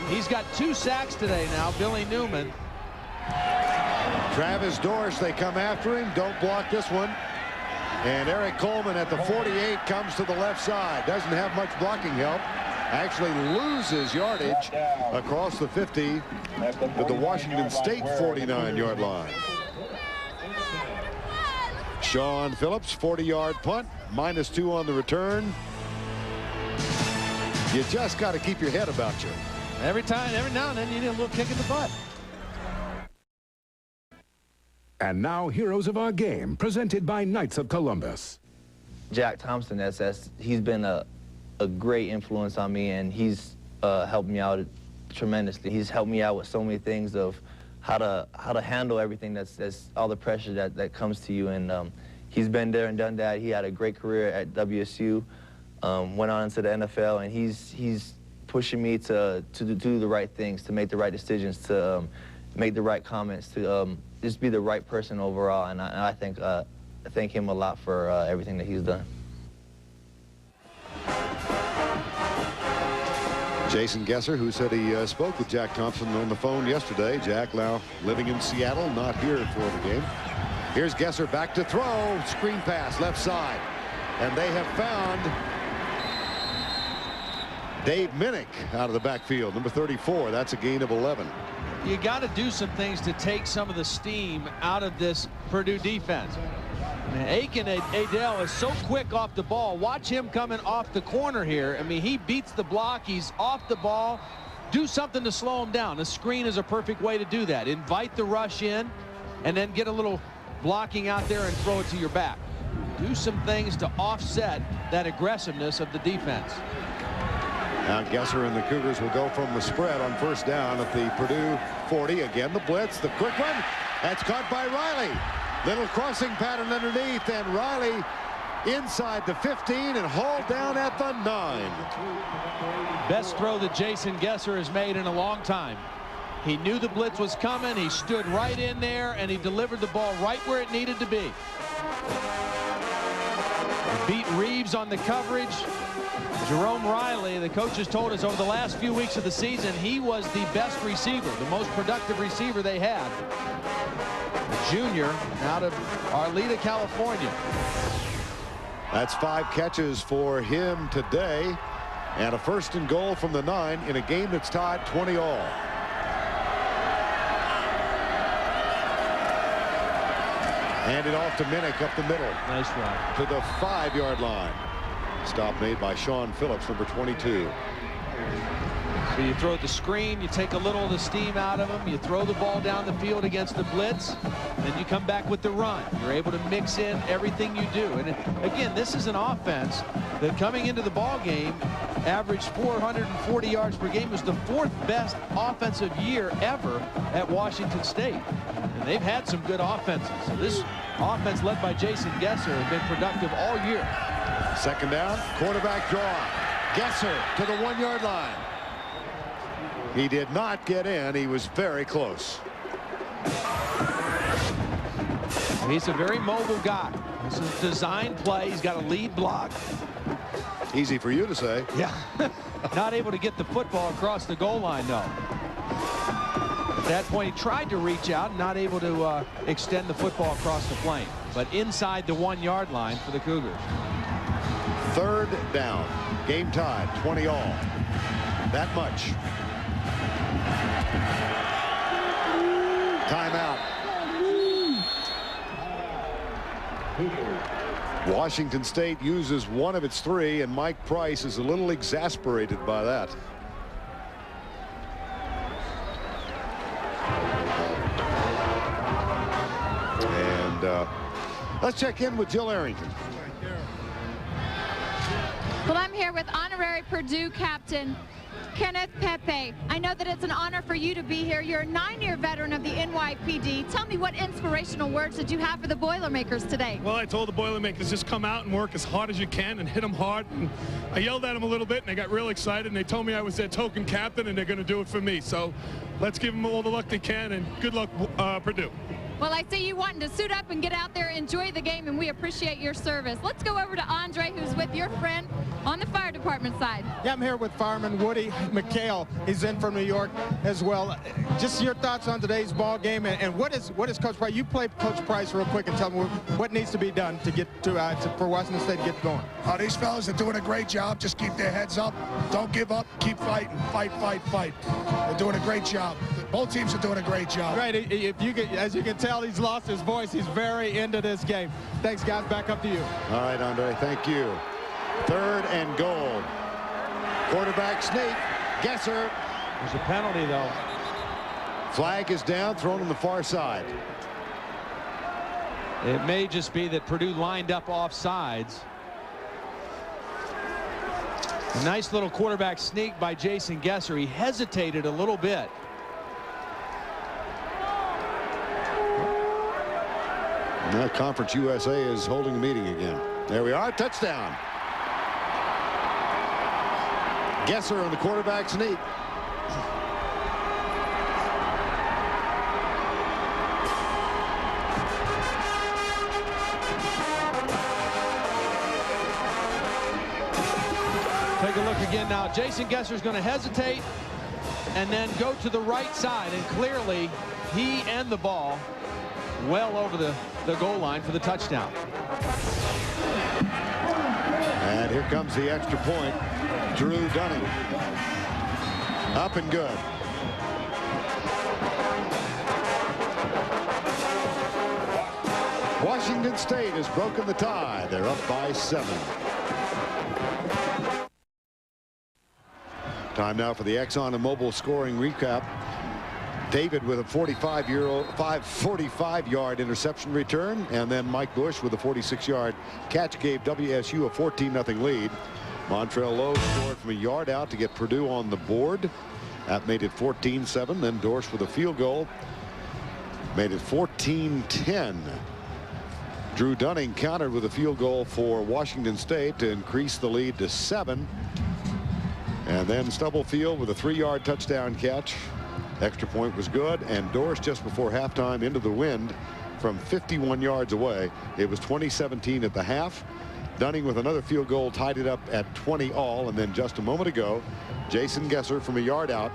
Speaker 8: He's got 2 sacks today now, Billy Newman.
Speaker 1: Travis Dorsch, they come after him. Don't block this one. And Eric Coleman at the 48 comes to the left side. Doesn't have much blocking help. Actually loses yardage across the 50 to the Washington State 49-yard line. Sean Phillips, 40-yard punt, -2 on the return. You just got to keep your head about you.
Speaker 8: Every now and then you need a little kick in the butt.
Speaker 4: And now, heroes of our game, presented by Knights of Columbus.
Speaker 3: Jack Thompson, he's been a great influence on me, and he's helped me out tremendously. He's helped me out with so many things of how to handle everything that's all the pressure that comes to you, and he's been there and done that. He had a great career at WSU, went on into the NFL, and he's pushing me to do the right things, to make the right decisions, to make the right comments, to just be the right person overall, and I thank him a lot for everything that he's done.
Speaker 1: Jason Gesser, who said he spoke with Jack Thompson on the phone yesterday. Jack now living in Seattle, not here for the game. Here's Gesser back to throw. Screen pass left side. And they have found Dave Minnick out of the backfield, number 34. That's a gain of 11.
Speaker 8: You got to do some things to take some of the steam out of this Purdue defense. Aiken Adele is so quick off the ball. Watch him coming off the corner here. I mean, he beats the block. He's off the ball. Do something to slow him down. The screen is a perfect way to do that. Invite the rush in and then get a little blocking out there and throw it to your back. Do some things to offset that aggressiveness of the defense.
Speaker 1: Now Gesser and the Cougars will go from the spread on first down at the Purdue 40. Again, the blitz, the quick one. That's caught by Riley. Little crossing pattern underneath, and Riley inside the 15 and hauled down at the 9.
Speaker 8: Best throw that Jason Gesser has made in a long time. He knew the blitz was coming. He stood right in there, and he delivered the ball right where it needed to be. He beat Reeves on the coverage. Jerome Riley, the coaches told us over the last few weeks of the season, he was the best receiver, the most productive receiver they had. A junior out of Arleta, California.
Speaker 1: That's 5 catches for him today, and a 1st and goal from the 9 in a game that's tied 20 all. Handed off to Minnick up the middle.
Speaker 8: Nice run.
Speaker 1: To the 5-yard line. Stop made by Sean Phillips, number 22.
Speaker 8: So you throw the screen, you take a little of the steam out of him, you throw the ball down the field against the blitz, then you come back with the run. You're able to mix in everything you do. And again, this is an offense that coming into the ball game averaged 440 yards per game. It was the 4th best offensive year ever at Washington State. And they've had some good offenses. So this offense led by Jason Gesser has been productive all year.
Speaker 1: 2nd down, quarterback draw. Gesser to the 1-yard line. He did not get in. He was very close.
Speaker 8: He's a very mobile guy. This is a design play. He's got a lead block.
Speaker 1: Easy for you to say.
Speaker 8: Yeah. Not able to get the football across the goal line, though. At that point, he tried to reach out, not able to extend the football across the plane. But inside the 1-yard line for the Cougars.
Speaker 1: 3rd down. Game tied, 20 all. That much. Timeout. Washington State uses 1 of its 3, and Mike Price is a little exasperated by that. Let's check in with Jill Arrington.
Speaker 7: Well, I'm here with honorary Purdue captain Kenneth Pepe. I know that it's an honor for you to be here. You're a 9-year veteran of the NYPD. Tell me, what inspirational words did you have for the Boilermakers today?
Speaker 11: Well, I told the Boilermakers, just come out and work as hard as you can and hit them hard. And I yelled at them a little bit, and they got real excited, and they told me I was their token captain, and they're going to do it for me. So let's give them all the luck they can, and good luck, Purdue.
Speaker 7: Well, I see you wanting to suit up and get out there, enjoy the game, and we appreciate your service. Let's go over to Andre, who's with your friend on the fire department side.
Speaker 6: Yeah, I'm here with Fireman Woody McHale. He's in from New York as well. Just your thoughts on today's ball game, and what is Coach Price? You play Coach Price real quick and tell me what needs to be done to get for Washington State to get going.
Speaker 13: These fellas are doing a great job. Just keep their heads up. Don't give up. Keep fighting. Fight, fight, fight. They're doing a great job. Both teams are doing a great job.
Speaker 6: Right. As you can tell, he's lost his voice. He's very into this game. Thanks, guys. Back up to you.
Speaker 1: All right, Andre. Thank you. 3rd and goal. Quarterback sneak. Gesser.
Speaker 8: There's a penalty, though.
Speaker 1: Flag is down, thrown on the far side.
Speaker 8: It may just be that Purdue lined up off sides. A nice little quarterback sneak by Jason Gesser. He hesitated a little bit.
Speaker 1: Now Conference USA is holding a meeting again. There we are. Touchdown. Gesser on the quarterback sneak.
Speaker 8: Take a look again now. Jason Gesser's going to hesitate and then go to the right side, and clearly he and the ball well over the goal line for the touchdown.
Speaker 1: And here comes the extra point. Drew Dunning. Up and good. Washington State has broken the tie. They're up by 7. Time now for the Exxon and Mobil scoring recap. David with a 45-yard interception return, and then Mike Bush with a 46-yard catch gave WSU a 14-0 lead. Montrell Lowe scored from a yard out to get Purdue on the board. That made it 14-7. Then Dorsch with a field goal made it 14-10. Drew Dunning countered with a field goal for Washington State to increase the lead to 7. And then Stubblefield with a 3-yard touchdown catch. Extra point was good, and Dorsch just before halftime into the wind from 51 yards away. It was 20-17 at the half. Dunning with another field goal tied it up at 20 all, and then just a moment ago, Jason Gesser from a yard out.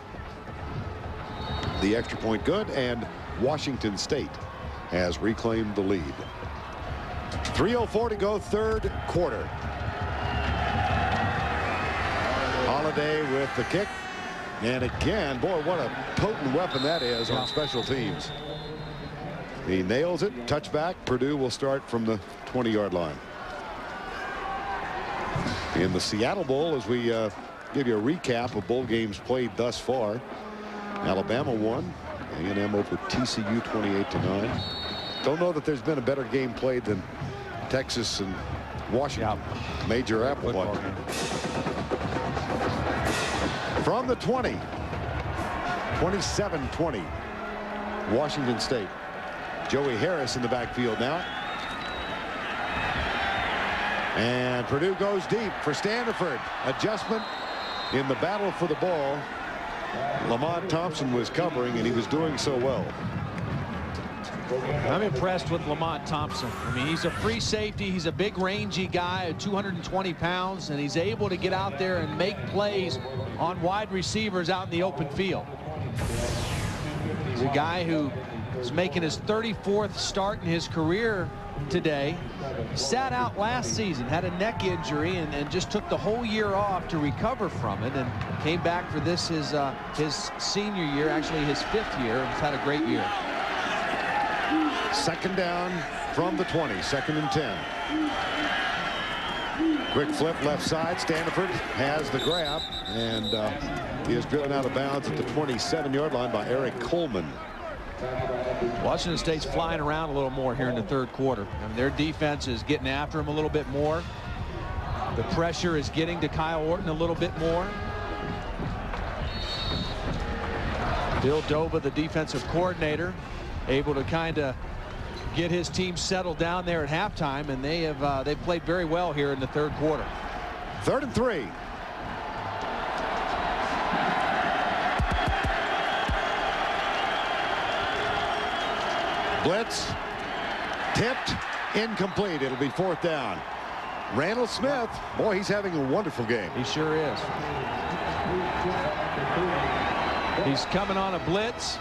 Speaker 1: The extra point good, and Washington State has reclaimed the lead. 3:04 to go, 3rd quarter. Holiday with the kick. And again, boy, what a potent weapon that is on special teams. He nails it. Touchback. Purdue will start from the 20-yard line. In the Seattle Bowl, as we give you a recap of bowl games played thus far, Alabama won. A&M over TCU 28-9. Don't know that there's been a better game played than Texas and Washington. Major apple one. From the 20, 27-20, Washington State. Joey Harris in the backfield now. And Purdue goes deep for Standiford. Adjustment in the battle for the ball. Lamont Thompson was covering, and he was doing so well.
Speaker 8: I'm impressed with Lamont Thompson. I mean, he's a free safety. He's a big, rangy guy, 220 pounds, and he's able to get out there and make plays on wide receivers out in the open field. He's a guy who is making his 34th start in his career today. Sat out last season, had a neck injury, and just took the whole year off to recover from it, and came back for this his senior year, actually his 5th year. He's had a great year.
Speaker 1: 2nd down from the 20, 2nd and 10. Quick flip left side. Standiford has the grab, and he is driven out of bounds at the 27-yard line by Eric Coleman.
Speaker 8: Washington State's flying around a little more here in the third quarter. I mean, their defense is getting after him a little bit more. The pressure is getting to Kyle Orton a little bit more. Bill Doba, the defensive coordinator, able to kind of get his team settled down there at halftime, and they've played very well here in the third quarter.
Speaker 1: 3rd and 3. Blitz, tipped, incomplete. It'll be 4th down. Randall Smith, boy, he's having a wonderful game.
Speaker 8: He sure is. He's coming on a blitz.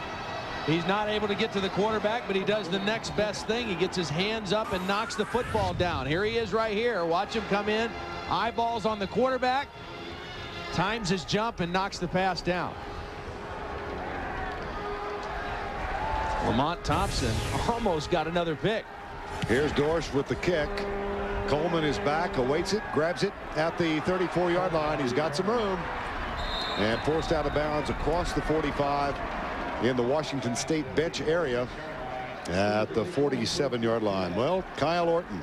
Speaker 8: He's not able to get to the quarterback, but he does the next best thing. He gets his hands up and knocks the football down. Here he is right here. Watch him come in. Eyeballs on the quarterback. Times his jump and knocks the pass down. Lamont Thompson almost got another pick.
Speaker 1: Here's Dorsch with the kick. Coleman is back, awaits it, grabs it at the 34-yard line. He's got some room. And forced out of bounds across the 45 in the Washington State bench area at the 47-yard line. Well, Kyle Orton,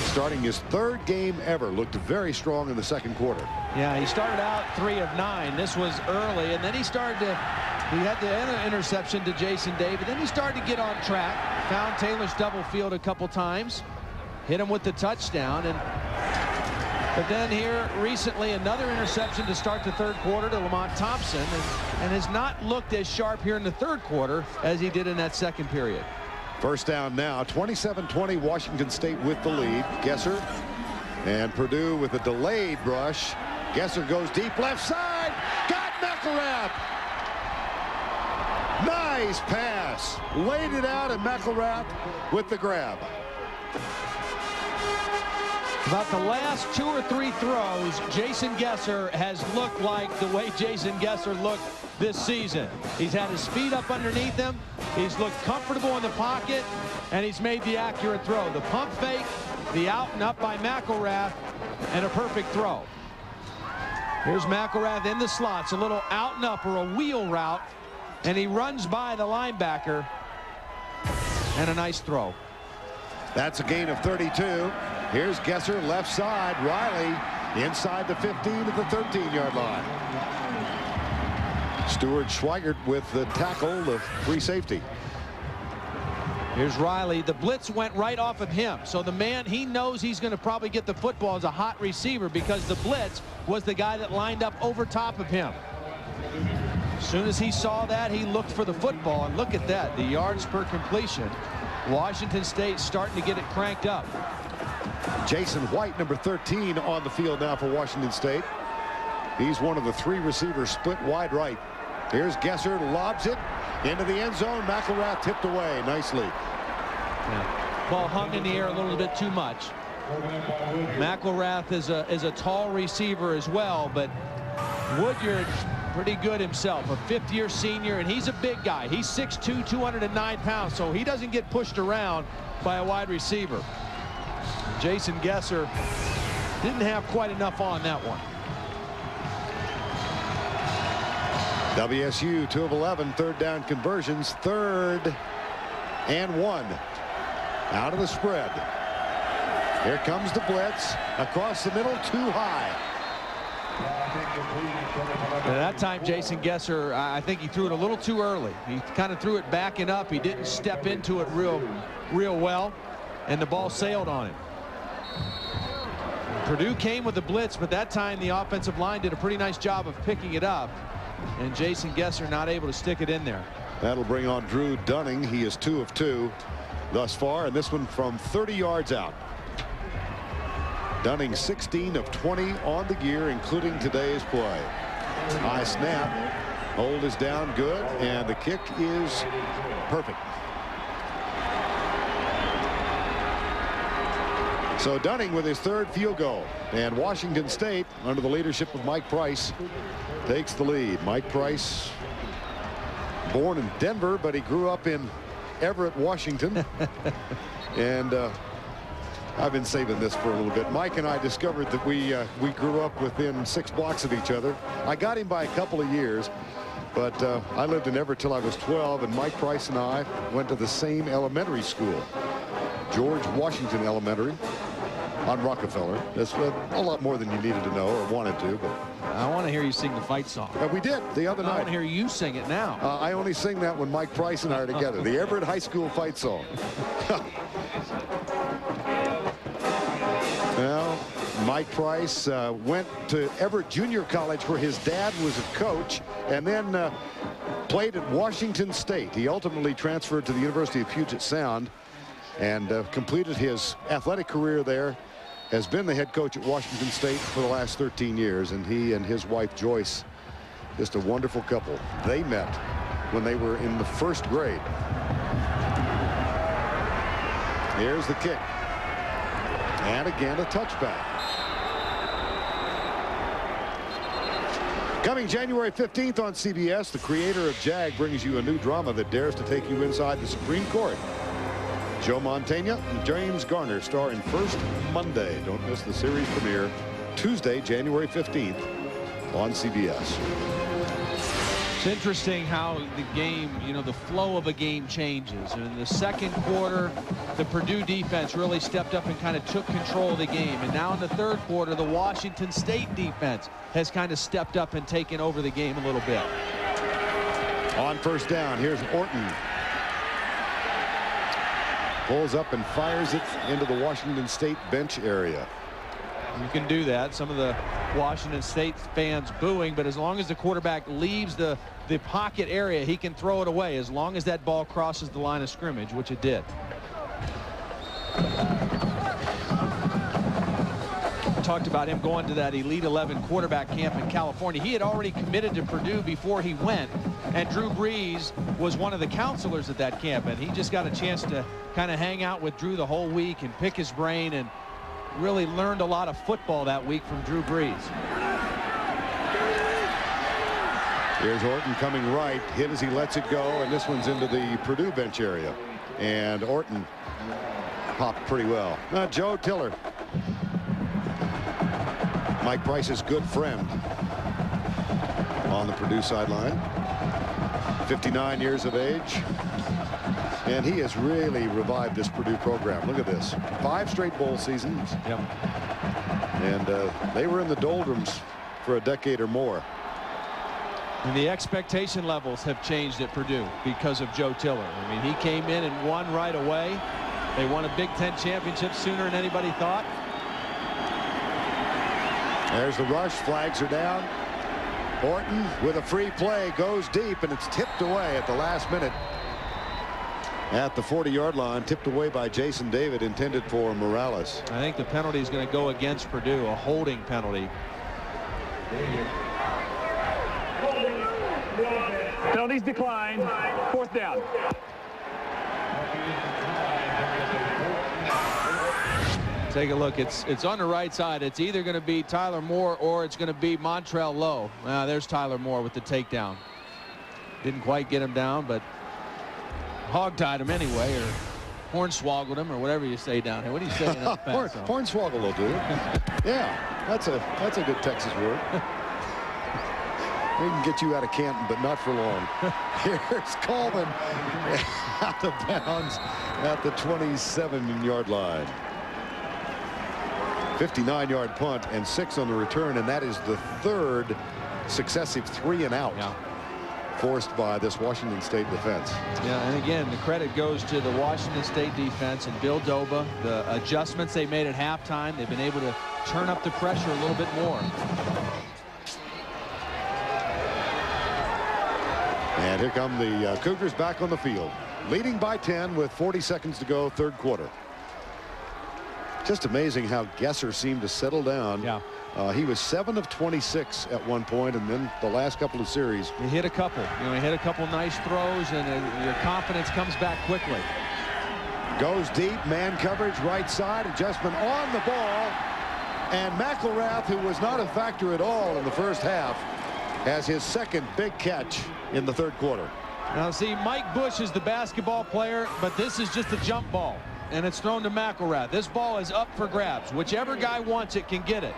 Speaker 1: starting his 3rd game ever, looked very strong in the second quarter.
Speaker 8: Yeah, he started out 3 of 9. This was early, and then he had the interception to Jason David. Then he started to get on track, found Taylor's double field a couple times, hit him with the touchdown, but then here recently another interception to start the third quarter to Lamont Thompson, and has not looked as sharp here in the third quarter as he did in that second period.
Speaker 1: 1st down now, 27-20, Washington State with the lead. Gesser and Purdue with a delayed rush. Gesser goes deep left side, got McElrath. Nice pass, laid it out, and McElrath with the grab.
Speaker 8: About the last 2 or 3 throws, Jason Gesser has looked like the way Jason Gesser looked this season. He's had his feet up underneath him. He's looked comfortable in the pocket, and he's made the accurate throw. The pump fake, the out and up by McElrath, and a perfect throw. Here's McElrath in the slots, a little out and up or a wheel route, and he runs by the linebacker, and a nice throw.
Speaker 1: That's a gain of 32. Here's Gesser left side. Riley inside the 15 at the 13-yard line. Stuart Schweigert with the tackle, the free safety.
Speaker 8: Here's Riley. The blitz went right off of him. So the man, he knows he's going to probably get the football as a hot receiver because the blitz was the guy that lined up over top of him. As soon as he saw that, he looked for the football. And look at that, the yards per completion. Washington State starting to get it cranked up.
Speaker 1: Jason White, number 13, on the field now for Washington State. He's one of the 3 receivers split wide right. Here's Gesser, lobs it into the end zone. McElrath tipped away nicely.
Speaker 8: Yeah. Ball hung in the air a little bit too much. McElrath is a tall receiver as well, but Woodyard pretty good himself, a 5th-year senior, and he's a big guy. He's 6'2", 209 pounds, so he doesn't get pushed around by a wide receiver. Jason Gesser didn't have quite enough on that one.
Speaker 1: WSU 2 of 11, 3rd down conversions, 3rd and 1 out of the spread. Here comes the blitz across the middle, too high.
Speaker 8: At that time, Jason Gesser, I think he threw it a little too early. He kind of threw it backing up. He didn't step into it real well, and the ball sailed on him. Purdue came with the blitz, but that time the offensive line did a pretty nice job of picking it up, and Jason Gesser not able to stick it in there.
Speaker 1: That'll bring on Drew Dunning. He is 2 of 2 thus far, and this one from 30 yards out. Dunning 16 of 20 on the year, including today's play. High snap. Hold is down good, and the kick is perfect. So Dunning with his 3rd field goal, and Washington State, under the leadership of Mike Price, takes the lead. Mike Price, born in Denver, but he grew up in Everett, Washington. And I've been saving this for a little bit. Mike and I discovered that we grew up within 6 blocks of each other. I got him by a couple of years, But I lived in Everett till I was 12, and Mike Price and I went to the same elementary school, George Washington Elementary on Rockefeller. That's a lot more than you needed to know or wanted to. But
Speaker 8: I want to hear you sing the fight song.
Speaker 1: we did the other night.
Speaker 8: I want to hear you sing it now.
Speaker 1: I only sing that when Mike Price and I are together. The Everett High School fight song. Well, Mike Price went to Everett Junior College, where his dad was a coach, and then played at Washington State. He ultimately transferred to the University of Puget Sound and completed his athletic career there. Has been the head coach at Washington State for the last 13 years, and he and his wife Joyce, just a wonderful couple. They met when they were in the 1st grade. Here's the kick. And again, a touchback. Coming January 15th on CBS, the creator of JAG brings you a new drama that dares to take you inside the Supreme Court. Joe Mantegna and James Garner star in First Monday. Don't miss the series premiere Tuesday, January 15th on CBS.
Speaker 8: It's interesting how the game, the flow of a game changes. And in the 2nd quarter, the Purdue defense really stepped up and kind of took control of the game. And now in the 3rd quarter, the Washington State defense has kind of stepped up and taken over the game a little bit.
Speaker 1: On 1st down, here's Orton. Pulls up and fires it into the Washington State bench area.
Speaker 8: You can do that. Some of the Washington State fans booing, but as long as the quarterback leaves the pocket area, he can throw it away as long as that ball crosses the line of scrimmage, which it did. Talked about him going to that Elite 11 quarterback camp in California. He had already committed to Purdue before he went, and Drew Brees was one of the counselors at that camp, and he just got a chance to kind of hang out with Drew the whole week and pick his brain, and really learned a lot of football that week from Drew Brees.
Speaker 1: Here's Orton coming right, hit as he lets it go, and this one's into the Purdue bench area, and Orton popped pretty well. Joe Tiller, Mike Price's good friend on the Purdue sideline, 59 years of age, and he has really revived this Purdue program. Look at this, 5 straight bowl seasons.
Speaker 8: Yep.
Speaker 1: And they were in the doldrums for a decade or more.
Speaker 8: And the expectation levels have changed at Purdue because of Joe Tiller. I mean, he came in and won right away. They won a Big Ten championship sooner than anybody thought.
Speaker 1: There's the rush. Flags are down. Orton with a free play goes deep, and it's tipped away at the last minute at the 40-yard line, tipped away by Jason David, intended for Morales.
Speaker 8: I think the penalty is going to go against Purdue, a holding penalty.
Speaker 10: Penalties declined. 4th down.
Speaker 8: Take a look. It's on the right side. It's either going to be Tyler Moore or it's going to be Montrell Lowe. There's Tyler Moore with the takedown. Didn't quite get him down, but hog-tied him anyway, or hornswoggled him, or whatever you say down here. What do you say in that pass?
Speaker 1: Hornswoggle will do. Yeah, that's a good Texas word. We can get you out of Canton, but not for long. Here's Coleman out of bounds at the 27-yard line. 59-yard punt and 6 on the return, and that is the 3rd successive 3-and-out forced by this Washington State defense.
Speaker 8: Yeah, and again, the credit goes to the Washington State defense and Bill Doba. The adjustments they made at halftime, they've been able to turn up the pressure a little bit more.
Speaker 1: And here come the Cougars back on the field, leading by 10 with 40 seconds to go, 3rd quarter. Just amazing how Gesser seemed to settle down.
Speaker 8: Yeah.
Speaker 1: He was 7 of 26 at one point, and then the last couple of series.
Speaker 8: He hit a couple. He hit a couple nice throws, and your confidence comes back quickly.
Speaker 1: Goes deep, man coverage, right side, adjustment on the ball. And McElrath, who was not a factor at all in the first half, has his 2nd big catch in the 3rd quarter.
Speaker 8: Now, see, Mike Bush is the basketball player, but this is just a jump ball, and it's thrown to McElrath. This ball is up for grabs. Whichever guy wants it can get it.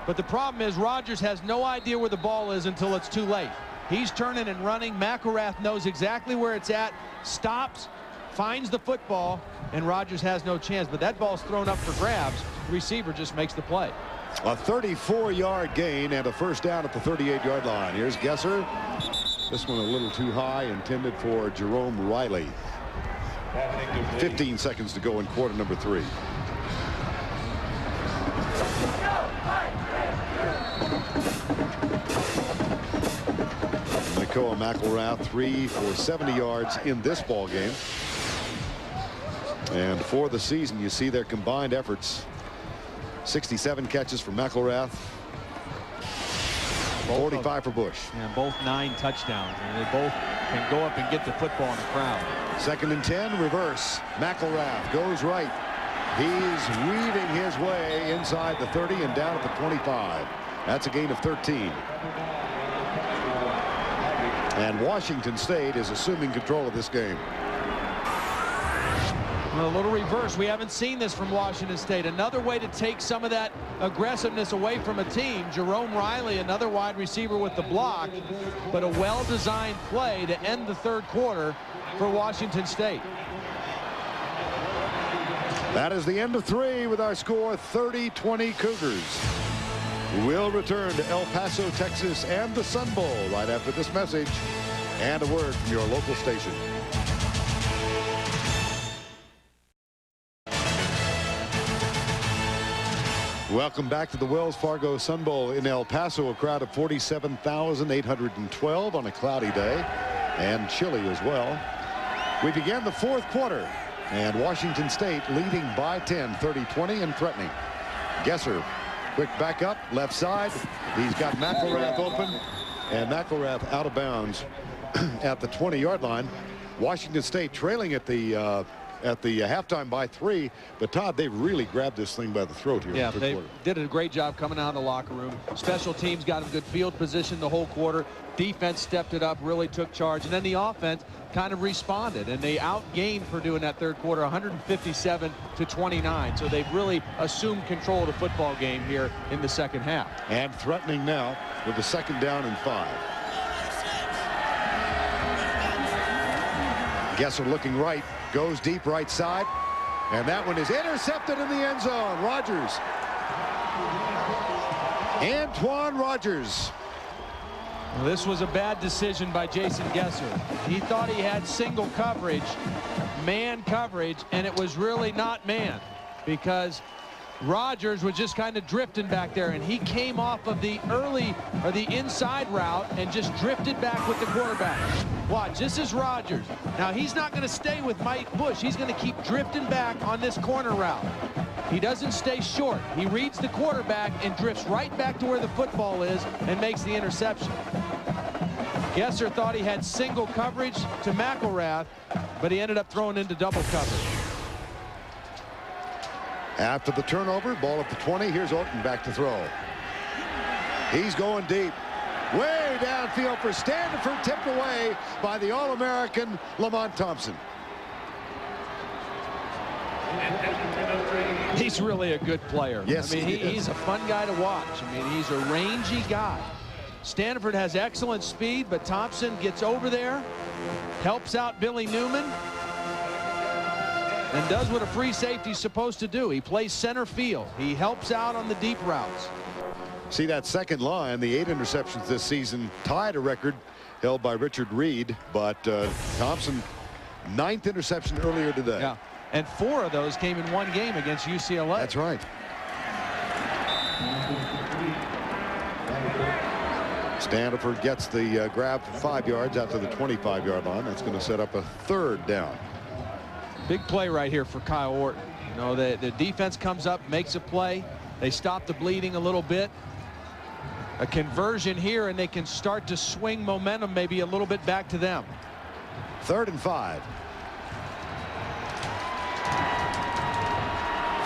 Speaker 8: But the problem is Rogers has no idea where the ball is until it's too late. He's turning and running. McElrath knows exactly where it's at, stops, finds the football, and Rodgers has no chance. But that ball's thrown up for grabs. The receiver just makes the play.
Speaker 1: A 34-yard gain and a first down at the 38-yard line. Here's Gesser. This one a little too high, intended for Jerome Riley. 15 seconds to go in quarter number 3. Nakoa McElrath 3 for 70 yards in this ball game. And for the season, you see their combined efforts. 67 catches for McElrath, 45 for Bush.
Speaker 8: And both 9 touchdowns. And they both can go up and get the football in the crowd.
Speaker 1: 2nd and 10, reverse. McElrath goes right. He's weaving his way inside the 30 and down at the 25. That's a gain of 13. And Washington State is assuming control of this game.
Speaker 8: A little reverse. We haven't seen this from Washington State. Another way to take some of that aggressiveness away from a team. Jerome Riley, another wide receiver with the block, but a well-designed play to end the 3rd quarter for Washington State.
Speaker 1: That is the end of 3 with our score 30-20 Cougars. We'll return to El Paso, Texas and the Sun Bowl right after this message and a word from your local station. Welcome back to the Wells Fargo Sun Bowl in El Paso. A crowd of 47,812 on a cloudy day and chilly as well. We began the 4th quarter and Washington State leading by 10, 30-20 and threatening. Gesser, quick back up, left side. He's got McElrath open and McElrath out of bounds at the 20-yard line. Washington State trailing at the halftime by 3, but Todd, they really grabbed this thing by the throat here.
Speaker 8: Yeah,
Speaker 1: in the
Speaker 8: they
Speaker 1: quarter.
Speaker 8: did a great job coming out of the locker room. Special teams got them good field position the whole quarter. Defense stepped it up, really took charge, and then the offense kind of responded, and they outgained Purdue in that 3rd quarter 157-29. So they've really assumed control of the football game here in the 2nd half.
Speaker 1: And threatening now with the 2nd down and 5. Gesser looking right, goes deep right side, and that one is intercepted in the end zone. Rodgers. Antoine Rodgers.
Speaker 8: Well, this was a bad decision by Jason Gesser. He thought he had single coverage, man coverage, and it was really not man, because Rodgers was just kind of drifting back there, and he came off of the inside route and just drifted back with the quarterback. Watch, this is Rodgers. Now he's not going to stay with Mike Bush. He's going to keep drifting back on this corner route. He doesn't stay short. He reads the quarterback and drifts right back to where the football is and makes the interception. Gesser thought he had single coverage to McElrath, but he ended up throwing into double coverage.
Speaker 1: After the turnover, ball at the 20. Here's Orton back to throw. He's going deep. Way downfield for Standiford, tipped away by the All-American Lamont Thompson.
Speaker 8: He's really a good player.
Speaker 1: Yes,
Speaker 8: I mean, he's a fun guy to watch. I mean, he's a rangy guy. Standiford has excellent speed, but Thompson gets over there, helps out Billy Newman, and does what a free safety's supposed to do. He plays center field. He helps out on the deep routes.
Speaker 1: See that second line, the 8 interceptions this season, tied a record held by Richard Reed, but Thompson, 9th interception earlier today.
Speaker 8: Yeah, and 4 of those came in one game against UCLA.
Speaker 1: That's right. Standiford gets the grab for 5 yards out to the 25-yard line. That's going to set up a 3rd down.
Speaker 8: Big play right here for Kyle Orton. You know, the defense comes up, makes a play. They stop the bleeding a little bit. A conversion here, and they can start to swing momentum maybe a little bit back to them.
Speaker 1: 3rd and 5.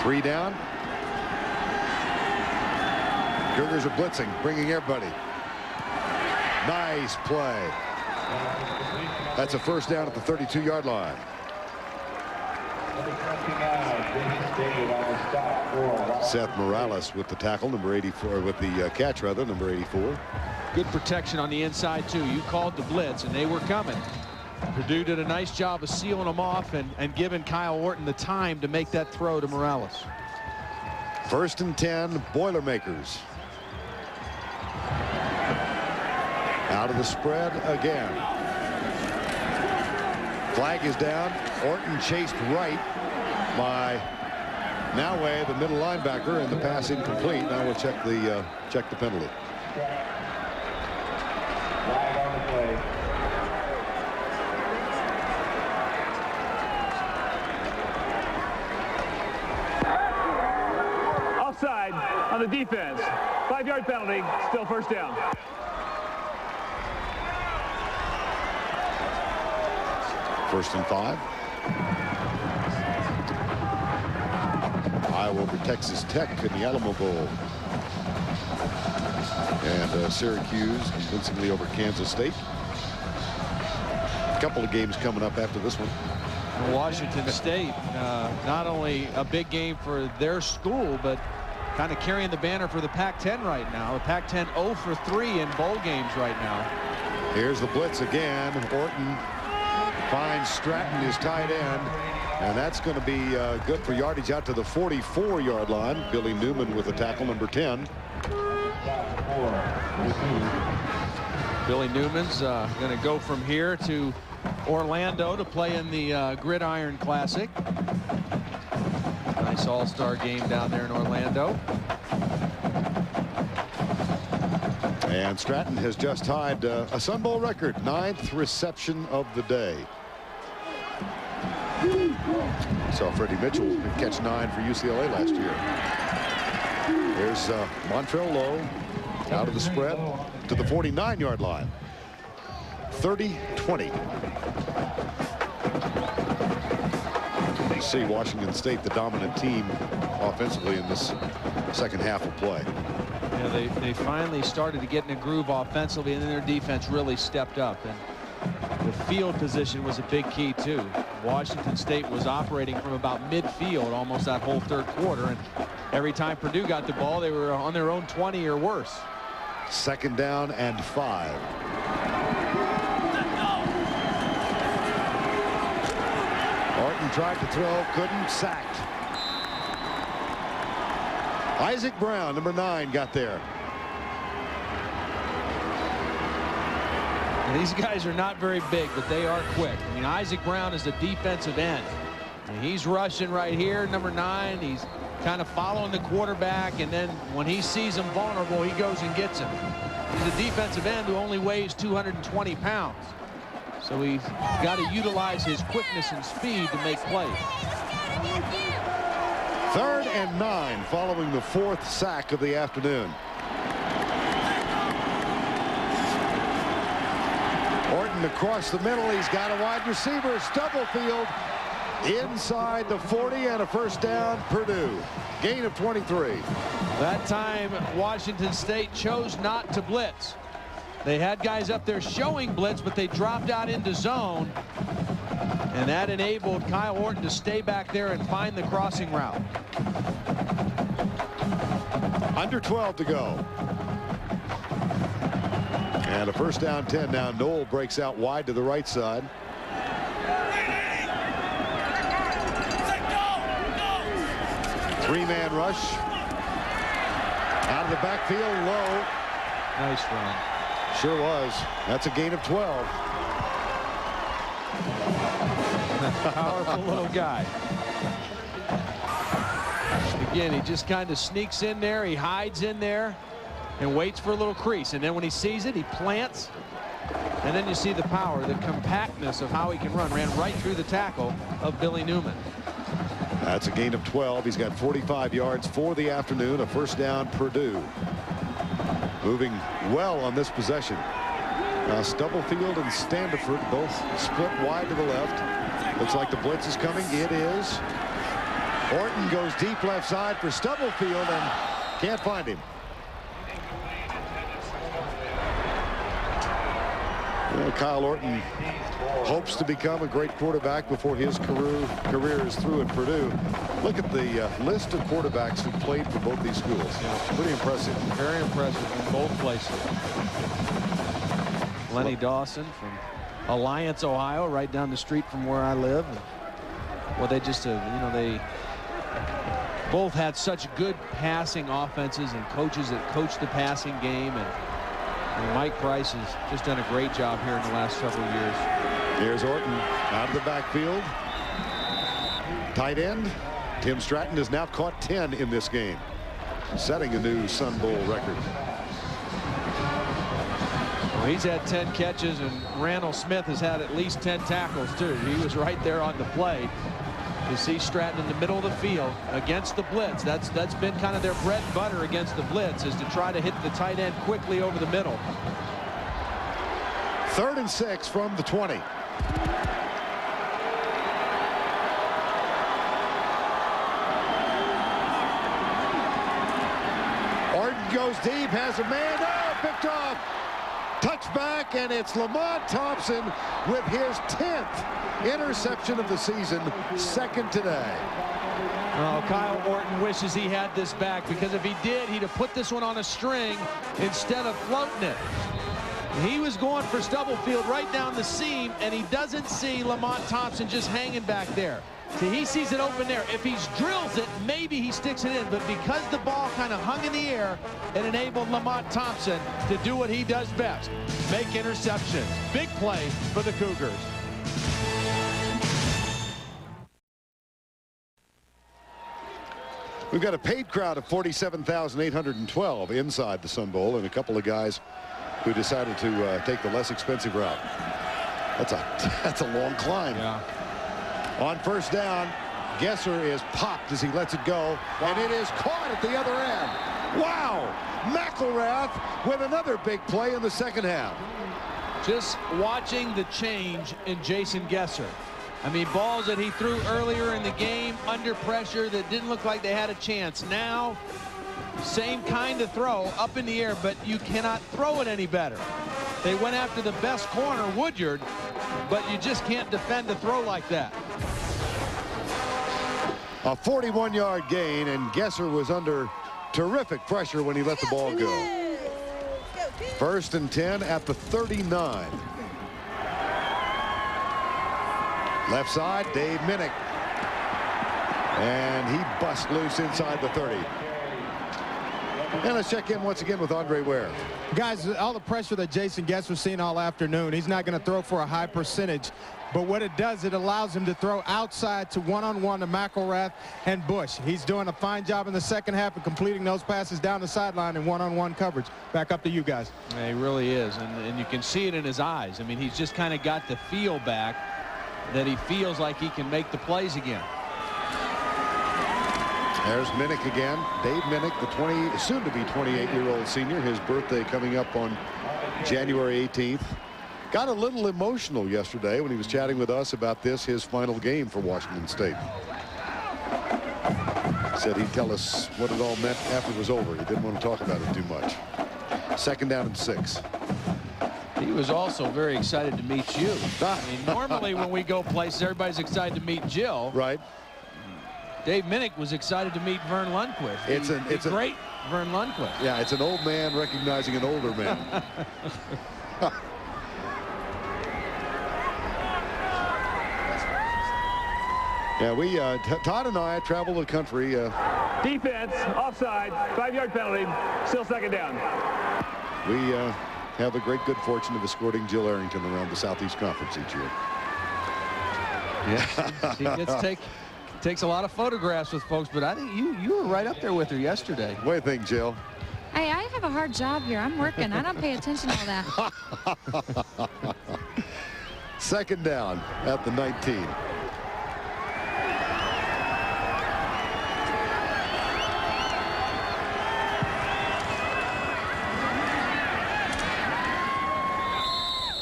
Speaker 1: 3 down. Cougars are blitzing, bringing everybody. Nice play. That's a 1st down at the 32-yard line. Seth Morales with the tackle, number 84, with the catch rather, number 84.
Speaker 8: Good protection on the inside too. You called the blitz and they were coming. Purdue did a nice job of sealing them off and giving Kyle Orton the time to make that throw to Morales.
Speaker 1: 1st and 10, Boilermakers. Out of the spread again. Flag is down. Orton chased right by Noway, the middle linebacker, and the pass incomplete. Now we'll check the penalty.
Speaker 21: Flag on the play.
Speaker 10: Offside on the defense. 5-yard penalty, still 1st down.
Speaker 1: First and 5. Iowa over Texas Tech in the Alamo Bowl. And Syracuse convincingly over Kansas State. A couple of games coming up after this one.
Speaker 8: Washington State, not only a big game for their school, but kind of carrying the banner for the Pac-10 right now. The Pac-10 0 for 3 in bowl games right now.
Speaker 1: Here's the blitz again. Orton finds Stratton, his tight end, and that's going to be good for yardage out to the 44-yard line. Billy Newman with the tackle, number 10.
Speaker 8: Billy Newman's going to go from here to Orlando to play in the Gridiron Classic. Nice all-star game down there in Orlando.
Speaker 1: And Stratton has just tied a Sun Bowl record, 9th reception of the day. Saw Freddie Mitchell catch 9 for UCLA last year. Here's Montrell Lowe out of the spread to the 49-yard line. 30-20. See Washington State the dominant team offensively in this second half of play.
Speaker 8: Yeah, they finally started to get in a groove offensively, and then their defense really stepped up. And the field position was a big key too. Washington State was operating from about midfield almost that whole 3rd quarter, and every time Purdue got the ball, they were on their own 20 or worse.
Speaker 1: 2nd down and 5. Orton tried to throw, couldn't, sacked. Isaac Brown, number 9, got there.
Speaker 8: These guys are not very big, but they are quick. I mean, Isaac Brown is a defensive end. And he's rushing right here, number 9. He's kind of following the quarterback, and then when he sees him vulnerable, he goes and gets him. He's a defensive end who only weighs 220 pounds. So he's got to utilize his quickness and speed to make plays.
Speaker 1: 3rd and 9 following the 4th sack of the afternoon. Orton across the middle. He's got a wide receiver. Stubblefield inside the 40 and a 1st down. Purdue. Gain of 23.
Speaker 8: That time Washington State chose not to blitz. They had guys up there showing blitz, but they dropped out into zone. And that enabled Kyle Orton to stay back there and find the crossing route.
Speaker 1: Under 12 to go. And a 1st down, 10 now. Knoll breaks out wide to the right side. Three-man rush. Out of the backfield, low.
Speaker 8: Nice run.
Speaker 1: Sure was. That's a gain of 12.
Speaker 8: Powerful little guy. Again, he just kind of sneaks in there. He hides in there and waits for a little crease. And then when he sees it, he plants. And then you see the power, the compactness of how he can run. Ran right through the tackle of Billy Newman.
Speaker 1: That's a gain of 12. He's got 45 yards for the afternoon. A 1st down, Purdue. Moving well on this possession. Now Stubblefield and Standiford both split wide to the left. Looks like the blitz is coming. It is. Orton goes deep left side for Stubblefield and can't find him. Well, Kyle Orton hopes to become a great quarterback before his career is through at Purdue. Look at the list of quarterbacks who played for both these schools.
Speaker 8: Yeah.
Speaker 1: Pretty impressive.
Speaker 8: Very impressive in both places. Lenny Dawson from Alliance, Ohio, right down the street from where I live. Well, they just, you know, they both had such good passing offenses and coaches that coached the passing game. And Mike Price has just done a great job here in the last several years.
Speaker 1: Here's Orton out of the backfield. Tight end. Tim Stratton has now caught 10 in this game, setting a new Sun Bowl record.
Speaker 8: Well, he's had 10 catches, and Randall Smith has had at least 10 tackles, too. He was right there on the play. You see Stratton in the middle of the field against the blitz. That's been kind of their bread and butter against the blitz, is to try to hit the tight end quickly over the middle.
Speaker 1: 3rd and 6 from the 20. Orton goes deep, has a man. Oh, picked off. Touchback, and it's Lamont Thompson with his 10th interception of the season, 2nd today.
Speaker 8: Oh, Kyle Orton wishes he had this back, because if he did, he'd have put this one on a string instead of floating it. He was going for Stubblefield right down the seam, and he doesn't see Lamont Thompson just hanging back there. See, he sees it open there. If he drills it, maybe he sticks it in. But because the ball kind of hung in the air, it enabled Lamont Thompson to do what he does best, make interceptions. Big play for the Cougars.
Speaker 1: We've got a paid crowd of 47,812 inside the Sun Bowl, and a couple of guys who decided to take the less expensive route. That's a long climb.
Speaker 8: Yeah.
Speaker 1: On 1st down, Gesser is popped as he lets it go, and it is caught at the other end. Wow! McElrath with another big play in the 2nd half.
Speaker 8: Just watching the change in Jason Gesser. I mean, balls that he threw earlier in the game under pressure that didn't look like they had a chance. Now, same kind of throw up in the air, but you cannot throw it any better. They went after the best corner, Woodyard, but you just can't defend a throw like that.
Speaker 1: A 41-yard gain, and Gesser was under terrific pressure when he let the ball go. 1st and 10 at the 39. Left side, Dave Minnick. And he busts loose inside the 30. And let's check in once again with Andre Ware.
Speaker 6: Guys, all the pressure that Jason Gesser's seen all afternoon, he's not going to throw for a high percentage. But what it does, it allows him to throw outside to one-on-one to McElrath and Bush. He's doing a fine job in the 2nd half of completing those passes down the sideline in one-on-one coverage. Back up to you guys.
Speaker 8: Yeah, he really is, and you can see it in his eyes. I mean, he's just kind of got the feel back that he feels like he can make the plays again.
Speaker 1: There's Minnick again. Dave Minnick, the soon-to-be 28-year-old senior. His birthday coming up on January 18th. Got a little emotional yesterday when he was chatting with us about this, his final game for Washington State. Said he'd tell us what it all meant after it was over. He didn't want to talk about it too much. 2nd down and 6.
Speaker 8: He was also very excited to meet you. I mean, normally when we go places, everybody's excited to meet Jill.
Speaker 1: Right.
Speaker 8: Dave Minnick was excited to meet Vern Lundquist.
Speaker 1: It's a
Speaker 8: great Vern Lundquist.
Speaker 1: Yeah, it's an old man recognizing an older man. Yeah, Todd and I travel the country.
Speaker 10: Defense, offside, 5-yard penalty, still 2nd down.
Speaker 1: We have the great good fortune of escorting Jill Arrington around the Southeast Conference each year.
Speaker 8: Yeah, she takes a lot of photographs with folks, but I think you were right up there with her yesterday.
Speaker 1: What do you think, Jill?
Speaker 7: Hey, I have a hard job here. I'm working. I don't pay attention to all that.
Speaker 1: 2nd down at the 19.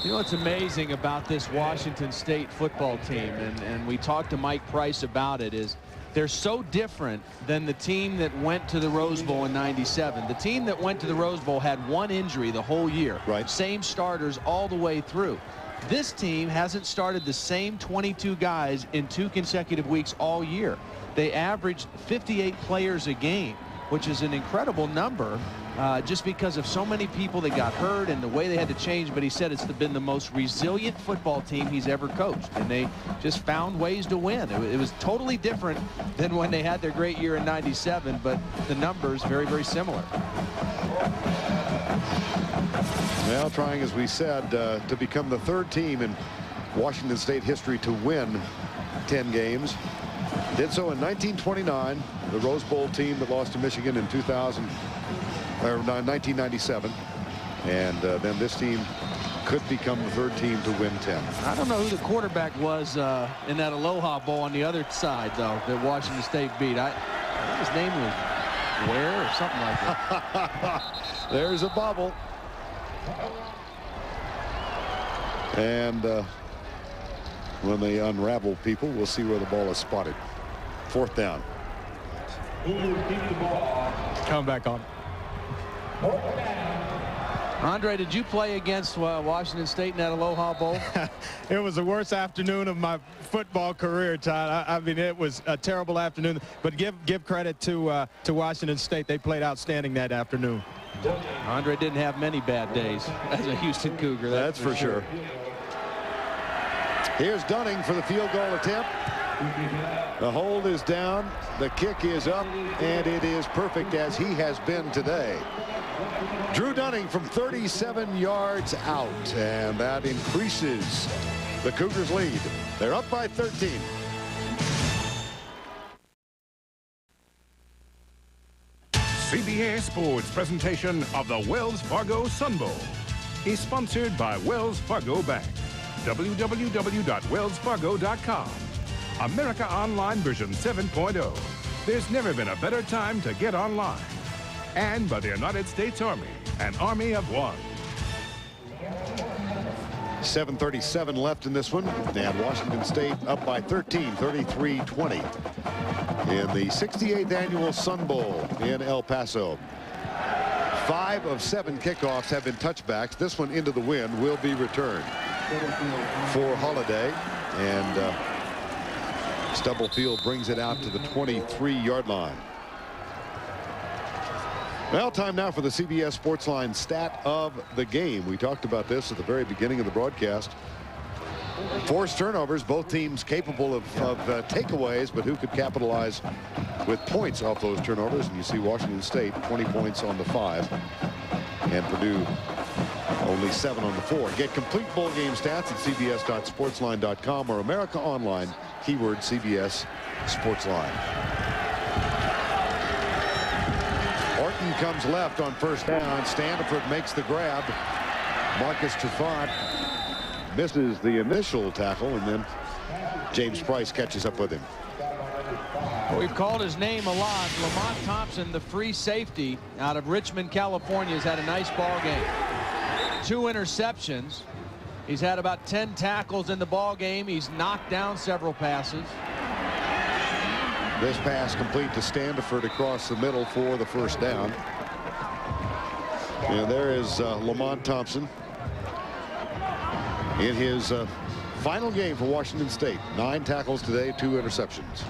Speaker 8: You know what's amazing about this Washington State football team, and we talked to Mike Price about it, is they're so different than the team that went to the Rose Bowl in '97. The team that went to the Rose Bowl had one injury the whole year.
Speaker 1: Right.
Speaker 8: Same starters all the way through. This team hasn't started the same 22 guys in 2 consecutive weeks all year. They averaged 58 players a game, which is an incredible number, just because of so many people that got hurt and the way they had to change. But he said it's been the most resilient football team he's ever coached, and they just found ways to win. It was totally different than when they had their great year in '97, but the numbers very, very similar.
Speaker 1: Well, trying, as we said, to become the 3rd team in Washington State history to win 10 games. Did so in 1929, the Rose Bowl team that lost to Michigan in 1997. And then this team could become the 3rd team to win 10.
Speaker 8: I don't know who the quarterback was in that Aloha Bowl on the other side, though, that Washington State beat. I think his name was Ware or something like that.
Speaker 1: There's a bobble. And when they unravel people, we'll see where the ball is spotted. 4th down.
Speaker 6: Come back on.
Speaker 8: Andre, did you play against Washington State in that Aloha Bowl?
Speaker 6: It was the worst afternoon of my football career, Todd. I mean, it was a terrible afternoon. But give credit to Washington State. They played outstanding that afternoon.
Speaker 8: Andre didn't have many bad days as a Houston Cougar.
Speaker 1: That's for sure. Here's Dunning for the field goal attempt. The hold is down. The kick is up, and it is perfect, as he has been today. Drew Dunning from 37 yards out, and that increases the Cougars' lead. They're up by 13.
Speaker 4: CBS Sports presentation of the Wells Fargo Sun Bowl is sponsored by Wells Fargo Bank. www.wellsfargo.com. America Online version 7.0. There's never been a better time to get online. And by the United States Army, an army of one.
Speaker 1: 7:37 left in this one, and Washington State up by 13, 33-20 in the 68th annual Sun Bowl in El Paso. 5 of 7 kickoffs have been touchbacks. This one into the wind will be returned for Holiday, and Stubblefield brings it out to the 23-yard line. Well, time now for the CBS Sportsline stat of the game. We talked about this at the very beginning of the broadcast. Forced turnovers, both teams capable of takeaways, but who could capitalize with points off those turnovers? And you see Washington State 20 points on the 5, and Purdue only 7 on the 4. Get complete bowl game stats at cbs.sportsline.com or America Online, keyword CBS Sportsline. Orton comes left on first down. Standiford makes the grab. Marcus Trufant misses the initial tackle, and then James Price catches up with him.
Speaker 8: Well, we've called his name a lot. Lamont Thompson, the free safety out of Richmond, California, has had a nice ball game. 2 interceptions. He's had about 10 tackles in the ball game. He's knocked down several passes.
Speaker 1: This pass complete to Standiford across the middle for the first down. And there is Lamont Thompson in his final game for Washington State. 9 tackles today, 2 interceptions.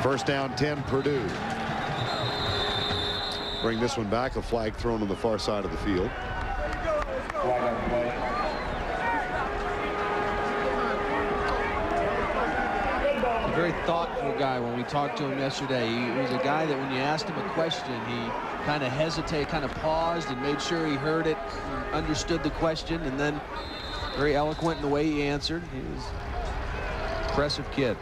Speaker 1: First down, 10, Purdue. Bring this one back. A flag thrown on the far side of the field.
Speaker 8: A very thoughtful guy. When we talked to him yesterday, he was a guy that when you asked him a question, he kind of hesitated, kind of paused and made sure he heard it, understood the question, and then very eloquent in the way he answered. He was an impressive kid.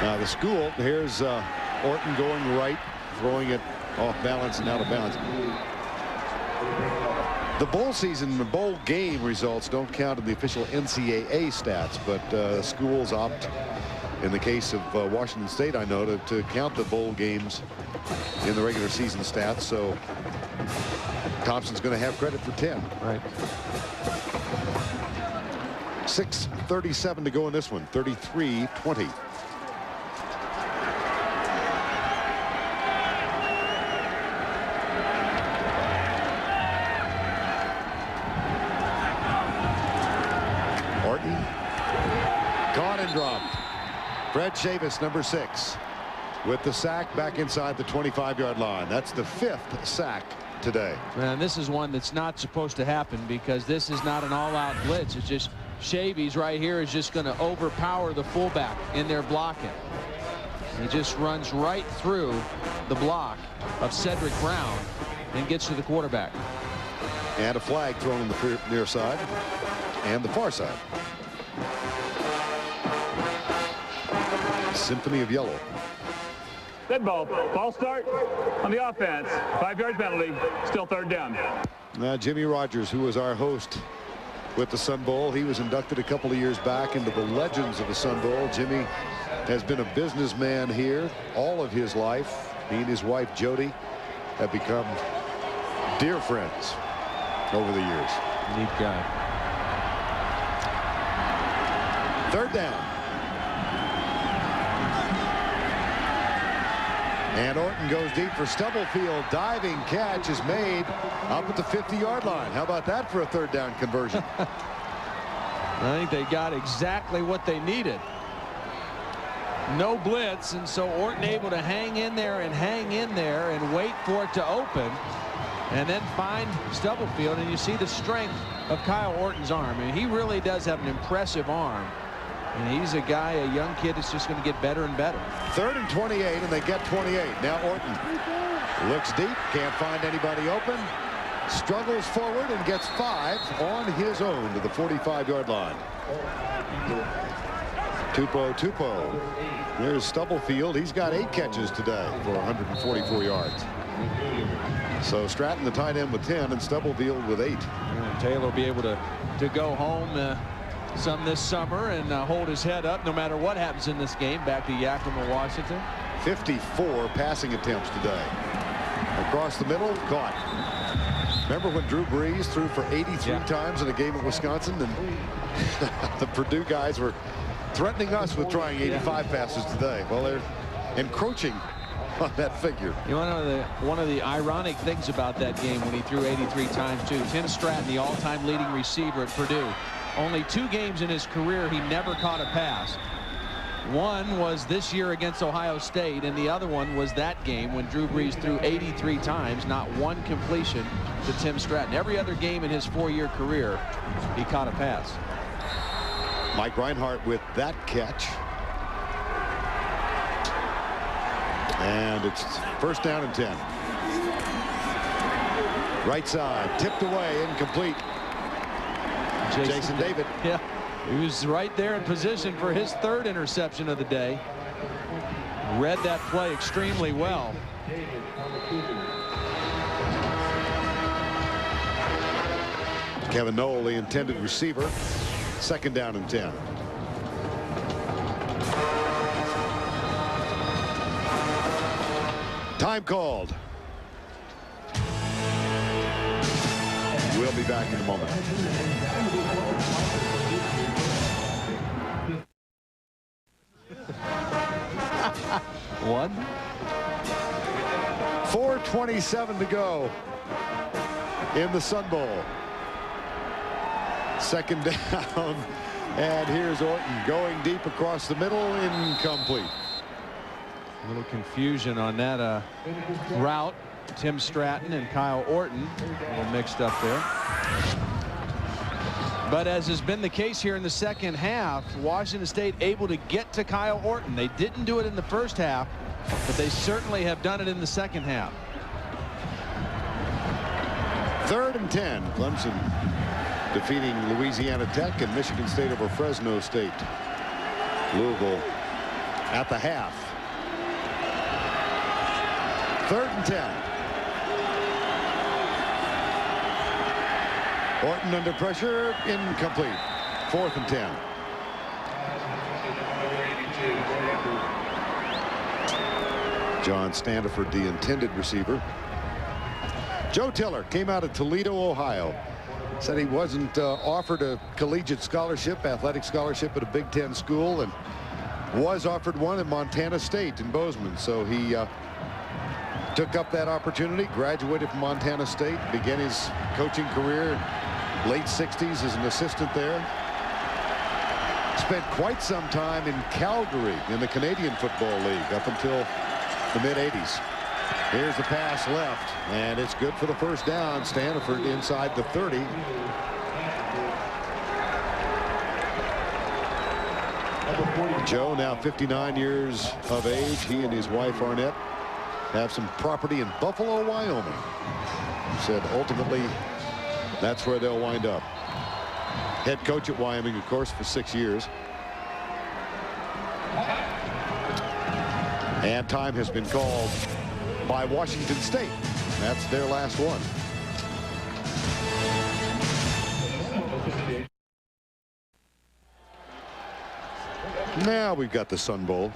Speaker 1: Now the school, here's Orton going right, throwing it off balance and out of bounds. The bowl season, the bowl game results don't count in the official NCAA stats, but schools opt, in the case of Washington State, I know, to count the bowl games in the regular season stats, so Thompson's going to have credit for 10.
Speaker 8: Right.
Speaker 1: 6:37 to go in this one. 33-20. Orton caught and dropped. Fred Chavis, number 6, with the sack back inside the 25-yard line. That's the 5th sack today.
Speaker 8: Man, this is one that's not supposed to happen, because this is not an all-out blitz. It's just Chavis right here is just going to overpower the fullback in their blocking. He just runs right through the block of Cedric Brown and gets to the quarterback.
Speaker 1: And a flag thrown on the near side and the far side. Symphony of yellow.
Speaker 10: Dead ball. Ball start on the offense. 5-yard penalty. Still 3rd down.
Speaker 1: Now, Jimmy Rogers, who was our host with the Sun Bowl, he was inducted a couple of years back into the legends of the Sun Bowl. Jimmy has been a businessman here all of his life. He and his wife Jody have become dear friends over the years.
Speaker 8: Neat guy.
Speaker 1: 3rd down. And Orton goes deep for Stubblefield. Diving catch is made up at the 50-yard line. How about that for a 3rd down conversion?
Speaker 8: I think they got exactly what they needed. No blitz, and so Orton able to hang in there and wait for it to open, and then find Stubblefield. And you see the strength of Kyle Orton's arm. I mean, he really does have an impressive arm. And he's a guy, a young kid, that's just going to get better and better.
Speaker 1: 3rd and 28, and they get 28. Now Orton looks deep, can't find anybody open, struggles forward and gets 5 on his own to the 45-yard line. Tupo. There's Stubblefield. He's got 8 catches today for 144 yards. So Stratton, the tight end, with 10, and Stubblefield with 8.
Speaker 8: And Taylor will be able to go home some this summer and hold his head up no matter what happens in this game. Back to Yakima, Washington.
Speaker 1: 54 passing attempts today. Across the middle, caught. Remember when Drew Brees threw for 83 times in a game at Wisconsin, and the Purdue guys were threatening us with trying 85 passes today? Well, they're encroaching on that figure.
Speaker 8: You know, one of the ironic things about that game when he threw 83 times too, Tim Stratton, the all-time leading receiver at Purdue, only 2 games in his career he never caught a pass. One was this year against Ohio State, and the other one was that game when Drew Brees threw 83 times, not 1 completion to Tim Stratton. Every other game in his 4-year career, he caught a pass.
Speaker 1: Mike Reinhart with that catch. And it's 1st down and 10. Right side, tipped away, incomplete. Jason David.
Speaker 8: Yeah, he was right there in position for his 3rd interception of the day. Read that play extremely well.
Speaker 1: Kevin Knoll, the intended receiver. 2nd down and 10. Time called. We'll be back in a moment.
Speaker 8: One.
Speaker 1: 4:27 to go in the Sun Bowl. 2nd down, and here's Orton going deep across the middle, incomplete.
Speaker 8: A little confusion on that route. Tim Stratton and Kyle Orton a little mixed up there. But as has been the case here in the 2nd half, Washington State able to get to Kyle Orton. They didn't do it in the 1st half, but they certainly have done it in the 2nd half.
Speaker 1: 3rd and 10. Clemson defeating Louisiana Tech and Michigan State over Fresno State. Louisville at the half. 3rd and 10. Orton under pressure, incomplete. 4th and 10. John Standiford, the intended receiver. Joe Tiller came out of Toledo, Ohio. Said he wasn't offered a collegiate scholarship, athletic scholarship at a Big Ten school, and was offered one at Montana State in Bozeman. So he took up that opportunity, graduated from Montana State, began his coaching career late 60s as an assistant there. Spent quite some time in Calgary in the Canadian Football League up until the mid-80s. Here's the pass left, and it's good for the first down. Standiford inside the 30. Joe, now 59 years of age. He and his wife Arnett have some property in Buffalo, Wyoming. Said ultimately that's where they'll wind up. Head coach at Wyoming, of course, for 6 years. And time has been called by Washington State. That's their last one. Now we've got the Sun Bowl.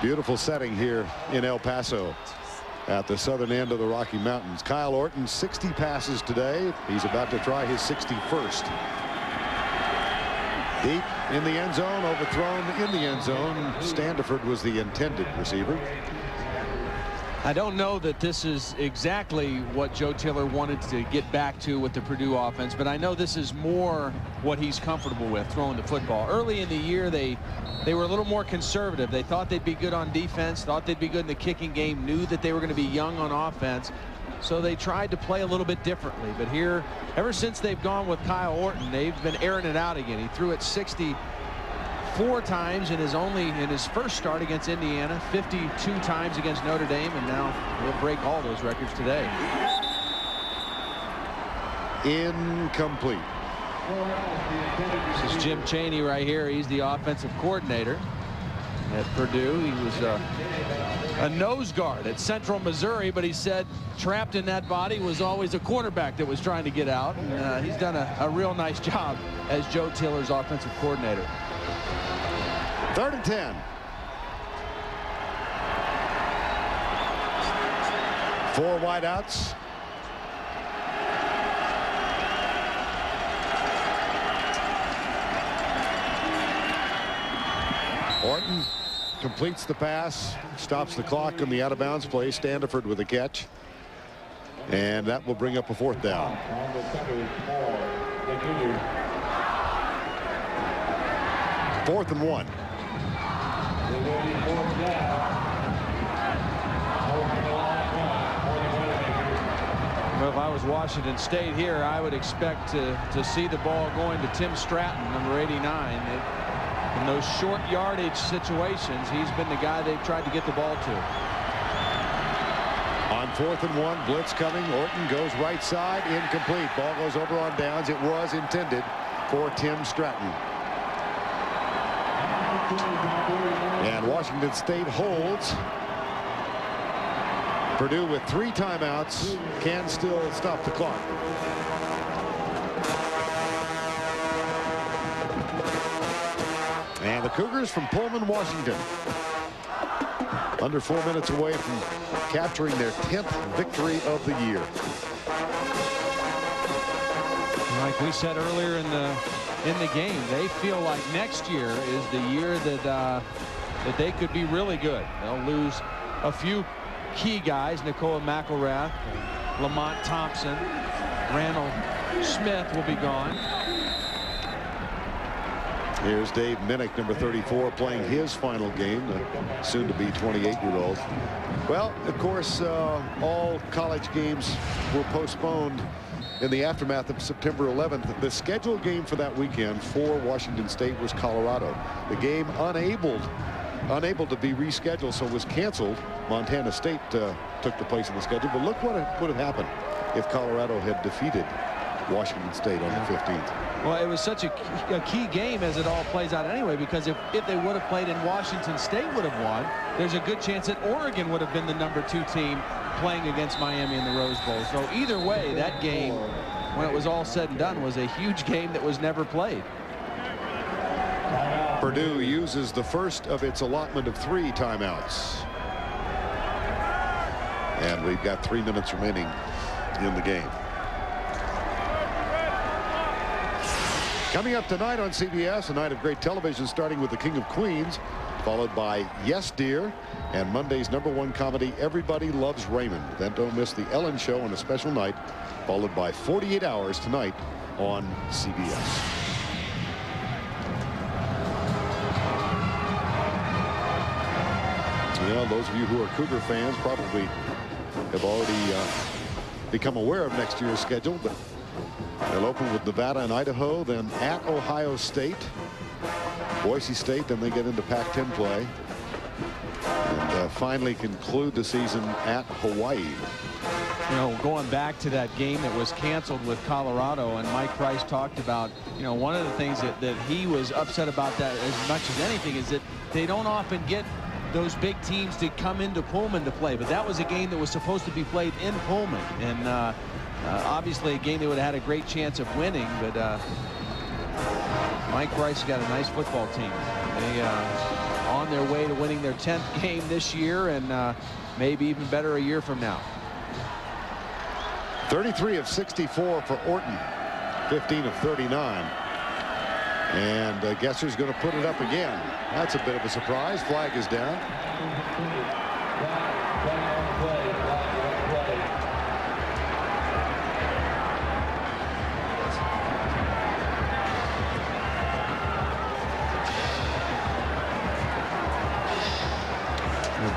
Speaker 1: Beautiful setting here in El Paso at the southern end of the Rocky Mountains. Kyle Orton, 60 passes today. He's about to try his 61st. Deep in the end zone, overthrown in the end zone. Standiford was the intended receiver.
Speaker 8: I don't know that this is exactly what Joe Tiller wanted to get back to with the Purdue offense, but I know this is more what he's comfortable with, throwing the football. Early in the year, they were a little more conservative. They thought they'd be good on defense, thought they'd be good in the kicking game, knew that they were going to be young on offense, so they tried to play a little bit differently. But here, ever since they've gone with Kyle Orton, they've been airing it out again. He threw it 64 times in his first start against Indiana, 52 times against Notre Dame, and now he'll break all those records today.
Speaker 1: Incomplete.
Speaker 8: This is Jim Chaney right here. He's the offensive coordinator at Purdue. He was a nose guard at Central Missouri, but he said trapped in that body was always a quarterback that was trying to get out. And he's done a real nice job as Joe Tiller's offensive coordinator.
Speaker 1: 3rd and 10. Four wideouts. Orton completes the pass, stops the clock on the out-of-bounds play. Standiford with a catch, and that will bring up a 4th down. Fourth and 1.
Speaker 8: Well, if I was Washington State here, I would expect to see the ball going to Tim Stratton, number 89. In those short yardage situations, he's been the guy they've tried to get the ball to.
Speaker 1: On 4th and 1, blitz coming. Orton goes right side, incomplete. Ball goes over on downs. It was intended for Tim Stratton. And Washington State holds. Purdue with 3 timeouts can still stop the clock. And the Cougars from Pullman, Washington, under 4 minutes away from capturing their 10th victory of the year.
Speaker 8: Like we said earlier in the game, they feel like next year is the year that they could be really good. They'll lose a few key guys. Nicola McElrath, Lamont Thompson, Randall Smith will be gone.
Speaker 1: Here's Dave Minnick, number 34, playing his final game, the soon-to-be 28-year-old. Well, of course, all college games were postponed in the aftermath of September 11th. The scheduled game for that weekend for Washington State was Colorado. The game unable to be rescheduled, so was canceled. Montana State took the place in the schedule. But look what would have happened if Colorado had defeated Washington State on the 15th.
Speaker 8: Well, it was such a key game as it all plays out anyway, because if they would have played and Washington State would have won, there's a good chance that Oregon would have been the number 2 team playing against Miami in the Rose Bowl. So either way, that game, when it was all said and done, was a huge game that was never played.
Speaker 1: Purdue uses the first of its allotment of 3 timeouts. And we've got 3 minutes remaining in the game. Coming up tonight on CBS, a night of great television, starting with The King of Queens, followed by Yes Dear, and Monday's #1 comedy, Everybody Loves Raymond. Then don't miss The Ellen Show on a special night, followed by 48 Hours tonight on CBS. Well, those of you who are Cougar fans probably have already become aware of next year's schedule, but they'll open with Nevada and Idaho, then at Ohio State, Boise State, then they get into Pac-10 play, and finally conclude the season at Hawaii.
Speaker 8: You know, going back to that game that was canceled with Colorado, and Mike Price talked about, you know, one of the things that he was upset about that as much as anything is that they don't often get those big teams to come into Pullman to play, but that was a game that was supposed to be played in Pullman, and obviously a game they would have had a great chance of winning, but Mike Price got a nice football team. They on their way to winning their 10th game this year, and maybe even better a year from now.
Speaker 1: 33 of 64 for Orton, 15 of 39. And guess who's going to put it up again? That's a bit of a surprise. Flag is down.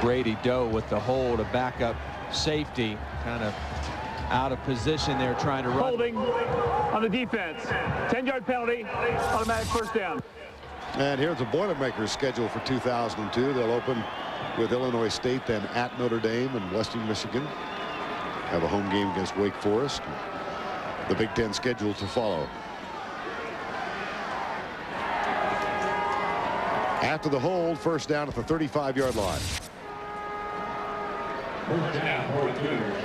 Speaker 8: Brady Doe with the hold, a backup safety, kind of out of position there, trying to run.
Speaker 10: Holding on the defense. 10-yard penalty, automatic first down.
Speaker 1: And here's the Boilermakers schedule for 2002. They'll open with Illinois State, then at Notre Dame and Western Michigan. Have a home game against Wake Forest. The Big Ten schedule to follow. After the hold, first down at the 35-yard line.
Speaker 10: First down for the Cougars.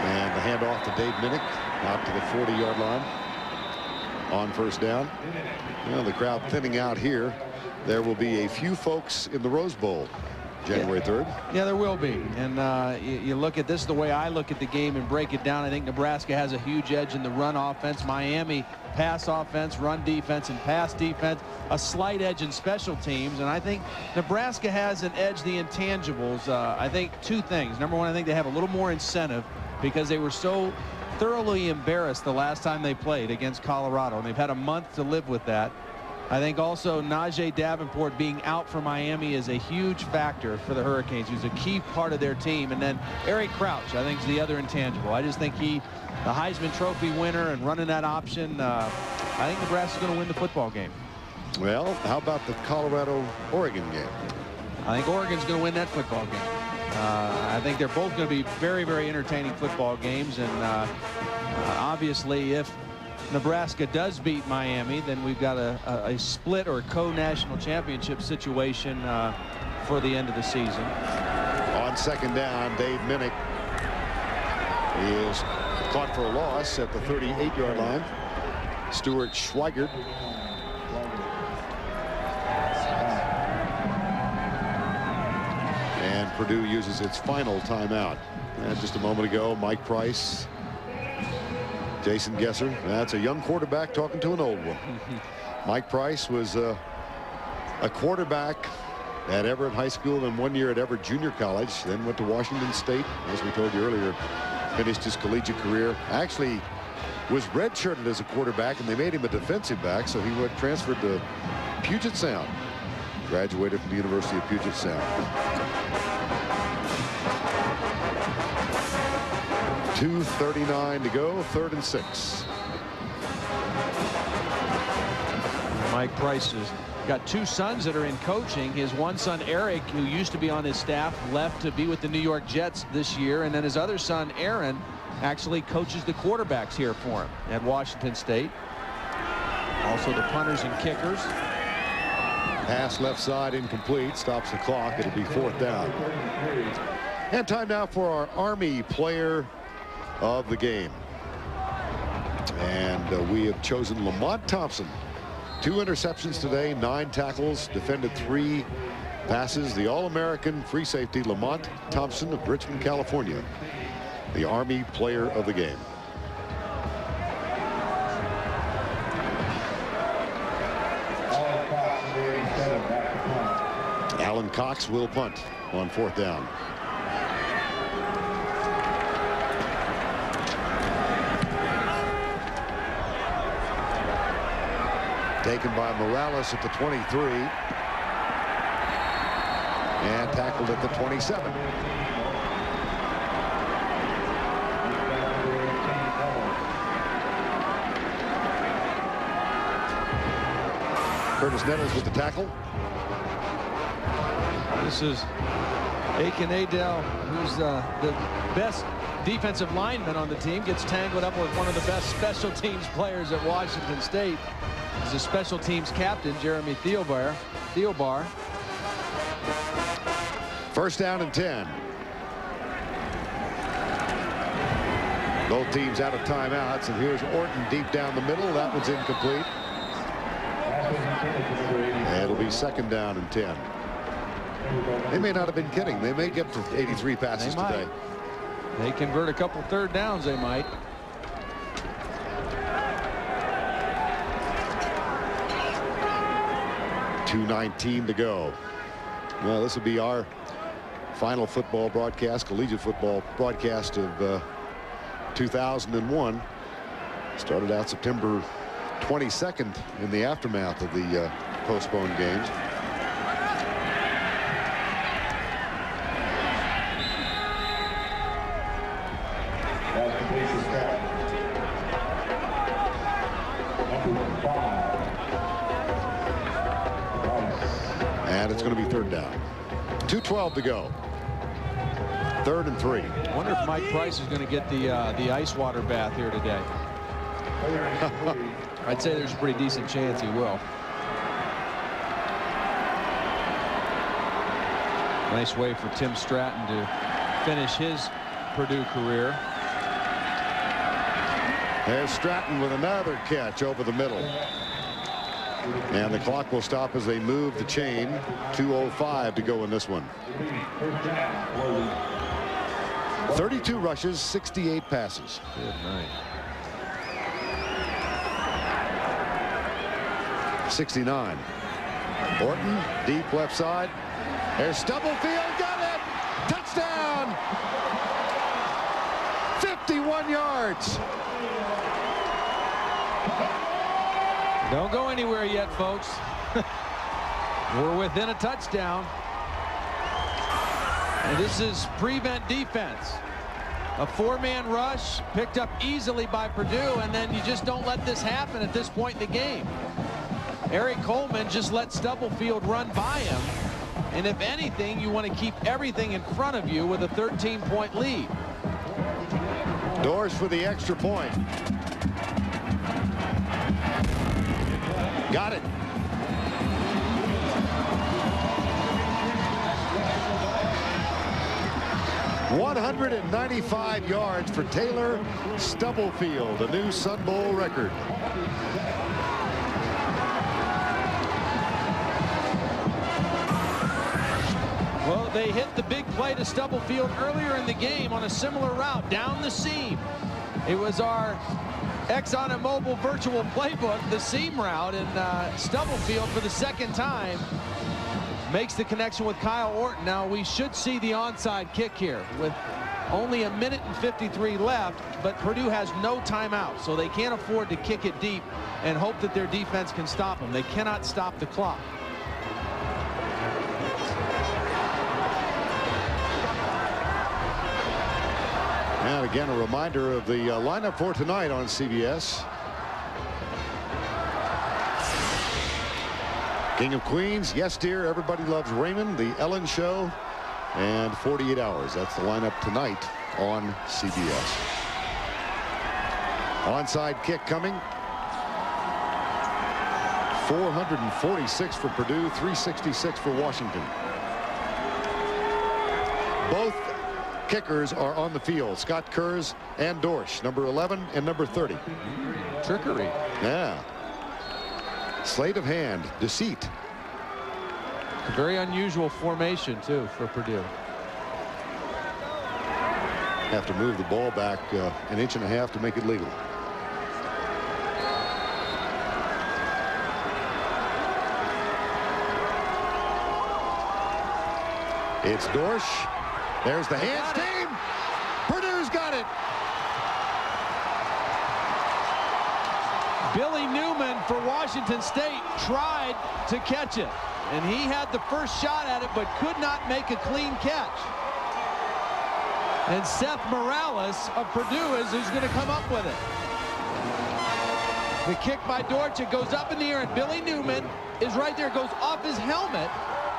Speaker 1: And the handoff to Dave Minnick out to the 40-yard line on first down. Well, the crowd thinning out here. There will be a few folks in the Rose Bowl January 3rd.
Speaker 8: Yeah, there will be. And you look at this the way I look at the game and break it down. I think Nebraska has a huge edge in the run offense. Miami pass offense, run defense, and pass defense. A slight edge in special teams. And I think Nebraska has an edge, the intangibles. I think two things. Number one, I think they have a little more incentive because they were so thoroughly embarrassed the last time they played against Colorado. And they've had a month to live with that. I think also Najee Davenport being out for Miami is a huge factor for the Hurricanes. He's a key part of their team. And then Eric Crouch, I think, is the other intangible. I just think the Heisman Trophy winner and running that option, I think Nebraska's going to win the football game.
Speaker 1: Well, how about the Colorado-Oregon game?
Speaker 8: I think Oregon's going to win that football game. I think they're both going to be very, very entertaining football games. And obviously, if Nebraska does beat Miami, then we've got a split or co-national championship situation for the end of the season.
Speaker 1: On second down, Dave Minnick is caught for a loss at the 38-yard line. Stuart Schweigert. And Purdue uses its final timeout. And just a moment ago, Mike Price, Jason Gesser, that's a young quarterback talking to an old one. Mike Price was a quarterback at Everett High School, then 1 year at Everett Junior College, then went to Washington State, as we told you earlier, finished his collegiate career. Actually was redshirted as a quarterback, and they made him a defensive back, so he went transferred to Puget Sound. Graduated from the University of Puget Sound. 2:39 to go, 3rd and 6.
Speaker 8: Mike Price has got two sons that are in coaching. His one son, Eric, who used to be on his staff, left to be with the New York Jets this year. And then his other son, Aaron, actually coaches the quarterbacks here for him at Washington State. Also the punters and kickers.
Speaker 1: Pass left side incomplete, stops the clock. It'll be 4th down. And time now for our Army player of the game. And we have chosen Lamont Thompson. 2 interceptions today, 9 tackles, defended 3 passes. The All-American free safety Lamont Thompson of Richmond, California, the Army player of the game. Alan Cox will punt on 4th down. Taken by Morales at the 23 and tackled at the 27. Curtis Nettles with the tackle.
Speaker 8: This is Aiken Adel, who's the best defensive lineman on the team, gets tangled up with one of the best special teams players at Washington State. He's a special teams captain, Jeremy Theobar.
Speaker 1: 1st down and 10. Both teams out of timeouts, and here's Orton deep down the middle. That one's incomplete. And it'll be 2nd down and 10. They may not have been kidding. They may get to 83 passes today.
Speaker 8: They convert a couple 3rd downs, they might.
Speaker 1: 2:19 to go. Well, this will be our final football broadcast, collegiate football broadcast of 2001. Started out September 22nd in the aftermath of the postponed games. And it's going to be 3rd down. 2:12 to go. 3rd and 3.
Speaker 8: I wonder if Mike Price is going to get the ice water bath here today. I'd say there's a pretty decent chance he will. Nice way for Tim Stratton to finish his Purdue career.
Speaker 1: There's Stratton with another catch over the middle. And the clock will stop as they move the chain. 2:05 to go in this one. 32 rushes, 68 passes.
Speaker 8: Good night.
Speaker 1: 69. Orton, deep left side. There's Stubblefield, got it! Touchdown! 51 yards.
Speaker 8: Don't go anywhere yet, folks. We're within a touchdown. And this is prevent defense. A 4-man rush picked up easily by Purdue, and then you just don't let this happen at this point in the game. Eric Coleman just let Stubblefield run by him. And if anything, you want to keep everything in front of you with a 13-point lead.
Speaker 1: Doors for the extra point. Got it. .195 yards for Taylor Stubblefield, a new Sun Bowl record.
Speaker 8: Well, they hit the big play to Stubblefield earlier in the game on a similar route down the seam. It was our Exxon and Mobil virtual playbook, the seam route, and Stubblefield for the 2nd time makes the connection with Kyle Orton. Now we should see the onside kick here with only 1:53 left, but Purdue has no timeout, so they can't afford to kick it deep and hope that their defense can stop them. They cannot stop the clock.
Speaker 1: And again, a reminder of the lineup for tonight on CBS. King of Queens, Yes Dear, Everybody Loves Raymond, The Ellen Show, and 48 Hours. That's the lineup tonight on CBS. Onside kick coming. 446 for Purdue, 366 for Washington. Both kickers are on the field. Scott Kurz and Dorsch, number 11 and number 30.
Speaker 8: Trickery.
Speaker 1: Yeah. Sleight of hand, deceit.
Speaker 8: A very unusual formation, too, for Purdue.
Speaker 1: Have to move the ball back an inch and a half to make it legal. It's Dorsch. There's the hands team. Purdue's got it.
Speaker 8: Billy Newman for Washington State tried to catch it, and he had the first shot at it but could not make a clean catch. And Seth Morales of Purdue is who's going to come up with it. The kick by Dorsch, it goes up in the air, and Billy Newman is right there, goes off his helmet,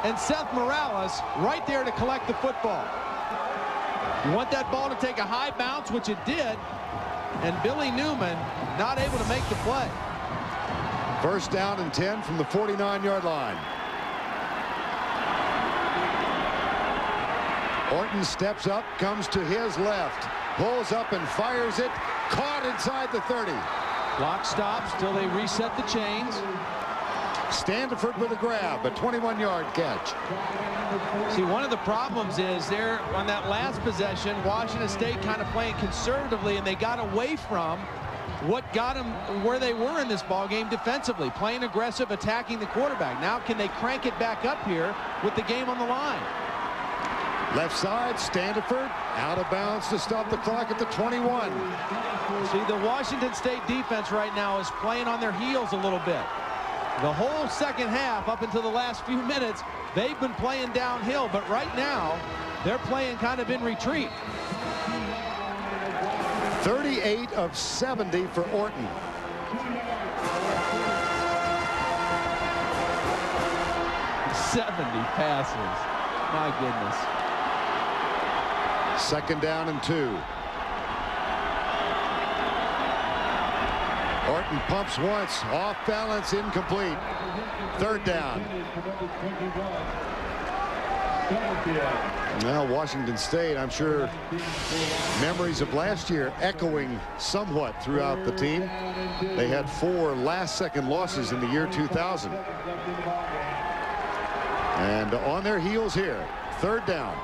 Speaker 8: and Seth Morales right there to collect the football. You want that ball to take a high bounce, which it did, and Billy Newman not able to make the play.
Speaker 1: First down and 10 from the 49-yard line. Orton steps up, comes to his left, pulls up and fires it, caught inside the 30.
Speaker 8: Clock stops till they reset the chains.
Speaker 1: Standiford with a grab, a 21-yard catch.
Speaker 8: See, one of the problems is there on that last possession, Washington State kind of playing conservatively, and they got away from what got them where they were in this ball game defensively, playing aggressive, attacking the quarterback. Now can they crank it back up here with the game on the line?
Speaker 1: Left side, Standiford out of bounds to stop the clock at the 21.
Speaker 8: See, the Washington State defense right now is playing on their heels a little bit. The whole second half up until the last few minutes, they've been playing downhill, but right now they're playing kind of in retreat.
Speaker 1: 38 of 70 for Orton.
Speaker 8: Passes. My goodness.
Speaker 1: Second down and 2. Orton pumps once, off balance, incomplete. Third down. Now Washington State, I'm sure memories of last year echoing somewhat throughout the team. They had 4 last-second losses in the year 2000. And on their heels here, third down.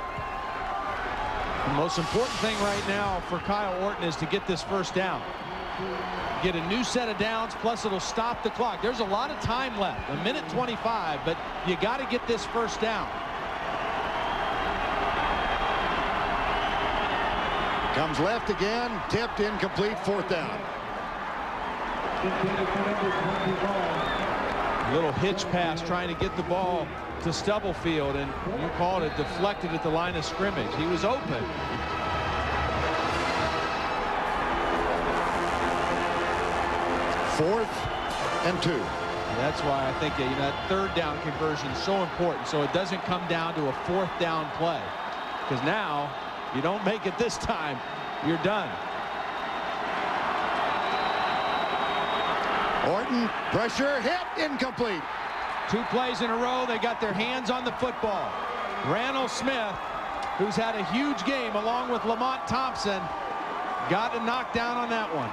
Speaker 8: The most important thing right now for Kyle Orton is to get this first down. Get a new set of downs, plus it'll stop the clock. There's a lot of time left, 1:25, but you got to get this first down.
Speaker 1: Comes left again, tipped, incomplete, fourth down.
Speaker 8: Little hitch pass trying to get the ball to Stubblefield, and you called it deflected at the line of scrimmage. He was open.
Speaker 1: Fourth and 2.
Speaker 8: That's why I think that third down conversion is so important, so it doesn't come down to a fourth down play, because now you don't make it this time, you're done.
Speaker 1: Orton, pressure, hit, incomplete.
Speaker 8: 2 plays in a row, they got their hands on the football. Randall Smith, who's had a huge game along with Lamont Thompson, got a knockdown on that one.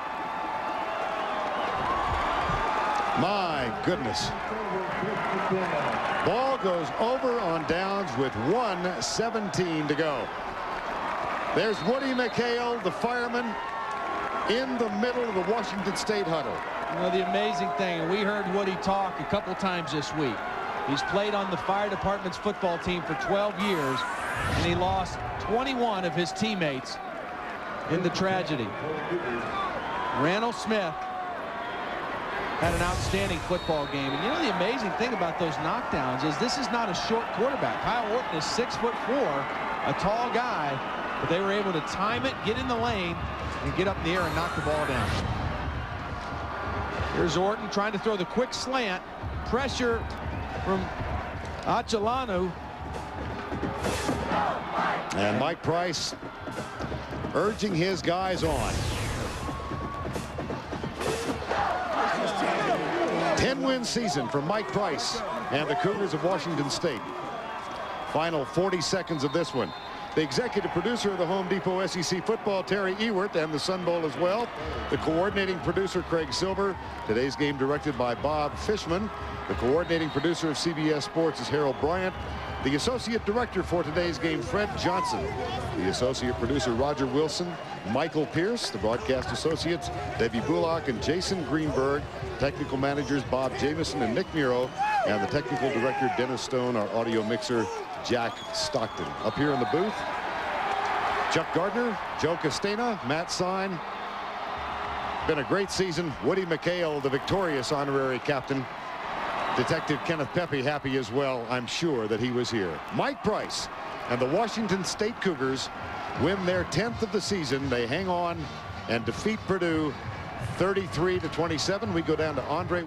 Speaker 1: My goodness. Ball goes over on downs with 1:17 to go. There's Woody McHale, the fireman, in the middle of the Washington State huddle.
Speaker 8: You know, the amazing thing, and we heard Woody talk a couple times this week. He's played on the fire department's football team for 12 years, and he lost 21 of his teammates in the tragedy. Randall Smith had an outstanding football game. And you know, the amazing thing about those knockdowns is this is not a short quarterback. Kyle Orton is 6'4", a tall guy, but they were able to time it, get in the lane, and get up in the air and knock the ball down. Here's Orton trying to throw the quick slant. Pressure from Achalanu.
Speaker 1: And Mike Price urging his guys on. 10-win season for Mike Price and the Cougars of Washington State. Final 40 seconds of this one. The executive producer of the Home Depot SEC football, Terry Ewert, and the Sun Bowl as well. The coordinating producer, Craig Silver. Today's game directed by Bob Fishman. The coordinating producer of CBS Sports is Harold Bryant. The associate director for today's game, Fred Johnson. The associate producer, Roger Wilson. Michael Pierce. The broadcast associates, Debbie Bullock and Jason Greenberg. Technical managers, Bob Jamison and Nick Muro. And the technical director, Dennis Stone. Our audio mixer, Jack Stockton. Up here in the booth, Chuck Gardner, Joe Castana, Matt Sine. Been a great season. Woody McHale, the victorious honorary captain. Detective Kenneth Pepe happy as well. I'm sure that he was here. Mike Price and the Washington State Cougars win their 10th of the season. They hang on and defeat Purdue 33-27. We go down to Andre.